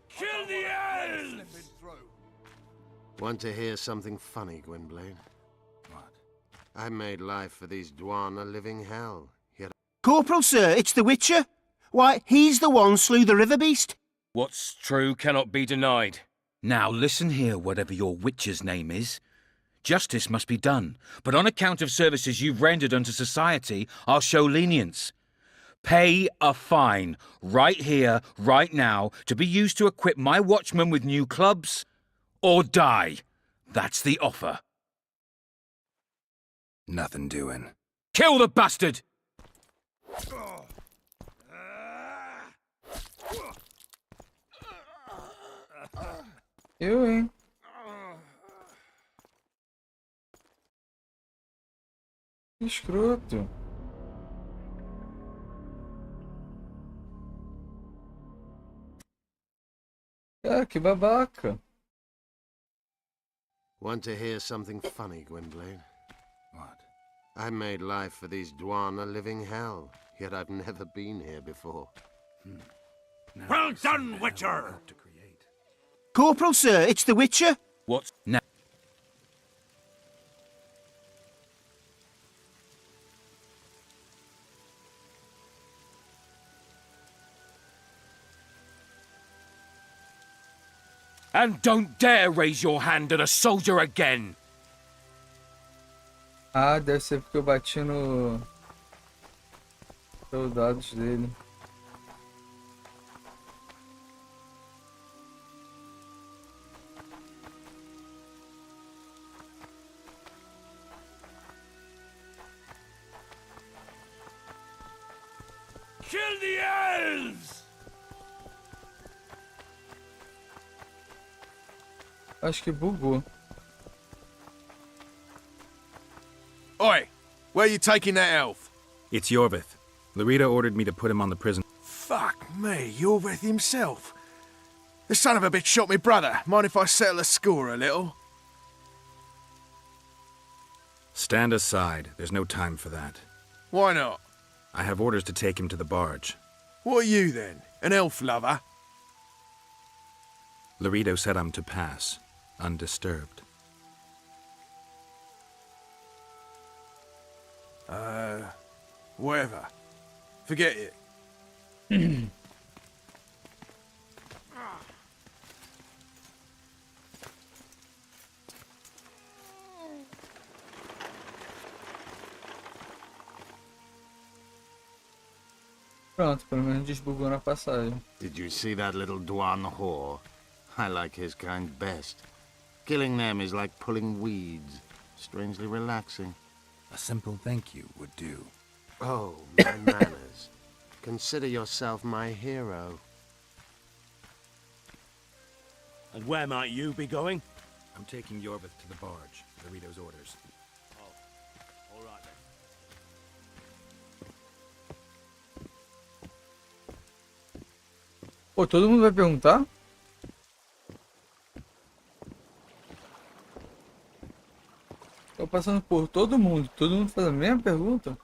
Kill the elves! Want to hear something funny, Gwynblade? What? I made life for these Dwan a living hell. Yet Corporal, sir, it's the Witcher. Why, he's the one slew the river beast. What's true cannot be denied. Now listen here, whatever your witcher's name is. Justice must be done, but on account of services you've rendered unto society, I'll show lenience. Pay a fine, right here, right now, to be used to equip my watchmen with new clubs, or die. That's the offer. Nothing doing. Kill the bastard! Eu, hein? Que escroto. Cara, que babaca. Want to hear something funny, Gwynblade? What? I made life for these Dwan a living hell, yet I've never been here before. Well done, Witcher! Corporal, sir, it's the Witcher. What's now? And don't dare raise your hand at a soldier again! Ah, deve ser porque eu bati no soldados dele. Kill the elves! Acho que bugou. Oi! Where are you taking that elf? It's Yorvith. Larita ordered me to put him on the prison. Fuck me, Yorvith himself. The son of a bitch shot me brother. Mind if I settle the score a little? Stand aside. There's no time for that. Why not? I have orders to take him to the barge. What are you then? An elf lover? Larito said I'm to pass, undisturbed. Whatever. Forget it. Pronto, pelo menos desbugou na passagem. Did you see that little Dwan whore? I like his kind best. Killing them is like pulling weeds. Strangely relaxing. A simple thank you would do. Oh, my manners. Consider yourself my hero. And where might you be going? I'm taking Yorvith to the barge. Larito's orders. Oh, all right then. Pô, todo mundo vai perguntar? Tô passando por todo mundo faz a mesma pergunta.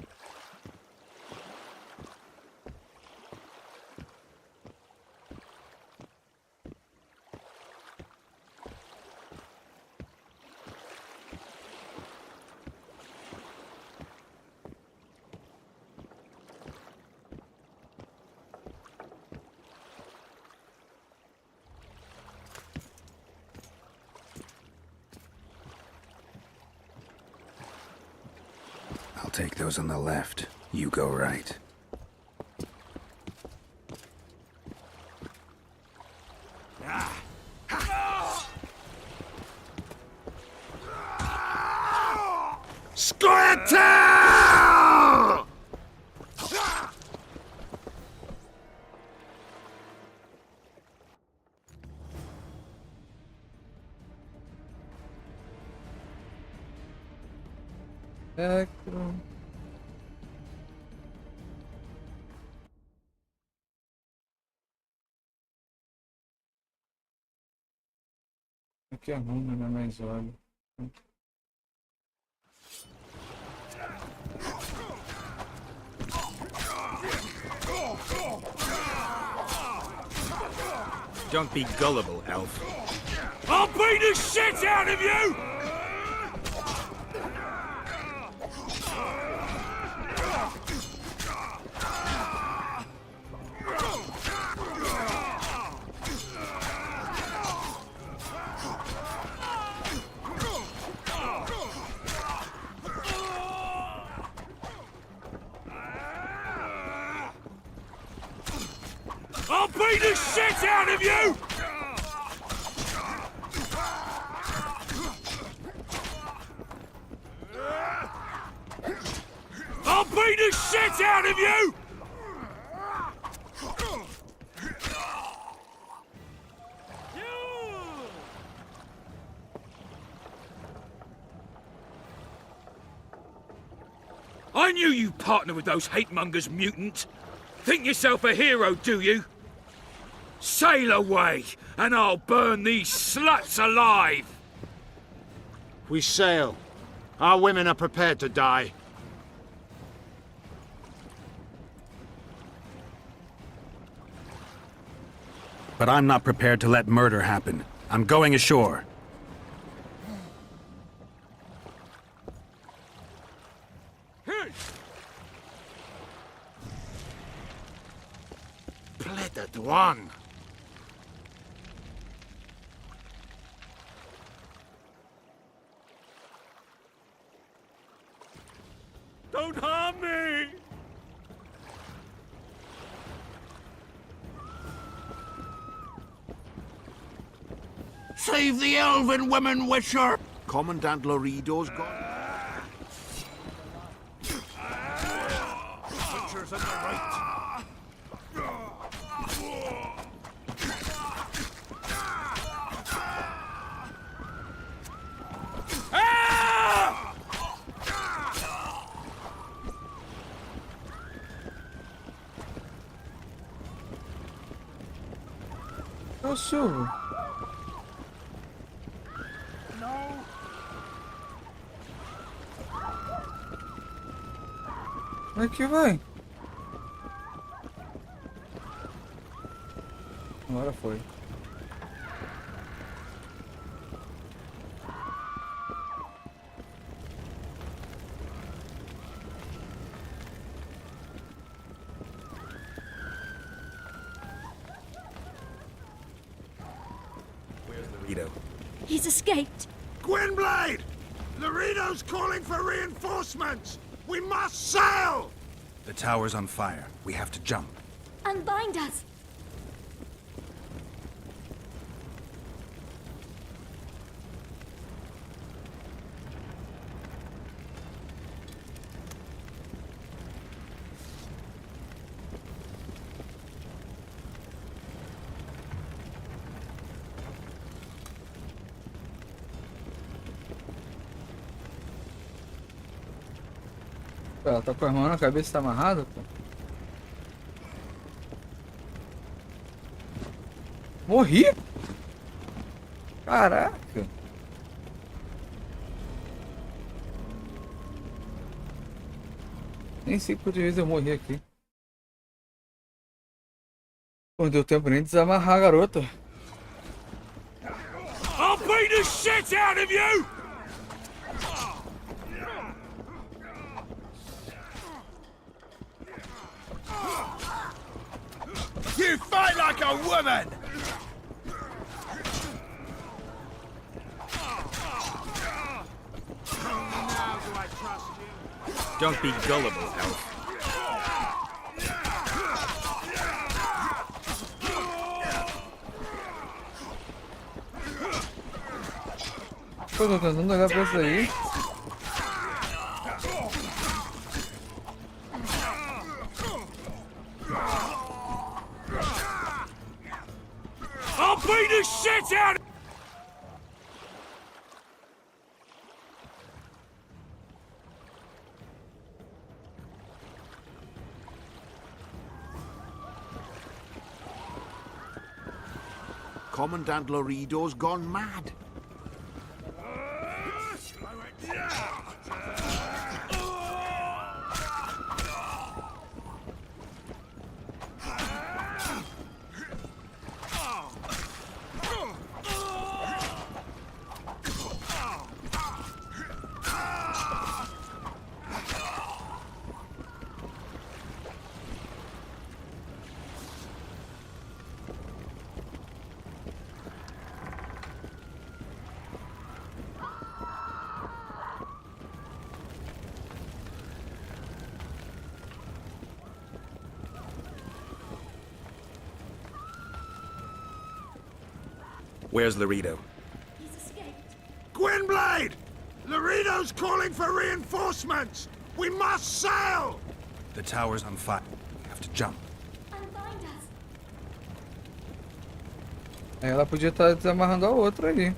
I'll take those on the left. You go right. Squirtle! Aqui arruma, né? Mais óleo. Don't be gullible, elf. I'll beat the shit out of you! beat the shit out of you! I'll beat the shit out of you! I knew you partnered with those hate-mongers, mutant. Think yourself a hero, do you? Sail away, and I'll burn these sluts alive! We sail. Our women are prepared to die. But I'm not prepared to let murder happen. I'm going ashore. Play the douane. Don't harm me! Save the elven women, Witcher! Commandant Lorido's gone. Butcher's on the right. Eu subo. Como é que vai? Agora foi. He's escaped. Gwynblade! Laredo's calling for reinforcements! We must sail! The tower's on fire. We have to jump. Unbind us. Ela tá com a mão na cabeça, tá amarrada, pô. Morri? Caraca. Nem sei quantas vezes eu morri aqui. Não deu tempo nem de desamarrar a garota. I'll beat the shit out of you! You fight like a woman! Don't be gullible, Elf. Pô, tô tentando olhar pra isso aí. I'll beat the shit out of Commandant Lorido's gone mad. Where's Laredo? Gwynblade! Laredo's calling for reinforcements! We must sail! The tower's on fire. We have to jump. Ela podia estar desamarrando a outra ali.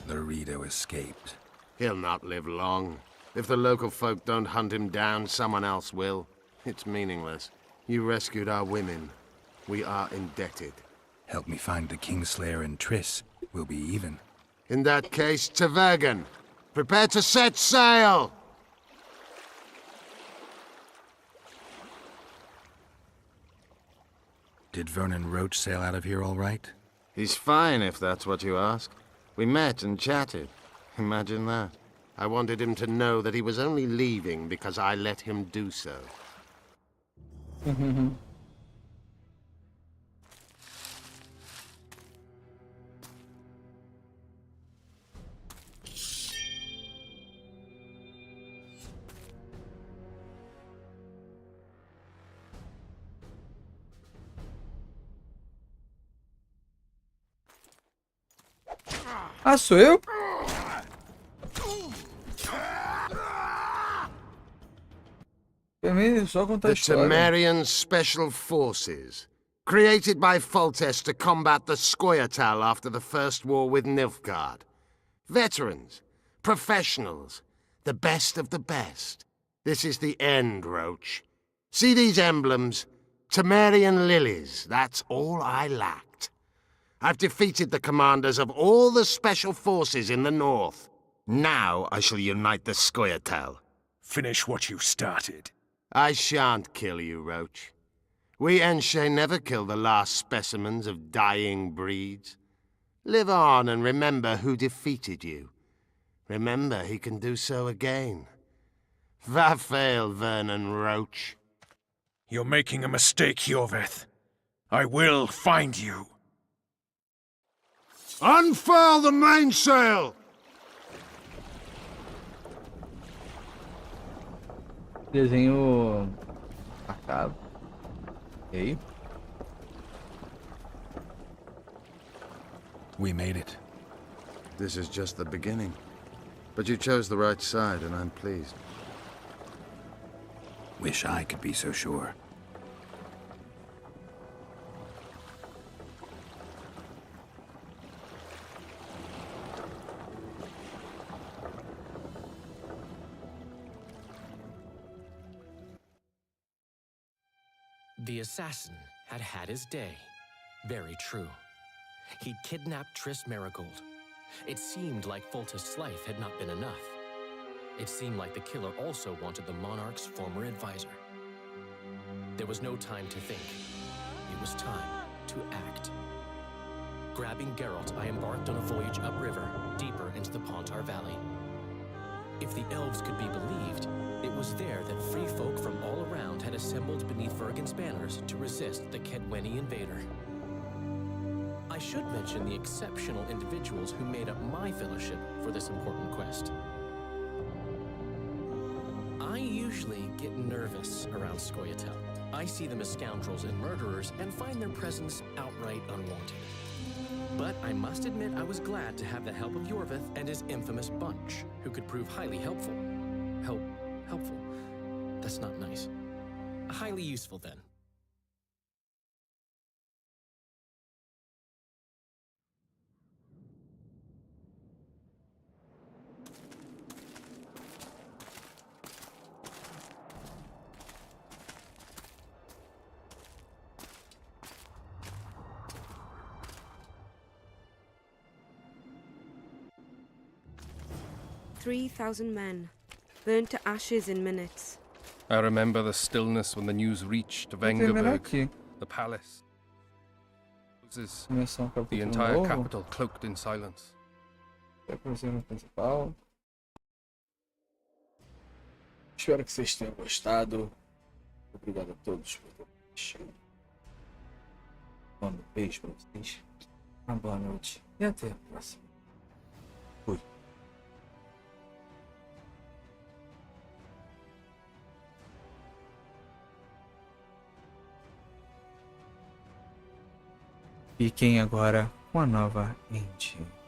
Laredo escaped. He'll not live long. If the local folk don't hunt him down, someone else will. It's meaningless. You rescued our women. We are indebted. Help me find the Kingslayer and Triss. We'll be even. In that case, to Vergen. Prepare to set sail! Did Vernon Roach sail out of here all right? He's fine, if that's what you ask. We met and chatted. Imagine that. I wanted him to know that he was only leaving because I let him do so. Ah, sou eu? Só contar a The história. Temerian Special Forces, created by Foltest to combat the Scoia'tael after the First War with Nilfgaard. Veterans, professionals, the best of the best. This is the end, Roach. See these emblems? Temerian lilies, that's all I lacked. I've defeated the commanders of all the special forces in the north. Now I shall unite the Scoia'tael. Finish what you started. I shan't kill you, Roach. We Enshe never kill the last specimens of dying breeds. Live on and remember who defeated you. Remember he can do so again. Va fail, Vernon Roach. You're making a mistake, Yorveth. I will find you. Unfurl the mainsail! Desenho marcado. Ok. We made it. This is just the beginning. But you chose the right side, and I'm pleased. Wish I could be so sure. The assassin had had his day. Very true. He'd kidnapped Triss Marigold. It seemed like Foltest's life had not been enough. It seemed like the killer also wanted the monarch's former advisor. There was no time to think. It was time to act. Grabbing Geralt, I embarked on a voyage upriver, deeper into the Pontar Valley. If the elves could be believed, it was there that free folk from all around had assembled beneath Vergen's banners to resist the Kedweni invader. I should mention the exceptional individuals who made up my fellowship for this important quest. I usually get nervous around Scoia'tael. I see them as scoundrels and murderers and find their presence outright unwanted. But I must admit I was glad to have the help of Yorveth and his infamous bunch, who could prove highly helpful. Helpful. That's not nice. Highly useful, then. "3,000 men, burned to ashes in minutes." I remember the stillness when the news reached Vengerberg, the palace. The entire capital cloaked in silence. Principal. Espero que vocês tenham gostado. Obrigado a todos por terem assistido. Um beijo pra vocês. Uma boa noite. E até a próxima. Fui. Fiquem agora com a nova N D3S.